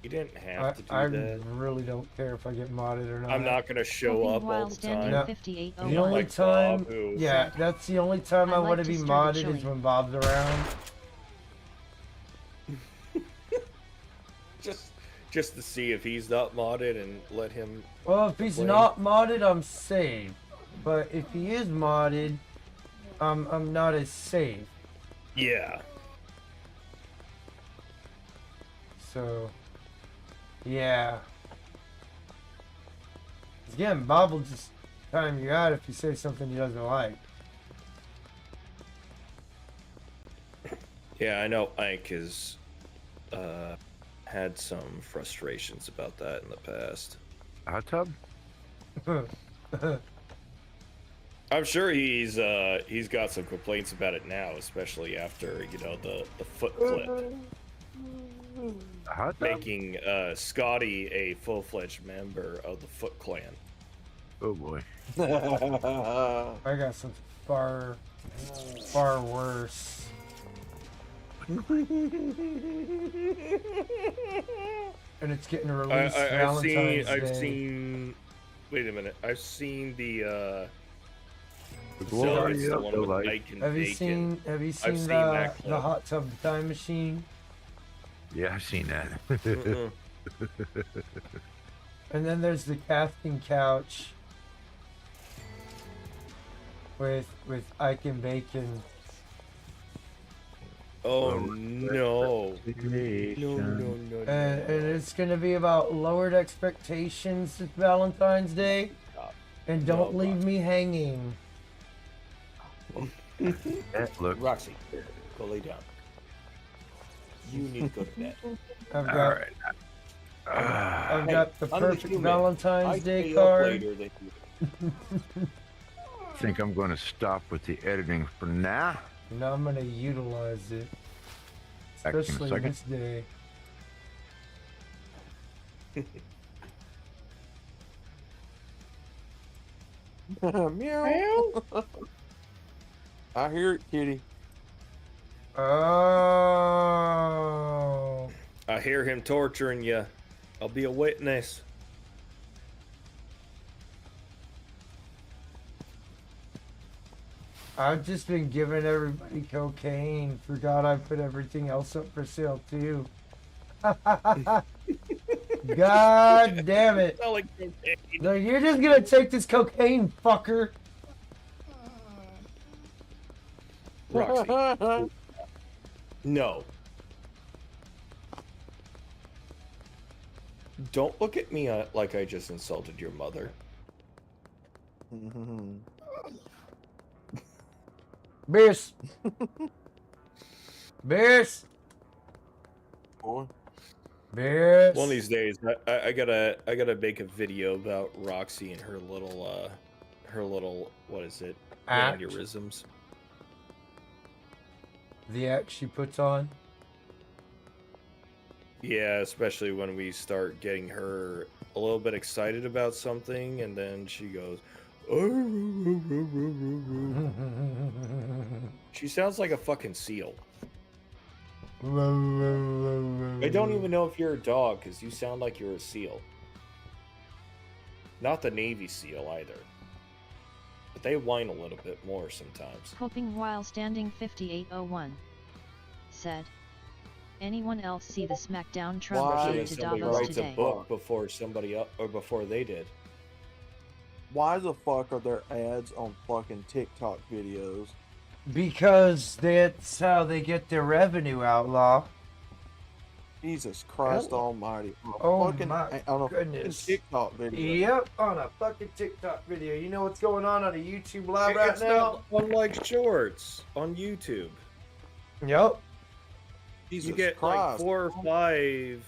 [SPEAKER 8] you didn't have to do
[SPEAKER 1] I
[SPEAKER 8] that.
[SPEAKER 1] really don't care if I get modded or not.
[SPEAKER 8] I'm not gonna show
[SPEAKER 4] Hoping
[SPEAKER 8] up
[SPEAKER 4] while
[SPEAKER 8] all the
[SPEAKER 4] standing
[SPEAKER 8] time.
[SPEAKER 1] No.
[SPEAKER 4] 5801
[SPEAKER 1] The only
[SPEAKER 8] Like
[SPEAKER 1] time,
[SPEAKER 8] Bob, who-
[SPEAKER 1] yeah, that's the only time
[SPEAKER 4] I
[SPEAKER 1] I
[SPEAKER 4] like
[SPEAKER 1] want to
[SPEAKER 4] to
[SPEAKER 1] be
[SPEAKER 4] stir the
[SPEAKER 1] modded
[SPEAKER 4] chili.
[SPEAKER 1] is when Bob's around.
[SPEAKER 8] just to see if he's not modded and let him.
[SPEAKER 1] Well, if he's
[SPEAKER 8] Complain.
[SPEAKER 1] not modded, I'm safe. But if he is modded, I'm not as safe.
[SPEAKER 8] Yeah.
[SPEAKER 1] So, yeah. 'Cause again, Bob will just time you out if you say something he doesn't like.
[SPEAKER 8] Yeah, I know Ike has had some frustrations about that in the past.
[SPEAKER 3] Hot tub?
[SPEAKER 8] I'm sure he's got some complaints about it now, especially after the foot clip,
[SPEAKER 3] A hot tub?
[SPEAKER 8] making Scotty a full-fledged member of the Foot Clan.
[SPEAKER 3] Oh boy.
[SPEAKER 1] I got something far worse. And it's getting released Valentine's
[SPEAKER 8] I've
[SPEAKER 1] Day.
[SPEAKER 8] seen. Wait a minute. I've seen the.
[SPEAKER 3] The
[SPEAKER 8] So
[SPEAKER 3] glory
[SPEAKER 8] it's the
[SPEAKER 3] of
[SPEAKER 8] one
[SPEAKER 3] the
[SPEAKER 8] with
[SPEAKER 3] light.
[SPEAKER 8] Ike and
[SPEAKER 1] Have you
[SPEAKER 8] Bacon.
[SPEAKER 1] seen
[SPEAKER 8] seen
[SPEAKER 1] the
[SPEAKER 8] that clip.
[SPEAKER 1] hot tub time machine?
[SPEAKER 3] Yeah, I've seen that.
[SPEAKER 8] Mm-mm.
[SPEAKER 1] And then there's the casting couch with Ike and Bacon.
[SPEAKER 8] Oh no! No!
[SPEAKER 1] And it's gonna be about lowered expectations this Valentine's Day. And don't
[SPEAKER 8] No,
[SPEAKER 1] leave
[SPEAKER 8] Roxy.
[SPEAKER 1] me hanging.
[SPEAKER 3] Look,
[SPEAKER 8] Roxy, go lay down. You need to go to bed.
[SPEAKER 1] I've
[SPEAKER 3] all
[SPEAKER 1] got
[SPEAKER 3] right.
[SPEAKER 1] I've got the
[SPEAKER 8] I'm the
[SPEAKER 1] perfect
[SPEAKER 8] human.
[SPEAKER 1] Valentine's
[SPEAKER 8] I
[SPEAKER 1] Day
[SPEAKER 8] stay up
[SPEAKER 1] card.
[SPEAKER 8] later than you.
[SPEAKER 3] I think I'm going to stop with the editing for now.
[SPEAKER 1] Now I'm gonna utilize it.
[SPEAKER 3] Back in a
[SPEAKER 1] Especially
[SPEAKER 3] second.
[SPEAKER 1] this day.
[SPEAKER 5] Meow. I hear it, kitty.
[SPEAKER 1] Oh.
[SPEAKER 8] I hear him torturing you. I'll be a witness.
[SPEAKER 1] I've just been giving everybody cocaine. Forgot I put everything else up for sale too. God damn it.
[SPEAKER 8] Not like cocaine.
[SPEAKER 1] No, you're just gonna take this cocaine, fucker.
[SPEAKER 8] Roxy. No. Don't look at me like I just insulted your mother.
[SPEAKER 1] Beers. Beers.
[SPEAKER 5] Boy.
[SPEAKER 1] Beers.
[SPEAKER 8] One of these days, I gotta make a video about Roxy and her little what is it?
[SPEAKER 1] Act.
[SPEAKER 8] Aneurysms.
[SPEAKER 1] The act she puts on.
[SPEAKER 8] Yeah, especially when we start getting her a little bit excited about something, and then she goes, she sounds like a fucking seal. I don't even know if you're a dog, because you sound like you're a seal. Not the Navy SEAL either. But they whine a little bit more sometimes.
[SPEAKER 4] Hoping while standing 5801. Said. Anyone else see the SmackDown Trump
[SPEAKER 5] Why
[SPEAKER 8] Especially
[SPEAKER 4] feud
[SPEAKER 8] when
[SPEAKER 4] to
[SPEAKER 8] somebody
[SPEAKER 4] Davos
[SPEAKER 8] writes
[SPEAKER 4] today?
[SPEAKER 8] a book before somebody else, or before they did.
[SPEAKER 5] Why the fuck are there ads on fucking TikTok videos?
[SPEAKER 1] Because that's how they get their revenue, Outlaw.
[SPEAKER 5] Jesus Christ Almighty! On a
[SPEAKER 1] Oh
[SPEAKER 5] fucking,
[SPEAKER 1] my
[SPEAKER 5] on a
[SPEAKER 1] goodness.
[SPEAKER 5] fucking TikTok video.
[SPEAKER 1] Yep, on a fucking TikTok video. You know what's going on a YouTube live right
[SPEAKER 8] It's
[SPEAKER 1] now?
[SPEAKER 8] not unlike shorts on YouTube.
[SPEAKER 1] Yep.
[SPEAKER 5] Jesus
[SPEAKER 8] You get
[SPEAKER 5] Christ.
[SPEAKER 8] like 4 or 5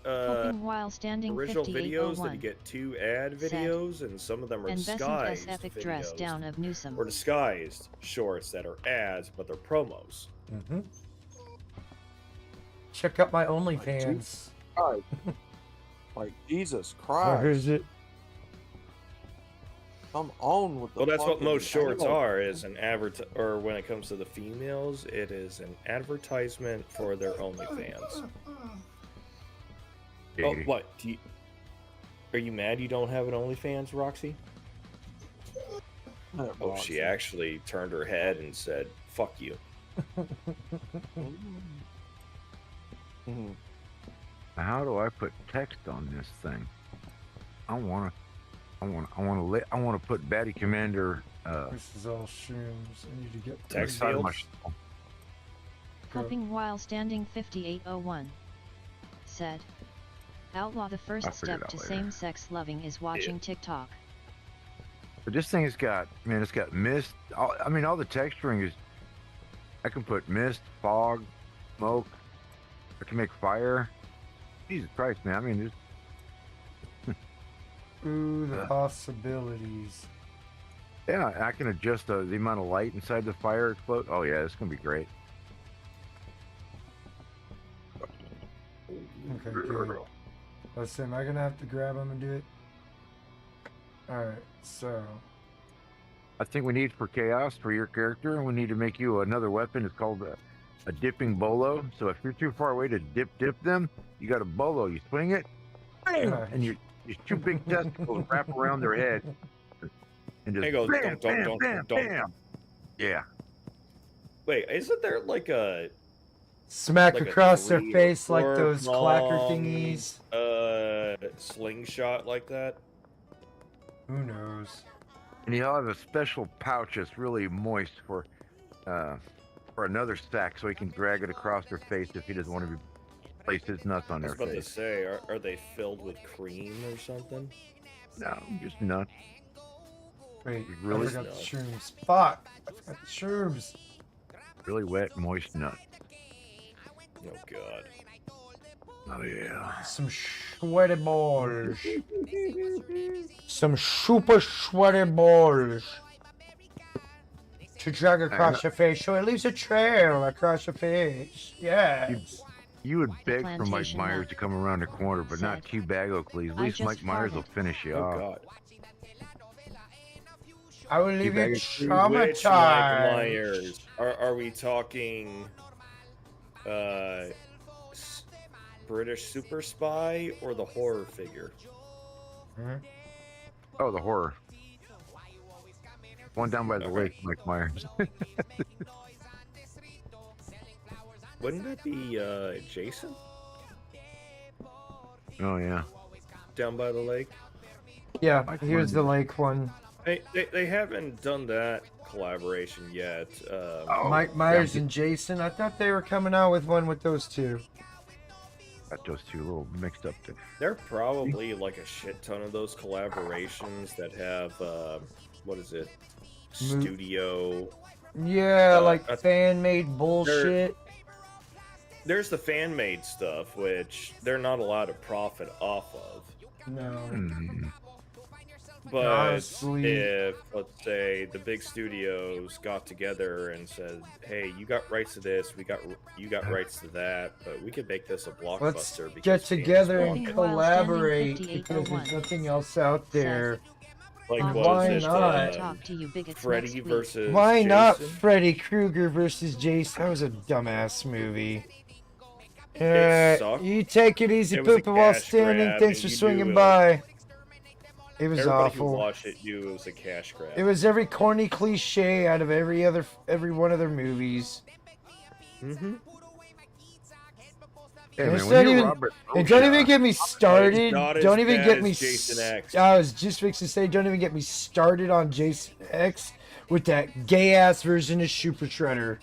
[SPEAKER 4] Hoping while standing
[SPEAKER 8] original videos, then
[SPEAKER 4] 5801.
[SPEAKER 8] you get 2 ad
[SPEAKER 4] Said.
[SPEAKER 8] videos, and some of them are
[SPEAKER 4] And Besant
[SPEAKER 8] disguised
[SPEAKER 4] S epic dress
[SPEAKER 8] videos,
[SPEAKER 4] down of Newsom.
[SPEAKER 8] or disguised shorts that are ads, but they're promos.
[SPEAKER 1] Mm-hmm. Check out my OnlyFans.
[SPEAKER 5] Christ. Like Jesus
[SPEAKER 1] Where
[SPEAKER 5] Christ!
[SPEAKER 1] is it?
[SPEAKER 5] Come on with the.
[SPEAKER 8] Well, that's what
[SPEAKER 5] fucking
[SPEAKER 8] most shorts
[SPEAKER 5] angle.
[SPEAKER 8] are, is an or when it comes to the females, it is an advertisement for their OnlyFans. Oh, what? Are you mad you don't have an OnlyFans, Roxy? Oh, she actually turned her head and said, "Fuck you."
[SPEAKER 5] Mhm.
[SPEAKER 3] How do I put text on this thing? I want to put Batty Commander
[SPEAKER 1] This is all shrooms. I need to get
[SPEAKER 8] Text
[SPEAKER 3] inside of my
[SPEAKER 8] fields?
[SPEAKER 4] Hoping while standing 5801. Said. Outlaw the
[SPEAKER 3] I'll
[SPEAKER 4] first
[SPEAKER 3] figure it
[SPEAKER 4] step
[SPEAKER 3] out
[SPEAKER 4] to
[SPEAKER 3] later.
[SPEAKER 4] same-sex loving is watching TikTok.
[SPEAKER 3] But this thing has got, man, it's got mist. All the texturing is. I can put mist, fog, smoke. I can make fire. Jesus Christ, man! I mean, there's
[SPEAKER 1] Ooh, the possibilities.
[SPEAKER 3] yeah. I can adjust the amount of light inside the fire explode. Oh yeah, it's gonna be great.
[SPEAKER 1] Okay, good. Listen, am I gonna have to grab them and do it? Alright, so.
[SPEAKER 3] I think we need for chaos for your character. We need to make you another weapon. It's called a dipping bolo. So if you're too far away to dip them, you got a bolo. You swing it, bam,
[SPEAKER 1] Nice.
[SPEAKER 3] and your 2 big testicles wrap around their head, and just
[SPEAKER 8] There goes
[SPEAKER 3] bam,
[SPEAKER 8] dunk,
[SPEAKER 3] bam,
[SPEAKER 8] dunk,
[SPEAKER 3] bam,
[SPEAKER 8] dunk, dunk.
[SPEAKER 3] bam. Yeah.
[SPEAKER 8] Wait, isn't there like a
[SPEAKER 1] Smack
[SPEAKER 8] like a
[SPEAKER 1] across their
[SPEAKER 8] 3 or
[SPEAKER 1] face like
[SPEAKER 8] 4
[SPEAKER 1] those clacker
[SPEAKER 8] prong,
[SPEAKER 1] thingies.
[SPEAKER 8] slingshot like that?
[SPEAKER 1] Who knows?
[SPEAKER 3] And he'll have a special pouch that's really moist for another stack, so he can drag it across their face if he doesn't want to place his nuts on
[SPEAKER 8] I was
[SPEAKER 3] their
[SPEAKER 8] about to
[SPEAKER 3] face.
[SPEAKER 8] say, are they filled with cream or something?
[SPEAKER 3] No, just nuts.
[SPEAKER 1] Wait,
[SPEAKER 3] Really?
[SPEAKER 1] I forgot the shrooms. Fuck! I forgot the shrooms.
[SPEAKER 3] Really wet, moist nuts.
[SPEAKER 8] Oh god.
[SPEAKER 3] Oh yeah.
[SPEAKER 1] Some sweaty balls. Some super sweaty balls. To drag across your face so it leaves a trail across your face. Yes.
[SPEAKER 3] You would beg for Mike
[SPEAKER 4] Plantation
[SPEAKER 3] Myers
[SPEAKER 4] nut.
[SPEAKER 3] to come around the corner, but not
[SPEAKER 4] Said,
[SPEAKER 3] Q Bago, please. At
[SPEAKER 4] I
[SPEAKER 3] least
[SPEAKER 4] just
[SPEAKER 3] Mike Myers will
[SPEAKER 4] farted.
[SPEAKER 3] finish you
[SPEAKER 8] Oh
[SPEAKER 3] off.
[SPEAKER 8] god.
[SPEAKER 1] I will leave you
[SPEAKER 3] Which
[SPEAKER 8] Which Mike
[SPEAKER 1] traumatized.
[SPEAKER 8] Myers? Are we talking British super spy or the horror figure?
[SPEAKER 1] Hmm?
[SPEAKER 3] Oh, the horror. One down by the
[SPEAKER 8] Okay.
[SPEAKER 3] lake, Mike Myers.
[SPEAKER 8] Wouldn't that be Jason
[SPEAKER 3] Oh yeah.
[SPEAKER 8] down by the lake?
[SPEAKER 1] Yeah,
[SPEAKER 3] Mike
[SPEAKER 1] here's the
[SPEAKER 3] Myers.
[SPEAKER 1] lake one.
[SPEAKER 8] They haven't done that collaboration yet.
[SPEAKER 3] Oh,
[SPEAKER 1] Mike Myers and Jason. I thought they were coming out with one with those two.
[SPEAKER 3] Got those two a little mixed up there.
[SPEAKER 8] There are probably like a shit ton of those collaborations that have what is it?
[SPEAKER 1] Mo-
[SPEAKER 8] Studio.
[SPEAKER 1] Yeah, like
[SPEAKER 8] that's-
[SPEAKER 1] fan made bullshit.
[SPEAKER 8] There's the fan made stuff, which they're not allowed to profit off of.
[SPEAKER 1] No.
[SPEAKER 3] Hmm.
[SPEAKER 8] But
[SPEAKER 1] Honestly.
[SPEAKER 8] if, let's say, the big studios got together and said, "Hey, you got rights to this, you got rights to that, but we could make this a blockbuster."
[SPEAKER 1] Let's
[SPEAKER 8] because
[SPEAKER 1] get
[SPEAKER 8] fans
[SPEAKER 1] together
[SPEAKER 8] want
[SPEAKER 1] and
[SPEAKER 8] it."
[SPEAKER 4] While standing
[SPEAKER 1] collaborate
[SPEAKER 4] 5801
[SPEAKER 1] because there's nothing else out there.
[SPEAKER 8] Like,
[SPEAKER 4] Bob,
[SPEAKER 8] what
[SPEAKER 1] Why
[SPEAKER 8] is it?
[SPEAKER 1] not?
[SPEAKER 4] Talk to you bigots
[SPEAKER 8] Freddy
[SPEAKER 4] next week.
[SPEAKER 8] versus
[SPEAKER 1] Why not
[SPEAKER 8] Jason?
[SPEAKER 1] Freddy Krueger versus Jason? That was a dumbass movie.
[SPEAKER 8] sucked.
[SPEAKER 1] You take it easy,
[SPEAKER 8] It was a
[SPEAKER 1] Poopa, while
[SPEAKER 8] cash
[SPEAKER 1] standing.
[SPEAKER 8] grab,
[SPEAKER 1] Thanks
[SPEAKER 8] and
[SPEAKER 1] for
[SPEAKER 8] you
[SPEAKER 1] swinging
[SPEAKER 8] knew it
[SPEAKER 1] by. It was
[SPEAKER 8] Everybody who
[SPEAKER 1] awful.
[SPEAKER 8] watched it knew it was a cash grab.
[SPEAKER 1] It was every corny cliche out of every one of their movies.
[SPEAKER 8] Mm-hmm.
[SPEAKER 3] Hey,
[SPEAKER 1] And
[SPEAKER 3] man,
[SPEAKER 1] it's
[SPEAKER 3] when
[SPEAKER 1] not
[SPEAKER 3] you're
[SPEAKER 1] even-
[SPEAKER 3] Robert
[SPEAKER 1] And don't even
[SPEAKER 3] Osha-
[SPEAKER 1] get me started.
[SPEAKER 8] not as
[SPEAKER 1] Don't even
[SPEAKER 8] bad
[SPEAKER 1] get me.
[SPEAKER 8] as Jason X.
[SPEAKER 1] I was just fixing to say, don't even get me started on Jason X with that gay ass version of Super Shredder.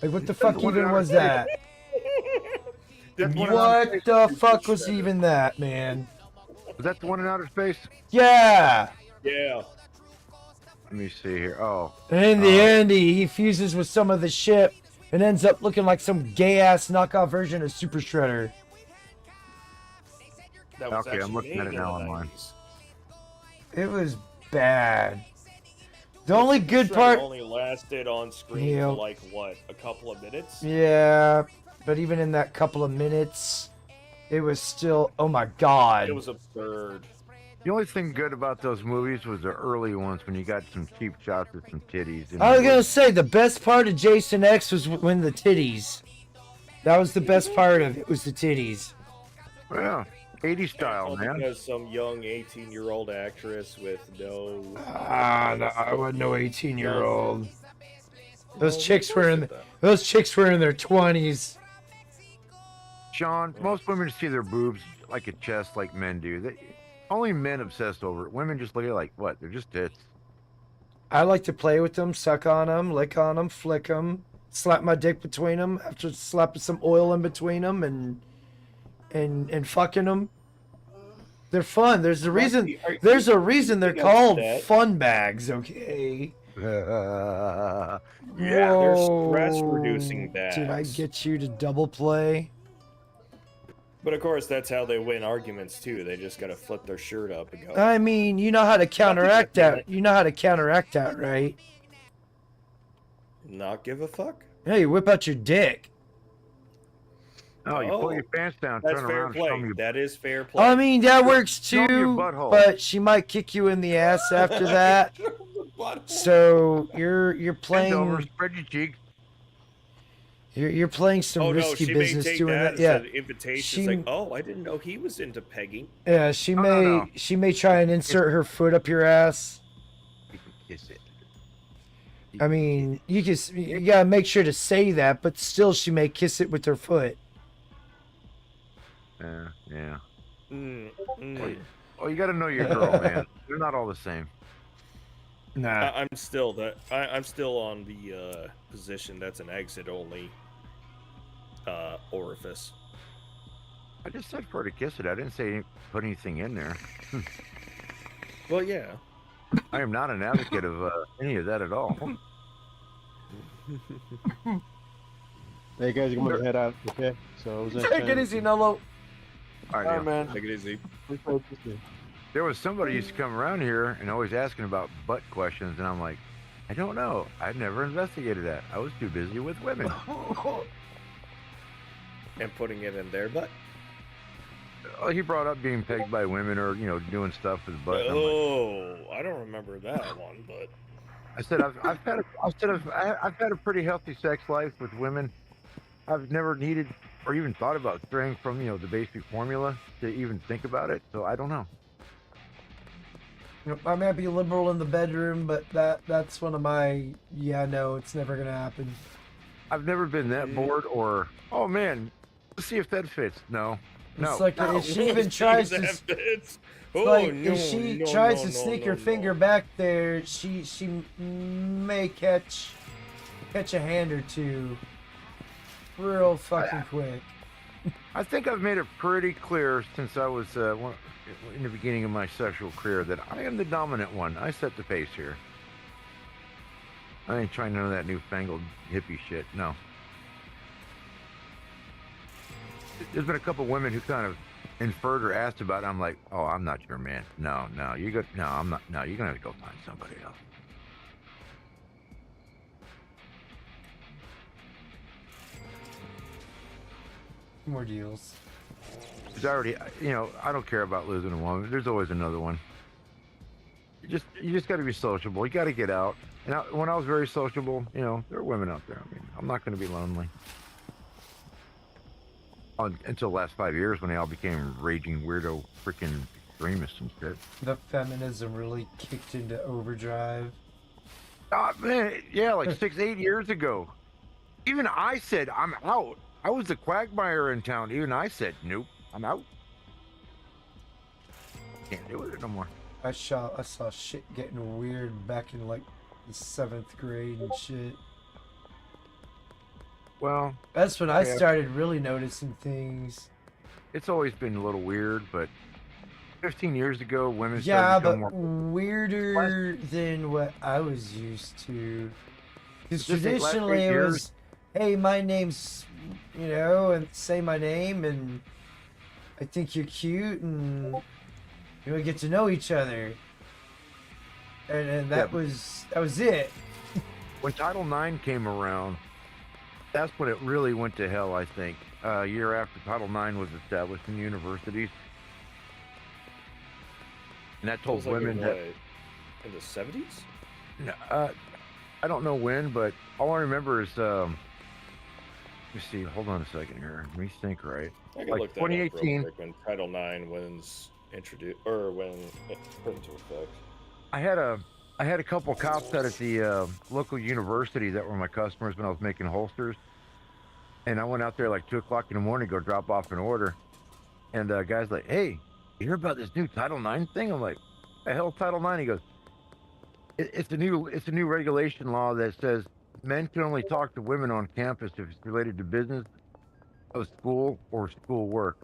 [SPEAKER 1] Like, what the fuck
[SPEAKER 3] one
[SPEAKER 1] even
[SPEAKER 3] out
[SPEAKER 1] was
[SPEAKER 3] of
[SPEAKER 1] that?
[SPEAKER 3] That's one
[SPEAKER 1] What
[SPEAKER 3] out of
[SPEAKER 1] the
[SPEAKER 3] space.
[SPEAKER 1] fuck was even that, man?
[SPEAKER 3] Was that the one in outer space?
[SPEAKER 1] Yeah.
[SPEAKER 8] Yeah.
[SPEAKER 3] Let me see here. Oh,
[SPEAKER 1] And in the end, he fuses with some of the ship and ends up looking like some gay ass knockoff version of Super Shredder.
[SPEAKER 8] That was
[SPEAKER 3] Okay, I'm
[SPEAKER 8] actually
[SPEAKER 3] looking at
[SPEAKER 8] made
[SPEAKER 3] it
[SPEAKER 8] in
[SPEAKER 3] now
[SPEAKER 8] the
[SPEAKER 3] online.
[SPEAKER 8] 90s.
[SPEAKER 1] It was bad. The only
[SPEAKER 8] Super
[SPEAKER 1] good
[SPEAKER 8] Shredder
[SPEAKER 1] part.
[SPEAKER 8] only lasted on screen
[SPEAKER 1] Yeah.
[SPEAKER 8] for like what, a couple of minutes?
[SPEAKER 1] Yeah, but even in that couple of minutes, it was still. Oh my god.
[SPEAKER 8] It was absurd.
[SPEAKER 3] the only thing good about those movies was the early ones when you got some cheap shots of some titties. And
[SPEAKER 1] I was gonna say the best part of Jason X was when the titties. That was the best part of it. Was the titties.
[SPEAKER 3] Yeah, 80s style,
[SPEAKER 8] All
[SPEAKER 3] man.
[SPEAKER 8] because some young 18-year-old actress with no.
[SPEAKER 1] No, I wasn't no 18-year-old. Those
[SPEAKER 8] Well,
[SPEAKER 1] chicks
[SPEAKER 8] of
[SPEAKER 1] were
[SPEAKER 8] course
[SPEAKER 1] in.
[SPEAKER 8] it does.
[SPEAKER 1] Those chicks were in their 20s.
[SPEAKER 3] Sean, most women see their boobs like a chest like men do. Only men obsessed over it. Women just look at it like, what? They're just tits.
[SPEAKER 1] I like to play with them, suck on them, lick on them, flick them, slap my dick between them after slapping some oil in between them and fucking them. They're fun. There's a reason. There's a reason they're called fun bags. Okay.
[SPEAKER 3] Yeah.
[SPEAKER 8] They're
[SPEAKER 1] Whoa.
[SPEAKER 8] stress-reducing
[SPEAKER 1] Did I
[SPEAKER 8] bags.
[SPEAKER 1] get you to double play?
[SPEAKER 8] But of course, that's how they win arguments too. They just gotta flip their shirt up and go.
[SPEAKER 1] I mean, you know how to counteract that. You know how to counteract that, right?
[SPEAKER 8] Not give a fuck.
[SPEAKER 1] Hey, you whip out your dick.
[SPEAKER 3] Oh, you pull
[SPEAKER 8] Oh,
[SPEAKER 3] your pants down,
[SPEAKER 8] That's
[SPEAKER 3] turn
[SPEAKER 8] fair
[SPEAKER 3] around, and show
[SPEAKER 8] play.
[SPEAKER 3] me.
[SPEAKER 8] That is fair play.
[SPEAKER 1] I mean, that works
[SPEAKER 3] Show me your
[SPEAKER 1] too,
[SPEAKER 3] butthole.
[SPEAKER 1] but she might kick you in the ass after that. So you're
[SPEAKER 3] Bend over,
[SPEAKER 1] playing
[SPEAKER 3] spread your cheeks.
[SPEAKER 1] you're playing some
[SPEAKER 8] oh no,
[SPEAKER 1] risky
[SPEAKER 8] she may
[SPEAKER 1] business
[SPEAKER 8] take
[SPEAKER 1] doing
[SPEAKER 8] that
[SPEAKER 1] that. Yeah,
[SPEAKER 8] as an invitation.
[SPEAKER 1] She-
[SPEAKER 8] It's like, oh, I didn't know he was into pegging.
[SPEAKER 1] yeah. She
[SPEAKER 3] No,
[SPEAKER 1] may
[SPEAKER 3] no.
[SPEAKER 1] she may try and insert her foot up your ass.
[SPEAKER 3] You can kiss it.
[SPEAKER 1] I mean, you gotta make sure to say that, but still, she may kiss it with her foot.
[SPEAKER 3] Yeah.
[SPEAKER 8] Mm.
[SPEAKER 3] Oh, you got to know your girl, man. They're not all the same.
[SPEAKER 1] Nah.
[SPEAKER 8] I'm still I'm still on the position that's an exit only orifice.
[SPEAKER 3] I just said for her to kiss it. I didn't say put anything in there.
[SPEAKER 8] Well, yeah.
[SPEAKER 3] I am not an advocate of any of that at all.
[SPEAKER 7] Hey guys, I'm gonna head out. Okay, so it was nice
[SPEAKER 1] Take it
[SPEAKER 7] chatting.
[SPEAKER 1] easy, Nolo.
[SPEAKER 3] All right,
[SPEAKER 5] All
[SPEAKER 3] yeah.
[SPEAKER 5] right, man.
[SPEAKER 8] Take it easy.
[SPEAKER 3] There was somebody used to come around here and always asking about butt questions, and I'm like, I don't know. I've never investigated that. I was too busy with women.
[SPEAKER 8] And putting it in their butt.
[SPEAKER 3] He brought up being pegged by women or doing stuff with butt. and I'm like,
[SPEAKER 8] Oh, I don't remember that one, but
[SPEAKER 3] I said I've had a pretty healthy sex life with women. I've never needed or even thought about straying from the basic formula to even think about it. So I don't know.
[SPEAKER 1] I might be liberal in the bedroom, but that's one of my no, it's never gonna happen.
[SPEAKER 3] I've never been that bored or man, let's see if that fits. No.
[SPEAKER 1] It's like if she even tries to. It's like if she tries to sneak her finger back there, she may catch a hand or two real fucking quick.
[SPEAKER 3] I think I've made it pretty clear since I was in the beginning of my sexual career that I am the dominant one. I set the pace here. I ain't trying none of that newfangled hippie shit. No. There's been a couple women who kind of inferred or asked about it, I'm like, oh, I'm not your man. No, you go. No, I'm not. No, you're gonna have to go find somebody else.
[SPEAKER 1] More deals.
[SPEAKER 3] It's already, I don't care about losing a woman. There's always another one. You just got to be sociable. You got to get out. And when I was very sociable, there are women out there. I mean, I'm not going to be lonely. Until the last 5 years when they all became raging weirdo freaking extremists and shit.
[SPEAKER 1] The feminism really kicked into overdrive.
[SPEAKER 3] Oh, man, yeah, like 8 years ago. Even I said, I'm out. I was the quagmire in town. Even I said, nope, I'm out. Can't do it no more.
[SPEAKER 1] I saw shit getting weird back in like the 7th grade and shit.
[SPEAKER 3] Well,
[SPEAKER 1] That's when I started really noticing things.
[SPEAKER 3] it's always been a little weird, but 15 years ago, women
[SPEAKER 1] Yeah,
[SPEAKER 3] started to
[SPEAKER 1] but
[SPEAKER 3] become more.
[SPEAKER 1] weirder than what I was used to. Because
[SPEAKER 3] Just like last 8
[SPEAKER 1] traditionally it
[SPEAKER 3] years-
[SPEAKER 1] was, hey, my name's, and say my name, and I think you're cute, and we get to know each other. And that was it.
[SPEAKER 3] When Title IX came around, that's when it really went to hell, I think. A year after Title IX was established in universities. And that
[SPEAKER 8] It
[SPEAKER 3] told
[SPEAKER 8] was like
[SPEAKER 3] women
[SPEAKER 8] in,
[SPEAKER 3] that,
[SPEAKER 8] what, in the 70s?
[SPEAKER 3] I don't know when, but all I remember is, let me see, hold on a second here. Let me think right.
[SPEAKER 8] I can
[SPEAKER 3] Like
[SPEAKER 8] look that up real
[SPEAKER 3] 2018.
[SPEAKER 8] quick when Title IX was introduced, or when it put into effect.
[SPEAKER 3] I had a couple cops out at the local university that were my customers when I was making holsters, and I went out there like 2 o'clock in the morning to go drop off an order, and guy's like, "Hey, you hear about this new Title IX thing?" I'm like, "The hell, Title IX?" He goes, it's a new regulation law that says men can only talk to women on campus if it's related to business, of school, or school work.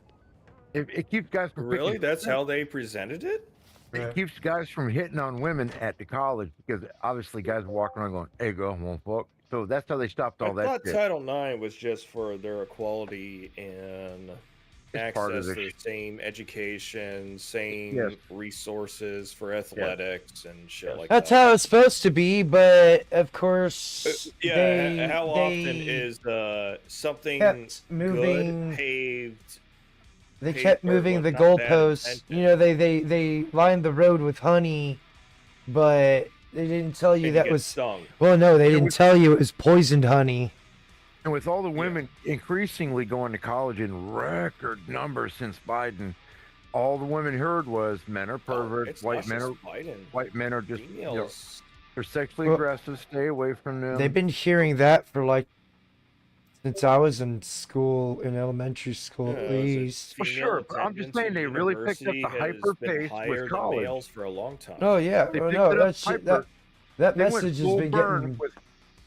[SPEAKER 3] It keeps guys from
[SPEAKER 8] Really?
[SPEAKER 3] picking-
[SPEAKER 8] That's how they presented it?
[SPEAKER 3] It keeps guys from hitting on women at the college because obviously guys walk around going, "Hey, girl, won't fuck." So that's how they stopped all
[SPEAKER 8] I
[SPEAKER 3] that
[SPEAKER 8] thought
[SPEAKER 3] shit.
[SPEAKER 8] Title IX was just for their equality and
[SPEAKER 3] It's part of
[SPEAKER 8] access to
[SPEAKER 3] the-
[SPEAKER 8] the same education, same
[SPEAKER 3] Yes.
[SPEAKER 8] resources for athletics and shit like
[SPEAKER 1] That's
[SPEAKER 8] that.
[SPEAKER 1] how it's supposed to be, but of course,
[SPEAKER 8] Yeah, how often
[SPEAKER 1] they
[SPEAKER 8] is something
[SPEAKER 1] kept moving.
[SPEAKER 8] good paved?
[SPEAKER 1] They
[SPEAKER 8] paid
[SPEAKER 1] kept
[SPEAKER 8] for
[SPEAKER 1] moving the
[SPEAKER 8] with not bad
[SPEAKER 1] goalposts.
[SPEAKER 8] intention?
[SPEAKER 1] They lined the road with honey, but they didn't tell you
[SPEAKER 8] And
[SPEAKER 1] that
[SPEAKER 8] get
[SPEAKER 1] was.
[SPEAKER 8] stung.
[SPEAKER 1] Well, no, they
[SPEAKER 3] It
[SPEAKER 1] didn't
[SPEAKER 3] was-
[SPEAKER 1] tell you it was poisoned honey.
[SPEAKER 3] And with all the women increasingly going to college in record numbers since Biden, all the women heard was men are perverts,
[SPEAKER 8] It's
[SPEAKER 3] white
[SPEAKER 8] not
[SPEAKER 3] men
[SPEAKER 8] just
[SPEAKER 3] are
[SPEAKER 8] Biden.
[SPEAKER 3] white men are just
[SPEAKER 8] Females.
[SPEAKER 3] they're sexually
[SPEAKER 1] Well,
[SPEAKER 3] aggressive. Stay away from them.
[SPEAKER 1] They've been hearing that for like since I was in school, in elementary school
[SPEAKER 8] Yeah,
[SPEAKER 1] at
[SPEAKER 8] so
[SPEAKER 1] least.
[SPEAKER 3] Well,
[SPEAKER 8] female
[SPEAKER 3] sure, but I'm just
[SPEAKER 8] attendance
[SPEAKER 3] saying
[SPEAKER 8] at
[SPEAKER 3] they really picked up
[SPEAKER 8] university
[SPEAKER 3] the
[SPEAKER 8] has
[SPEAKER 3] hyper
[SPEAKER 8] been
[SPEAKER 3] pace
[SPEAKER 8] higher
[SPEAKER 3] with
[SPEAKER 8] than
[SPEAKER 3] college.
[SPEAKER 8] males for a long time.
[SPEAKER 1] Oh yeah,
[SPEAKER 3] They
[SPEAKER 1] oh,
[SPEAKER 3] picked
[SPEAKER 1] no,
[SPEAKER 3] it up
[SPEAKER 1] that shit,
[SPEAKER 3] hyper.
[SPEAKER 1] that
[SPEAKER 3] They went
[SPEAKER 1] message has
[SPEAKER 3] full
[SPEAKER 1] been
[SPEAKER 3] burn
[SPEAKER 1] getting
[SPEAKER 3] with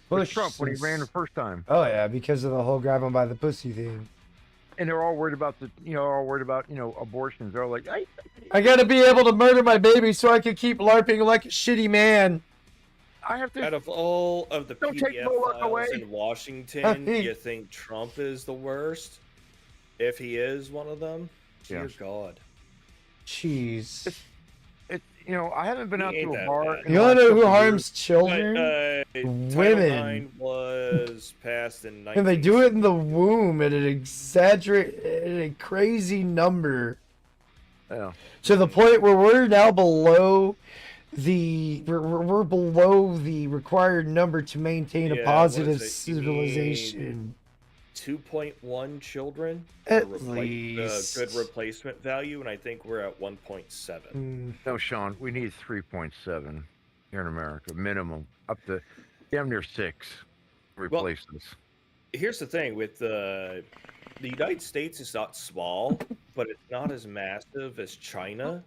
[SPEAKER 1] pushed
[SPEAKER 3] Trump when he ran the
[SPEAKER 1] since-
[SPEAKER 3] first time.
[SPEAKER 1] Oh yeah, because of the whole grab 'em by the pussy thing.
[SPEAKER 3] And they're all worried about abortions. They're all like,
[SPEAKER 1] I gotta be able to murder my baby so I can keep LARPing like a shitty man.
[SPEAKER 3] I have to.
[SPEAKER 8] Out of all of the
[SPEAKER 3] Don't take
[SPEAKER 8] PDF
[SPEAKER 3] Moloch
[SPEAKER 8] files
[SPEAKER 3] away.
[SPEAKER 8] in Washington, you think Trump is the worst? If he is one of them, dear God.
[SPEAKER 1] Jeez.
[SPEAKER 3] I haven't been
[SPEAKER 8] He
[SPEAKER 3] out to
[SPEAKER 8] ain't
[SPEAKER 3] a
[SPEAKER 8] that
[SPEAKER 3] bar.
[SPEAKER 8] bad.
[SPEAKER 3] in
[SPEAKER 1] You
[SPEAKER 3] the
[SPEAKER 1] wanna
[SPEAKER 3] last
[SPEAKER 1] know who
[SPEAKER 3] couple
[SPEAKER 1] harms
[SPEAKER 3] years.
[SPEAKER 1] children?
[SPEAKER 8] Title
[SPEAKER 1] Women.
[SPEAKER 8] IX was passed in
[SPEAKER 1] And they do it in the
[SPEAKER 8] 1960.
[SPEAKER 1] womb at a crazy number.
[SPEAKER 3] Yeah.
[SPEAKER 1] To the point where we're now below we're below the required number to maintain
[SPEAKER 8] Yeah,
[SPEAKER 1] a
[SPEAKER 8] what
[SPEAKER 1] positive
[SPEAKER 8] is it? You
[SPEAKER 1] civilization.
[SPEAKER 8] 2.1 children
[SPEAKER 1] At
[SPEAKER 8] for
[SPEAKER 1] least.
[SPEAKER 8] good replacement value, and I think we're at 1.7.
[SPEAKER 3] No, Sean, we need 3.7 here in America, minimum, up to damn near 6 to replace this.
[SPEAKER 8] Here's the thing with the United States is not small, but it's not as massive as China.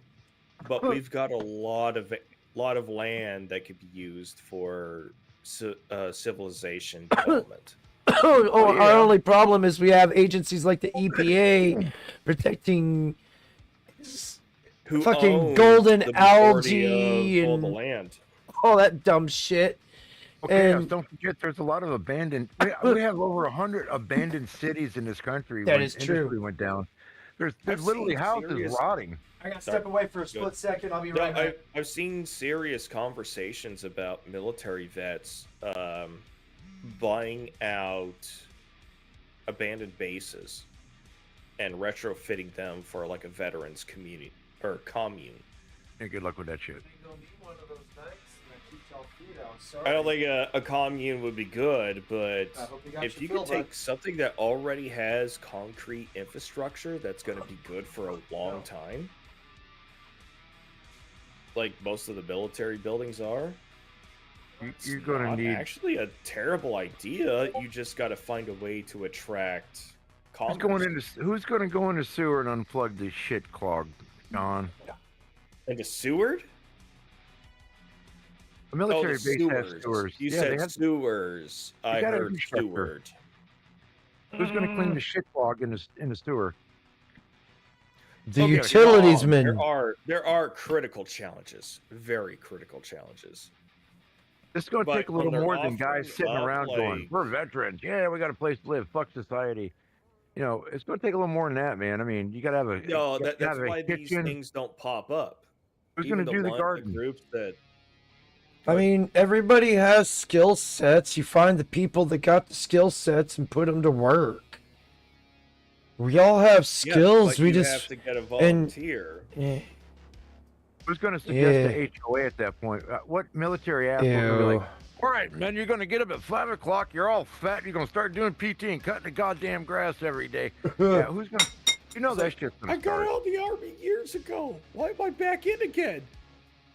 [SPEAKER 8] But we've got a lot of land that could be used for civilization development.
[SPEAKER 1] Our
[SPEAKER 3] yeah.
[SPEAKER 1] only problem is we have agencies like the EPA protecting
[SPEAKER 8] Who
[SPEAKER 1] fucking
[SPEAKER 8] owns
[SPEAKER 1] golden
[SPEAKER 8] the majority
[SPEAKER 1] algae
[SPEAKER 8] of all the
[SPEAKER 1] and
[SPEAKER 8] land?
[SPEAKER 1] all that dumb shit.
[SPEAKER 3] Okay,
[SPEAKER 1] And-
[SPEAKER 3] don't forget, there's a lot of abandoned. We have over 100 abandoned cities in this country.
[SPEAKER 1] That
[SPEAKER 3] when
[SPEAKER 1] is true.
[SPEAKER 3] industry went down. There's
[SPEAKER 8] I've
[SPEAKER 3] literally
[SPEAKER 8] seen
[SPEAKER 3] houses
[SPEAKER 8] serious-
[SPEAKER 3] rotting.
[SPEAKER 1] I gotta
[SPEAKER 8] Sorry.
[SPEAKER 1] step away for a
[SPEAKER 8] Good.
[SPEAKER 1] split second. I'll be
[SPEAKER 8] No,
[SPEAKER 1] right back.
[SPEAKER 8] I've seen serious conversations about military vets buying out abandoned bases and retrofitting them for like a veterans community or commune.
[SPEAKER 3] Yeah, good luck with that shit.
[SPEAKER 8] I don't think a commune would be good, but
[SPEAKER 1] I hope you got
[SPEAKER 8] if
[SPEAKER 1] your
[SPEAKER 8] you
[SPEAKER 1] fill,
[SPEAKER 8] could take something that already has concrete infrastructure that's going to be good for a long time, like most of the military buildings are,
[SPEAKER 3] You're going to
[SPEAKER 8] not
[SPEAKER 3] need.
[SPEAKER 8] actually a terrible idea. You just got to find a way to attract
[SPEAKER 3] Who's
[SPEAKER 8] commerce.
[SPEAKER 3] who's going to go into sewer and unplug this shit clog, John?
[SPEAKER 8] Into Seward?
[SPEAKER 3] A military
[SPEAKER 8] the
[SPEAKER 3] base has sewers.
[SPEAKER 8] You
[SPEAKER 3] Yeah, they
[SPEAKER 8] said
[SPEAKER 3] have.
[SPEAKER 8] sewers. I
[SPEAKER 3] got
[SPEAKER 8] heard
[SPEAKER 3] infrastructure.
[SPEAKER 8] Seward.
[SPEAKER 3] Who's going to clean the shit clog in the sewer?
[SPEAKER 1] The
[SPEAKER 8] Okay,
[SPEAKER 1] utilities
[SPEAKER 8] no,
[SPEAKER 1] men.
[SPEAKER 8] There are critical challenges, very critical challenges.
[SPEAKER 3] This is going to
[SPEAKER 8] But
[SPEAKER 3] take a little
[SPEAKER 8] when they're
[SPEAKER 3] more than guys
[SPEAKER 8] offering
[SPEAKER 3] sitting
[SPEAKER 8] up,
[SPEAKER 3] around going,
[SPEAKER 8] like-
[SPEAKER 3] "We're veterans. Yeah, we got a place to live. Fuck society." You know, it's going to take a little more than that, man. I mean, you got to have a.
[SPEAKER 8] No,
[SPEAKER 3] you
[SPEAKER 8] that's
[SPEAKER 3] gotta have a
[SPEAKER 8] why these
[SPEAKER 3] kitchen.
[SPEAKER 8] things don't pop up.
[SPEAKER 3] Who's going to do the
[SPEAKER 8] The
[SPEAKER 3] garden?
[SPEAKER 8] groups that
[SPEAKER 1] I mean, everybody has skill sets. You find the people that got the skill sets and put them to work. We all have
[SPEAKER 8] Yeah,
[SPEAKER 1] skills.
[SPEAKER 8] but
[SPEAKER 1] we
[SPEAKER 8] you
[SPEAKER 1] just
[SPEAKER 8] have to get a
[SPEAKER 1] and-
[SPEAKER 8] volunteer.
[SPEAKER 1] eh,
[SPEAKER 3] Who's going to suggest
[SPEAKER 1] Yeah.
[SPEAKER 3] the HOA at that point? What military asshole will be
[SPEAKER 1] ew.
[SPEAKER 3] like, "All right, man, you're going to get up at 5 o'clock. You're all fat. You're going to start doing PT and cutting the goddamn grass every day." Yeah, who's going to. You know that shit's going to start.
[SPEAKER 8] out of the army years ago. Why am I back in again?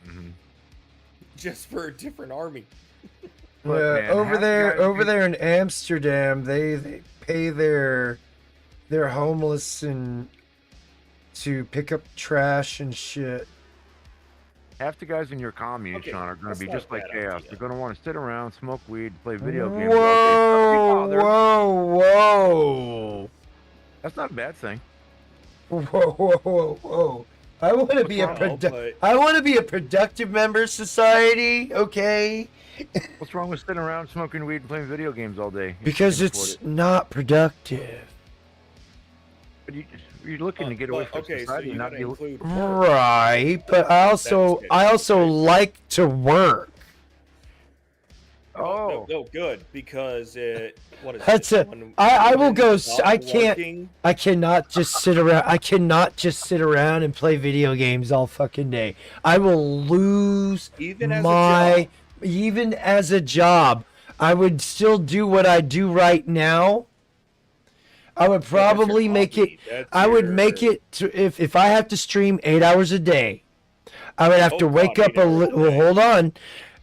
[SPEAKER 3] Mhm.
[SPEAKER 8] Just for a different army.
[SPEAKER 3] Look,
[SPEAKER 1] Yeah,
[SPEAKER 3] man,
[SPEAKER 1] over
[SPEAKER 3] half the
[SPEAKER 1] there,
[SPEAKER 3] guys
[SPEAKER 1] over
[SPEAKER 3] who-
[SPEAKER 1] there in Amsterdam, they pay their homeless and to pick up trash and shit.
[SPEAKER 3] Half the guys in your commune,
[SPEAKER 8] Okay,
[SPEAKER 3] Sean, are going
[SPEAKER 8] that's
[SPEAKER 3] to be
[SPEAKER 8] not
[SPEAKER 3] just
[SPEAKER 8] a
[SPEAKER 3] like
[SPEAKER 8] bad
[SPEAKER 3] chaos.
[SPEAKER 8] idea.
[SPEAKER 3] They're going to want to sit around, smoke weed, play video games. all day. Don't be
[SPEAKER 1] Whoa,
[SPEAKER 3] bothered.
[SPEAKER 1] whoa,
[SPEAKER 3] That's not a bad thing.
[SPEAKER 1] whoa, whoa, whoa, whoa, whoa! I want to be a
[SPEAKER 3] wrong?
[SPEAKER 8] No,
[SPEAKER 1] produ-
[SPEAKER 8] but
[SPEAKER 1] I want to be a productive member of society. Okay,
[SPEAKER 3] What's wrong with sitting around smoking weed and playing video games all day? if you
[SPEAKER 1] because
[SPEAKER 3] can
[SPEAKER 1] it's
[SPEAKER 3] afford it?
[SPEAKER 1] not productive.
[SPEAKER 3] But you're looking to get away from
[SPEAKER 8] okay, so
[SPEAKER 3] society,
[SPEAKER 8] you
[SPEAKER 3] not
[SPEAKER 8] gotta
[SPEAKER 3] be.
[SPEAKER 8] include
[SPEAKER 1] Right, but I also
[SPEAKER 8] That's good.
[SPEAKER 1] like to work.
[SPEAKER 3] Oh,
[SPEAKER 8] no, good because what is
[SPEAKER 1] That's
[SPEAKER 8] it?
[SPEAKER 1] it.
[SPEAKER 8] When
[SPEAKER 1] I will
[SPEAKER 8] women
[SPEAKER 1] go
[SPEAKER 8] stop
[SPEAKER 1] I can't-
[SPEAKER 8] working-
[SPEAKER 1] I cannot just sit around. I cannot just sit around and play video games all fucking day. I will lose
[SPEAKER 8] even as
[SPEAKER 1] my
[SPEAKER 8] a job.
[SPEAKER 1] even as a job. I would still do what I do right now. I would
[SPEAKER 8] Yeah, that's your
[SPEAKER 1] probably make it.
[SPEAKER 8] hobby. That's
[SPEAKER 1] I would
[SPEAKER 8] your-
[SPEAKER 1] make it to if I have to stream 8 hours a day. I would have to
[SPEAKER 8] Oh,
[SPEAKER 1] wake
[SPEAKER 8] God,
[SPEAKER 1] up
[SPEAKER 8] 8
[SPEAKER 1] a
[SPEAKER 8] hours a
[SPEAKER 1] little. Well,
[SPEAKER 8] day.
[SPEAKER 1] hold on.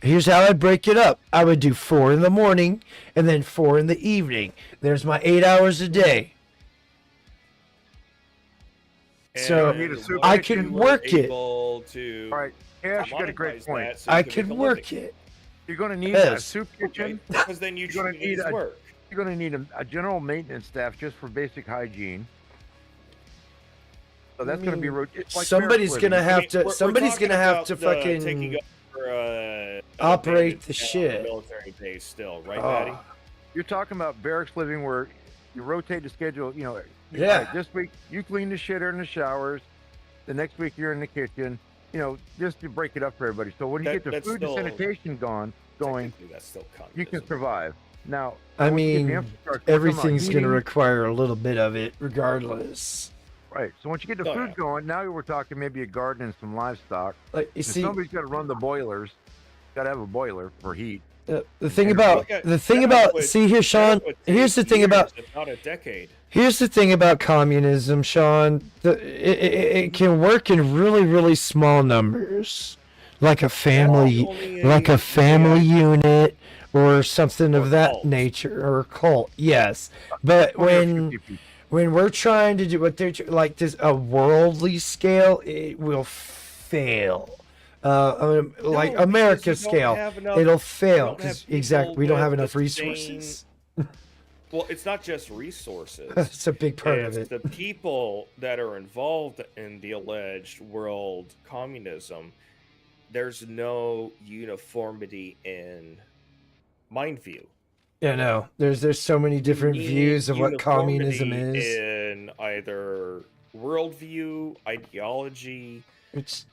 [SPEAKER 1] Here's how I break it up. I would do 4 in the morning and then 4 in the evening. There's my 8 hours a day. So,
[SPEAKER 8] And
[SPEAKER 3] I
[SPEAKER 8] what
[SPEAKER 1] could
[SPEAKER 8] you were
[SPEAKER 1] work it.
[SPEAKER 8] able to
[SPEAKER 3] all right. Cash, you got a great
[SPEAKER 8] monetize
[SPEAKER 3] point.
[SPEAKER 8] that so you
[SPEAKER 1] I
[SPEAKER 8] can
[SPEAKER 1] could
[SPEAKER 8] make a
[SPEAKER 1] work
[SPEAKER 8] living.
[SPEAKER 1] it.
[SPEAKER 3] You're going to need
[SPEAKER 1] Yes.
[SPEAKER 3] a soup
[SPEAKER 8] Okay,
[SPEAKER 3] kitchen.
[SPEAKER 8] because then you
[SPEAKER 3] You're gonna
[SPEAKER 8] choose
[SPEAKER 3] need a-
[SPEAKER 8] work.
[SPEAKER 3] You're going to need a general maintenance staff just for basic hygiene. So that's going to be it's like
[SPEAKER 1] Somebody's
[SPEAKER 3] barrack
[SPEAKER 1] gonna
[SPEAKER 3] living.
[SPEAKER 1] have to.
[SPEAKER 8] We're
[SPEAKER 1] Somebody's
[SPEAKER 8] talking
[SPEAKER 1] gonna have
[SPEAKER 8] about
[SPEAKER 1] to
[SPEAKER 8] the taking
[SPEAKER 1] fucking.
[SPEAKER 8] over, an
[SPEAKER 1] operate
[SPEAKER 8] abandoned
[SPEAKER 1] the
[SPEAKER 8] town
[SPEAKER 1] shit.
[SPEAKER 8] military base still, right,
[SPEAKER 1] Oh,
[SPEAKER 8] Maddie?
[SPEAKER 3] You're talking about barracks living where you rotate the schedule. You know,
[SPEAKER 1] Yeah.
[SPEAKER 3] like this week you clean the shitter in the showers. The next week you're in the kitchen. You know, just to break it up for everybody. So when you get the
[SPEAKER 8] That's
[SPEAKER 3] food
[SPEAKER 8] still-
[SPEAKER 3] and sanitation going,
[SPEAKER 8] Technically, that's still
[SPEAKER 3] you can
[SPEAKER 8] communism.
[SPEAKER 3] survive. Now,
[SPEAKER 1] I
[SPEAKER 3] once you get the
[SPEAKER 1] mean,
[SPEAKER 3] infrastructure, we're talking about
[SPEAKER 1] everything's gonna
[SPEAKER 3] heating.
[SPEAKER 1] require a little bit of it, regardless.
[SPEAKER 3] Right. So once you get the
[SPEAKER 8] Oh,
[SPEAKER 3] food
[SPEAKER 8] yeah.
[SPEAKER 3] going, now we're talking maybe a garden and some livestock.
[SPEAKER 1] Like you
[SPEAKER 3] And
[SPEAKER 1] see,
[SPEAKER 3] somebody's got to run the boilers. Got to have a boiler for heat.
[SPEAKER 1] the thing
[SPEAKER 3] and
[SPEAKER 1] about
[SPEAKER 8] Look at-
[SPEAKER 1] the thing
[SPEAKER 8] that
[SPEAKER 1] about
[SPEAKER 8] would-
[SPEAKER 1] see here, Sean.
[SPEAKER 8] that would
[SPEAKER 1] Here's the
[SPEAKER 8] take
[SPEAKER 1] thing
[SPEAKER 8] years,
[SPEAKER 1] about
[SPEAKER 8] if not a decade.
[SPEAKER 1] here's the thing about communism, Sean. It can work in really really small numbers, like a family,
[SPEAKER 8] Only
[SPEAKER 1] like a family unit or something
[SPEAKER 8] Or
[SPEAKER 1] of that
[SPEAKER 8] cult.
[SPEAKER 1] nature, or a cult. Yes, but when
[SPEAKER 3] 50 people.
[SPEAKER 1] when we're trying to do what they're like this a worldly scale, it will fail. Like
[SPEAKER 8] No,
[SPEAKER 1] America
[SPEAKER 8] because you don't
[SPEAKER 1] scale,
[SPEAKER 8] have enough-
[SPEAKER 1] it'll fail
[SPEAKER 8] don't have
[SPEAKER 1] because exactly we
[SPEAKER 8] people
[SPEAKER 1] don't have
[SPEAKER 8] with
[SPEAKER 1] enough
[SPEAKER 8] the same-
[SPEAKER 1] resources.
[SPEAKER 8] Well, it's not just resources.
[SPEAKER 1] That's a big part of
[SPEAKER 8] It's
[SPEAKER 1] it.
[SPEAKER 8] the people that are involved in the alleged world communism. There's no uniformity in mind view.
[SPEAKER 1] Yeah, no. There's so many different
[SPEAKER 8] You need
[SPEAKER 1] views of what communism
[SPEAKER 8] uniformity
[SPEAKER 1] is.
[SPEAKER 8] in either worldview, ideology
[SPEAKER 1] It's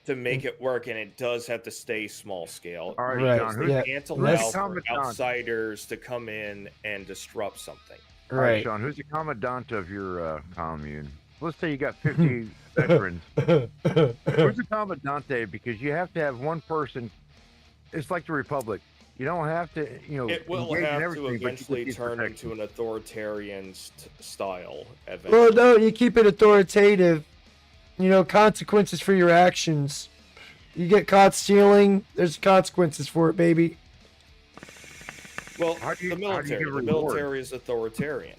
[SPEAKER 8] to make it work, and it does have to stay small scale.
[SPEAKER 3] All right,
[SPEAKER 1] Right,
[SPEAKER 3] Sean,
[SPEAKER 8] They
[SPEAKER 1] yeah.
[SPEAKER 8] can't
[SPEAKER 1] Let's-
[SPEAKER 8] allow for
[SPEAKER 3] Commandant.
[SPEAKER 8] outsiders to come in and disrupt something.
[SPEAKER 3] All right,
[SPEAKER 1] right.
[SPEAKER 3] Sean, who's the commandant of your commune? Let's say you got 50 veterans. Who's the commandante? Because you have to have one person. It's like the Republic. You don't have to,
[SPEAKER 8] It will
[SPEAKER 3] engage in
[SPEAKER 8] have to
[SPEAKER 3] everything, but you
[SPEAKER 8] eventually
[SPEAKER 3] just need
[SPEAKER 8] turn
[SPEAKER 3] protection.
[SPEAKER 8] into an authoritarian style.
[SPEAKER 1] Well,
[SPEAKER 8] Eventually.
[SPEAKER 1] no, you keep it authoritative. Consequences for your actions. You get caught stealing, there's consequences for it, baby.
[SPEAKER 8] Well,
[SPEAKER 3] How do you-
[SPEAKER 8] the
[SPEAKER 3] how do you
[SPEAKER 8] military.
[SPEAKER 3] give
[SPEAKER 8] The
[SPEAKER 3] reward?
[SPEAKER 8] military is authoritarian.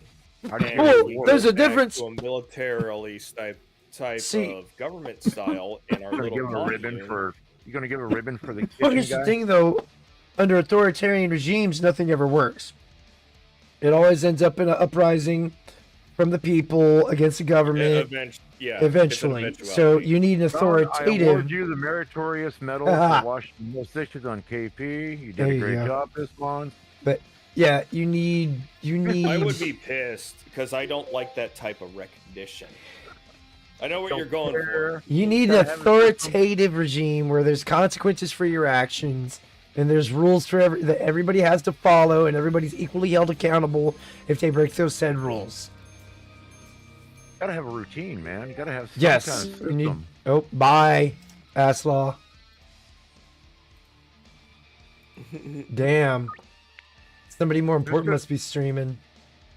[SPEAKER 3] How do you
[SPEAKER 8] And
[SPEAKER 3] give
[SPEAKER 1] Well,
[SPEAKER 3] reward?
[SPEAKER 1] there's a
[SPEAKER 8] back to
[SPEAKER 1] difference.
[SPEAKER 8] a militarily type
[SPEAKER 1] See-
[SPEAKER 8] of government style in our
[SPEAKER 3] You're gonna
[SPEAKER 8] little
[SPEAKER 3] give him a ribbon
[SPEAKER 8] commune.
[SPEAKER 3] for. You're gonna give a ribbon for the
[SPEAKER 1] Well,
[SPEAKER 3] kitchen
[SPEAKER 1] here's the
[SPEAKER 3] guy.
[SPEAKER 1] thing, though. Under authoritarian regimes, nothing ever works. It always ends up in an uprising from the people against the government.
[SPEAKER 8] Yeah, it's an
[SPEAKER 1] Eventually. So
[SPEAKER 8] eventuality.
[SPEAKER 1] you need an
[SPEAKER 3] Sean, I award
[SPEAKER 1] authoritative.
[SPEAKER 3] you the meritorious medal for washing most dishes on KP. You did
[SPEAKER 1] There
[SPEAKER 3] a
[SPEAKER 1] you
[SPEAKER 3] great
[SPEAKER 1] go.
[SPEAKER 3] job this month.
[SPEAKER 1] Yeah, you need.
[SPEAKER 8] I would be pissed because I don't like that type of recognition. I know what
[SPEAKER 3] Don't
[SPEAKER 8] you're going
[SPEAKER 3] care.
[SPEAKER 8] for.
[SPEAKER 1] You need an
[SPEAKER 3] Gotta have a system.
[SPEAKER 1] authoritative regime where there's consequences for your actions and there's rules for that everybody has to follow and everybody's equally held accountable if they break those said rules.
[SPEAKER 3] Gotta have a routine, man. You gotta have some
[SPEAKER 1] Yes.
[SPEAKER 3] kind of
[SPEAKER 1] You need.
[SPEAKER 3] system.
[SPEAKER 1] Oh, bye, Aslaw. Damn. Somebody more important
[SPEAKER 3] gonna-
[SPEAKER 1] must be streaming.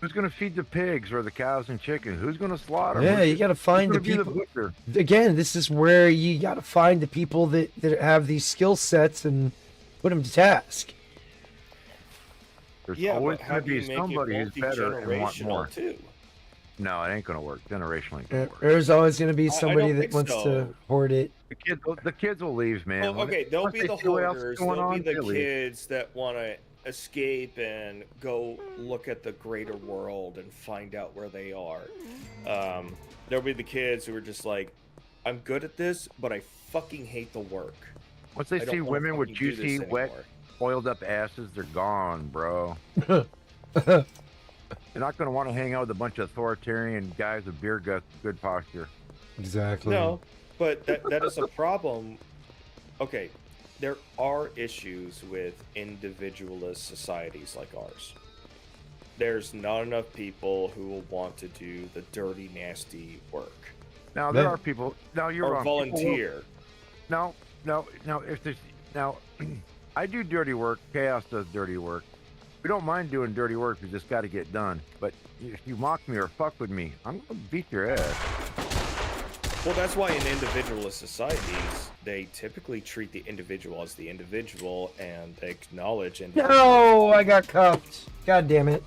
[SPEAKER 3] Who's gonna feed the pigs or the cows and chickens? Who's gonna slaughter?
[SPEAKER 1] Yeah,
[SPEAKER 3] Who's-
[SPEAKER 1] you gotta
[SPEAKER 3] who's
[SPEAKER 1] find the
[SPEAKER 3] gonna be
[SPEAKER 1] people.
[SPEAKER 3] butcher?
[SPEAKER 1] Again, this is where you gotta find the people that have these skill sets and put them to task.
[SPEAKER 3] There's
[SPEAKER 8] Yeah,
[SPEAKER 3] always
[SPEAKER 8] but
[SPEAKER 3] gonna
[SPEAKER 8] how do you
[SPEAKER 3] be
[SPEAKER 8] make
[SPEAKER 3] somebody
[SPEAKER 8] it
[SPEAKER 3] who's better and want more.
[SPEAKER 8] multi-generational too?
[SPEAKER 3] No, it ain't gonna work. Generationally, ain't gonna work.
[SPEAKER 1] There's always gonna be
[SPEAKER 8] I
[SPEAKER 1] somebody
[SPEAKER 8] don't
[SPEAKER 1] that
[SPEAKER 8] think
[SPEAKER 1] wants
[SPEAKER 8] so.
[SPEAKER 1] to hoard it.
[SPEAKER 3] The kids will leave, man.
[SPEAKER 8] Well, okay, there'll
[SPEAKER 3] Once
[SPEAKER 8] be
[SPEAKER 3] they
[SPEAKER 8] the
[SPEAKER 3] see what else is
[SPEAKER 8] hoarders.
[SPEAKER 3] going
[SPEAKER 8] There'll be
[SPEAKER 3] on,
[SPEAKER 8] the
[SPEAKER 3] they leave.
[SPEAKER 8] kids that want to escape and go look at the greater world and find out where they are. There'll be the kids who are just like, I'm good at this, but I fucking hate the work.
[SPEAKER 3] Once they
[SPEAKER 8] I don't
[SPEAKER 3] see
[SPEAKER 8] wanna
[SPEAKER 3] women with
[SPEAKER 8] fucking do this
[SPEAKER 3] juicy, wet,
[SPEAKER 8] anymore."
[SPEAKER 3] oiled up asses, they're gone, bro. They're not gonna want to hang out with a bunch of authoritarian guys with beer guts, good posture.
[SPEAKER 1] Exactly.
[SPEAKER 8] No, but that is a problem. Okay, there are issues with individualist societies like ours. There's not enough people who will want to do the dirty, nasty work
[SPEAKER 3] Now there
[SPEAKER 1] That-
[SPEAKER 3] are people. Now you're
[SPEAKER 8] or
[SPEAKER 3] wrong. People will-
[SPEAKER 8] volunteer.
[SPEAKER 3] No. If there's now, I do dirty work. Chaos does dirty work. We don't mind doing dirty work. We just got to get done. But if you mock me or fuck with me, I'm gonna beat your ass.
[SPEAKER 8] Well, that's why in individualist societies, they typically treat the individual as the individual and they acknowledge and
[SPEAKER 1] No, I got cuffed. God damn it.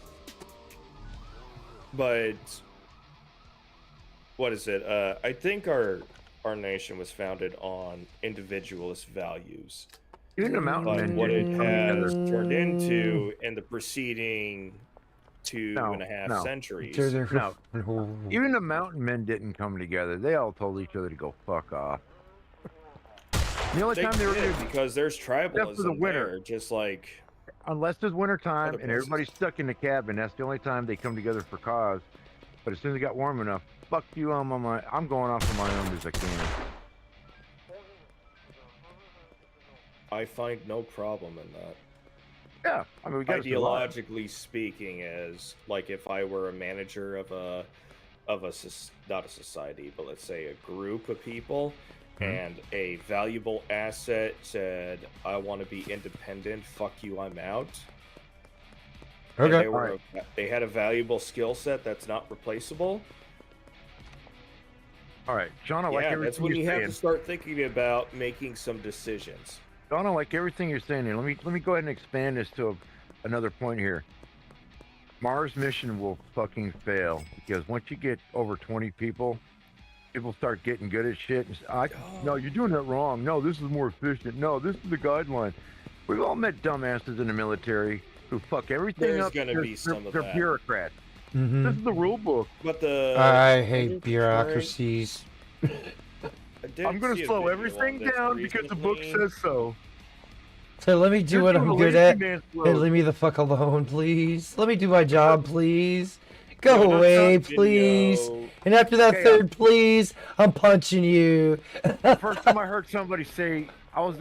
[SPEAKER 8] But what is it? I think our nation was founded on individualist values.
[SPEAKER 3] Even the mountain
[SPEAKER 8] But
[SPEAKER 3] men
[SPEAKER 8] what it
[SPEAKER 3] didn't come
[SPEAKER 8] has
[SPEAKER 3] together.
[SPEAKER 8] turned into in the preceding two
[SPEAKER 3] No,
[SPEAKER 8] and a half
[SPEAKER 3] no.
[SPEAKER 8] centuries.
[SPEAKER 3] No. Even the mountain men didn't come together. They all told each other to go fuck off. The only
[SPEAKER 8] They
[SPEAKER 3] time they were
[SPEAKER 8] did,
[SPEAKER 3] gonna,
[SPEAKER 8] because there's tribalism
[SPEAKER 3] the winter.
[SPEAKER 8] there, just like
[SPEAKER 3] unless it's winter time
[SPEAKER 8] Other
[SPEAKER 3] and
[SPEAKER 8] places.
[SPEAKER 3] everybody's stuck in the cabin, that's the only time they come together for cause. But as soon as it got warm enough, fuck you, I'm going off on my own as I can.
[SPEAKER 8] I find no problem in that.
[SPEAKER 3] Yeah, I mean we got
[SPEAKER 8] Ideologically speaking, as like if I were a manager of not a society, but let's say a group of people, and a valuable asset said, "I want to be independent. Fuck you, I'm out." And
[SPEAKER 1] Okay.
[SPEAKER 8] they had a valuable skill set that's not replaceable.
[SPEAKER 3] All right, John, I like
[SPEAKER 8] Yeah,
[SPEAKER 3] everything
[SPEAKER 8] that's when
[SPEAKER 3] you're
[SPEAKER 8] you have
[SPEAKER 3] saying.
[SPEAKER 8] to start thinking about making some decisions.
[SPEAKER 3] John, I like everything you're saying here. Let me go ahead and expand this to another point here. Mars mission will fucking fail because once you get over 20 people, people start getting good at shit. And no, you're doing that wrong. No, this is more efficient. No, this is the guideline. We've all met dumbasses in the military who fuck everything
[SPEAKER 8] There's
[SPEAKER 3] up.
[SPEAKER 8] gonna
[SPEAKER 3] because
[SPEAKER 8] be some of
[SPEAKER 3] they're
[SPEAKER 8] that.
[SPEAKER 3] bureaucrats.
[SPEAKER 1] Mhm.
[SPEAKER 3] This is the rule book.
[SPEAKER 8] But the
[SPEAKER 1] I hate bureaucracies.
[SPEAKER 8] I did
[SPEAKER 3] I'm gonna
[SPEAKER 8] see a
[SPEAKER 3] slow
[SPEAKER 8] video
[SPEAKER 3] everything
[SPEAKER 8] on this
[SPEAKER 3] down because the book
[SPEAKER 8] recently.
[SPEAKER 3] says so.
[SPEAKER 1] So let me do what
[SPEAKER 3] You're
[SPEAKER 1] I'm
[SPEAKER 3] doing
[SPEAKER 1] good
[SPEAKER 3] the
[SPEAKER 1] at.
[SPEAKER 3] lazy man
[SPEAKER 1] Hey,
[SPEAKER 3] slow.
[SPEAKER 1] leave me the fuck alone, please. Let me do my job, please. Go
[SPEAKER 8] No,
[SPEAKER 1] away,
[SPEAKER 8] video.
[SPEAKER 1] please. And after that
[SPEAKER 3] Okay,
[SPEAKER 1] third please, I'm punching you.
[SPEAKER 3] First time I heard somebody say, I was,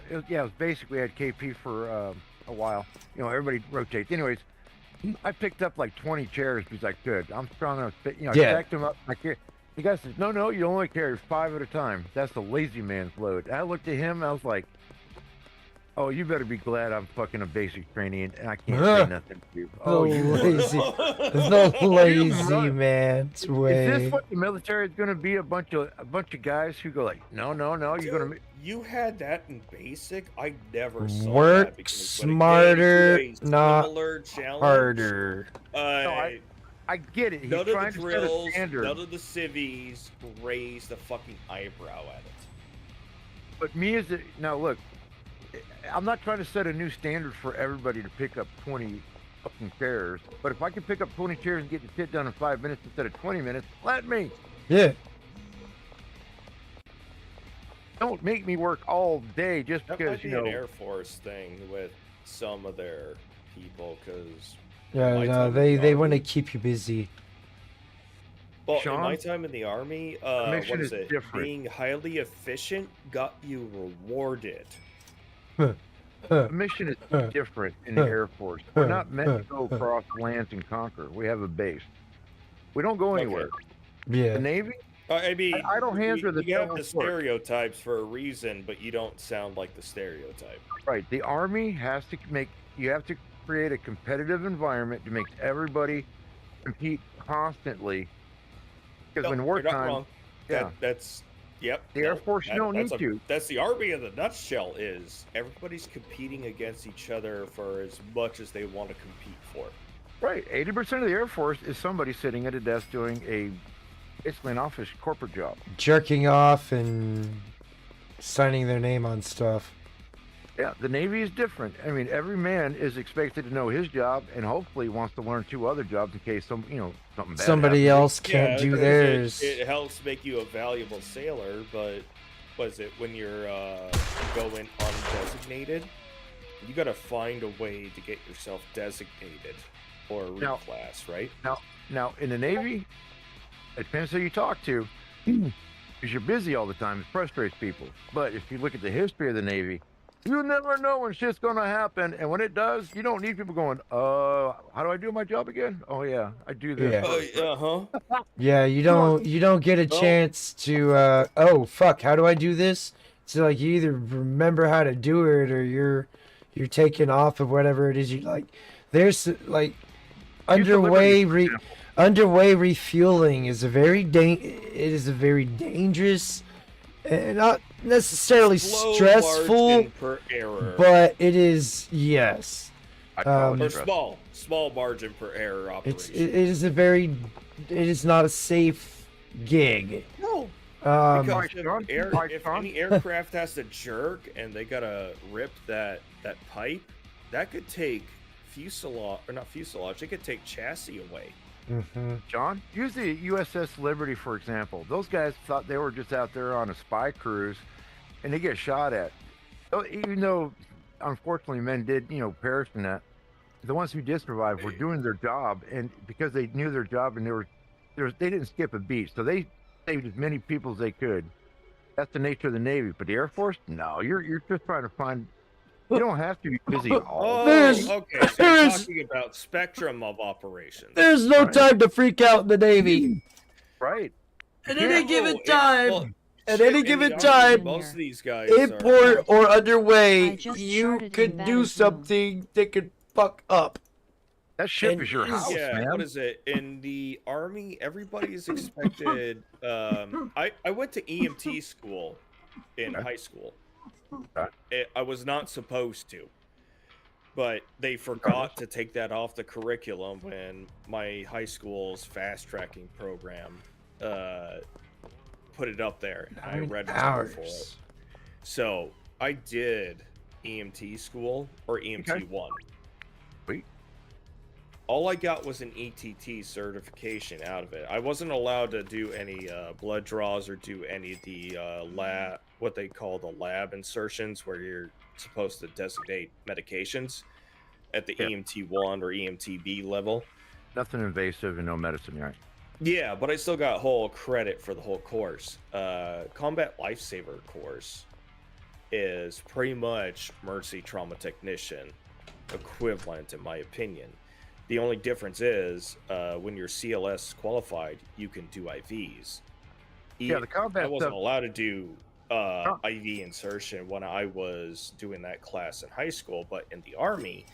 [SPEAKER 3] it was basically I had KP for a while. You know, everybody rotates. Anyways, I picked up like 20 chairs because I could. I'm strong enough. You know, I
[SPEAKER 1] Yeah.
[SPEAKER 3] stacked them up. The guy says, no, you only carry 5 at a time. That's the lazy man's load. And I looked at him, I was like, oh, you better be glad I'm fucking a basic trainee and I can't say nothing to you.
[SPEAKER 1] The
[SPEAKER 3] Oh, you
[SPEAKER 1] lazy, the lazy man's
[SPEAKER 3] Is
[SPEAKER 1] way.
[SPEAKER 3] this what the military is going to be? A bunch of guys who go like, no, you're going to.
[SPEAKER 8] You had that in basic. I never saw
[SPEAKER 1] Work
[SPEAKER 8] that because when it came
[SPEAKER 1] smarter,
[SPEAKER 8] to a
[SPEAKER 1] not
[SPEAKER 8] similar challenge,
[SPEAKER 1] harder.
[SPEAKER 3] I get it. He's
[SPEAKER 8] None of
[SPEAKER 3] trying
[SPEAKER 8] the
[SPEAKER 3] to set a
[SPEAKER 8] drills,
[SPEAKER 3] standard.
[SPEAKER 8] none of the civvies raised the fucking eyebrow at it.
[SPEAKER 3] But me as a now look, I'm not trying to set a new standard for everybody to pick up 20 fucking chairs. But if I can pick up 20 chairs and get the shit done in 5 minutes instead of 20 minutes, let me.
[SPEAKER 1] Yeah.
[SPEAKER 3] Don't make me work all day just
[SPEAKER 8] That
[SPEAKER 3] because
[SPEAKER 8] might be an Air Force thing with some of their people, because
[SPEAKER 1] Yeah,
[SPEAKER 8] My
[SPEAKER 1] no,
[SPEAKER 8] time
[SPEAKER 1] they
[SPEAKER 8] in the
[SPEAKER 1] want to
[SPEAKER 8] Army.
[SPEAKER 1] keep you busy.
[SPEAKER 8] well,
[SPEAKER 3] Sean?
[SPEAKER 8] in my time in the Army,
[SPEAKER 3] mission
[SPEAKER 8] what
[SPEAKER 3] is
[SPEAKER 8] is it?
[SPEAKER 3] different.
[SPEAKER 8] Being highly efficient got you rewarded.
[SPEAKER 3] The mission is different in the Air Force. We're not meant to go
[SPEAKER 1] Huh.
[SPEAKER 3] across lands and conquer. We have a base. We don't go anywhere.
[SPEAKER 1] Yeah.
[SPEAKER 3] The Navy,
[SPEAKER 8] I mean,
[SPEAKER 3] idle hands are the
[SPEAKER 8] you have the
[SPEAKER 3] devil's work.
[SPEAKER 8] stereotypes for a reason, but you don't sound like the stereotype.
[SPEAKER 3] right? The Army has to you have to create a competitive environment to make everybody compete constantly. Because when
[SPEAKER 8] No, you're not
[SPEAKER 3] wartime,
[SPEAKER 8] wrong.
[SPEAKER 3] yeah.
[SPEAKER 8] That's yep.
[SPEAKER 3] The Air Force, you don't
[SPEAKER 8] that's
[SPEAKER 3] need to.
[SPEAKER 8] That's the Army in the nutshell. Is everybody's competing against each other for as much as they want to compete for.
[SPEAKER 3] right, 80% of the Air Force is somebody sitting at a desk doing basically an office corporate job.
[SPEAKER 1] Jerking off and signing their name on stuff.
[SPEAKER 3] Yeah, the Navy is different. I mean, every man is expected to know his job, and hopefully wants to learn 2 other jobs in case something bad
[SPEAKER 1] Somebody
[SPEAKER 3] happens.
[SPEAKER 1] else can't do
[SPEAKER 8] because
[SPEAKER 1] theirs.
[SPEAKER 8] It helps make you a valuable sailor, but was it when you're going undesignated? You got to find a way to get yourself designated or
[SPEAKER 3] Now-
[SPEAKER 8] reclass, right?
[SPEAKER 3] Now, in the Navy, it depends who you talk to. Because you're busy all the time, it frustrates people. But if you look at the history of the Navy, you never know when shit's gonna happen, and when it does, you don't need people going, how do I do my job again? Oh yeah, I do this.
[SPEAKER 1] Yeah.
[SPEAKER 3] first."
[SPEAKER 1] Yeah, you don't get a
[SPEAKER 8] Well-
[SPEAKER 1] chance to oh fuck, how do I do this? So like you either remember how to do it or you're taken off of whatever it is you like. There's like
[SPEAKER 3] Use the Liberty example.
[SPEAKER 1] underway refueling is a very dangerous and not necessarily
[SPEAKER 8] Low
[SPEAKER 1] stressful,
[SPEAKER 8] margin per error.
[SPEAKER 1] but it is, yes.
[SPEAKER 3] I call it
[SPEAKER 8] or
[SPEAKER 3] stress.
[SPEAKER 8] small margin per error
[SPEAKER 1] It's
[SPEAKER 8] operation.
[SPEAKER 1] it is a very it is not a safe gig.
[SPEAKER 8] No,
[SPEAKER 1] Um,
[SPEAKER 8] because
[SPEAKER 3] Sean,
[SPEAKER 8] if
[SPEAKER 3] Sean.
[SPEAKER 8] any aircraft has to jerk and they gotta rip that pipe, that could take fuselage or not fuselage. It could take chassis away.
[SPEAKER 1] mhm.
[SPEAKER 3] John, use the USS Liberty for example. Those guys thought they were just out there on a spy cruise, and they get shot at. Even though, unfortunately, men did perish in that. The ones who did survive were doing their job, and because they knew their job, and they didn't skip a beat, so they saved as many people as they could. That's the nature of the Navy. But the Air Force, no, you're just trying to find. You don't have to be busy all.
[SPEAKER 8] Oh,
[SPEAKER 1] There's-
[SPEAKER 8] okay. So you're
[SPEAKER 1] there's-
[SPEAKER 8] talking about spectrum of operations.
[SPEAKER 1] There's no
[SPEAKER 3] Right.
[SPEAKER 1] time to freak out in the Navy.
[SPEAKER 3] Right.
[SPEAKER 1] At any given
[SPEAKER 8] No,
[SPEAKER 1] time,
[SPEAKER 8] well,
[SPEAKER 1] at
[SPEAKER 8] shit,
[SPEAKER 1] any
[SPEAKER 8] in the
[SPEAKER 1] given
[SPEAKER 8] Army,
[SPEAKER 1] time,
[SPEAKER 8] most of these guys
[SPEAKER 1] import or
[SPEAKER 4] I
[SPEAKER 1] underway,
[SPEAKER 4] just
[SPEAKER 1] you
[SPEAKER 4] started in
[SPEAKER 1] could do
[SPEAKER 4] Battlefield.
[SPEAKER 1] something that could fuck up.
[SPEAKER 3] That ship
[SPEAKER 1] And
[SPEAKER 3] is your
[SPEAKER 1] is-
[SPEAKER 3] house,
[SPEAKER 8] yeah,
[SPEAKER 3] man.
[SPEAKER 8] what is it? In the Army, everybody is expected. I went to EMT school in high school. I was not supposed to, but they forgot to take that off the curriculum when my high school's fast tracking program put it up there. And I registered for it. So I did EMT school or EMT 1.
[SPEAKER 3] Sweet.
[SPEAKER 8] All I got was an ETT certification out of it. I wasn't allowed to do any blood draws or do any of the lab, what they call the lab insertions, where you're supposed to designate medications at the
[SPEAKER 3] Yeah.
[SPEAKER 8] EMT 1 or EMTB level.
[SPEAKER 3] Nothing invasive and no medicine, right?
[SPEAKER 8] Yeah, but I still got whole credit for the whole course. Combat Lifesaver course is pretty much Emergency Trauma Technician equivalent, in my opinion. The only difference is when you're CLS qualified, you can do IVs.
[SPEAKER 3] Yeah, the combat
[SPEAKER 8] I wasn't
[SPEAKER 3] stuff-
[SPEAKER 8] allowed to do IV insertion when I was doing that class in high school, but in the Army,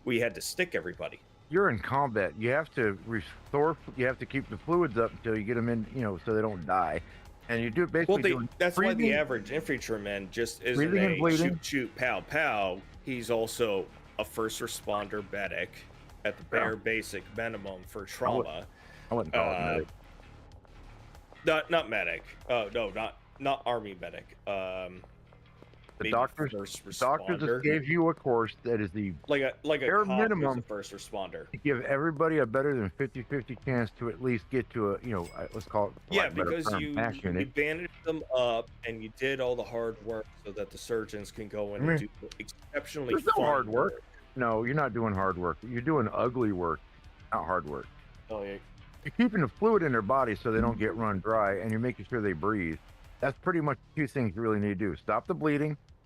[SPEAKER 8] we had to stick everybody.
[SPEAKER 3] You're in combat. You have to restore. You have to keep the fluids up until you get them in, so they don't die. And you do basically.
[SPEAKER 8] Well, that's why the
[SPEAKER 3] breathing-
[SPEAKER 8] average infantryman just isn't
[SPEAKER 3] breathing and
[SPEAKER 8] a
[SPEAKER 3] bleeding.
[SPEAKER 8] shoot, shoot, pow, pow. He's also a first responder medic at the bare basic minimum for trauma.
[SPEAKER 3] I wouldn't call it medic.
[SPEAKER 8] Not medic. No, not army medic.
[SPEAKER 3] The
[SPEAKER 8] maybe
[SPEAKER 3] doctors
[SPEAKER 8] first
[SPEAKER 3] Doctors
[SPEAKER 8] responder.
[SPEAKER 3] just gave you a course that is the
[SPEAKER 8] like a
[SPEAKER 3] bare
[SPEAKER 8] cop who's
[SPEAKER 3] minimum
[SPEAKER 8] a first responder.
[SPEAKER 3] to give everybody a better than 50-50 chance to at least get to a, let's call it. for
[SPEAKER 8] Yeah,
[SPEAKER 3] lack of a better
[SPEAKER 8] because
[SPEAKER 3] term,
[SPEAKER 8] you
[SPEAKER 3] mass unit.
[SPEAKER 8] bandaged them up and you did all the hard work so that the surgeons can go in and do exceptionally
[SPEAKER 3] There's no
[SPEAKER 8] fine
[SPEAKER 3] hard work. No, you're not doing hard work. You're doing ugly work, not hard work.
[SPEAKER 8] Oh, yeah.
[SPEAKER 3] You're keeping the fluid in their body so they don't get run dry, and you're making sure they breathe. That's pretty much two things you really need to do: stop the bleeding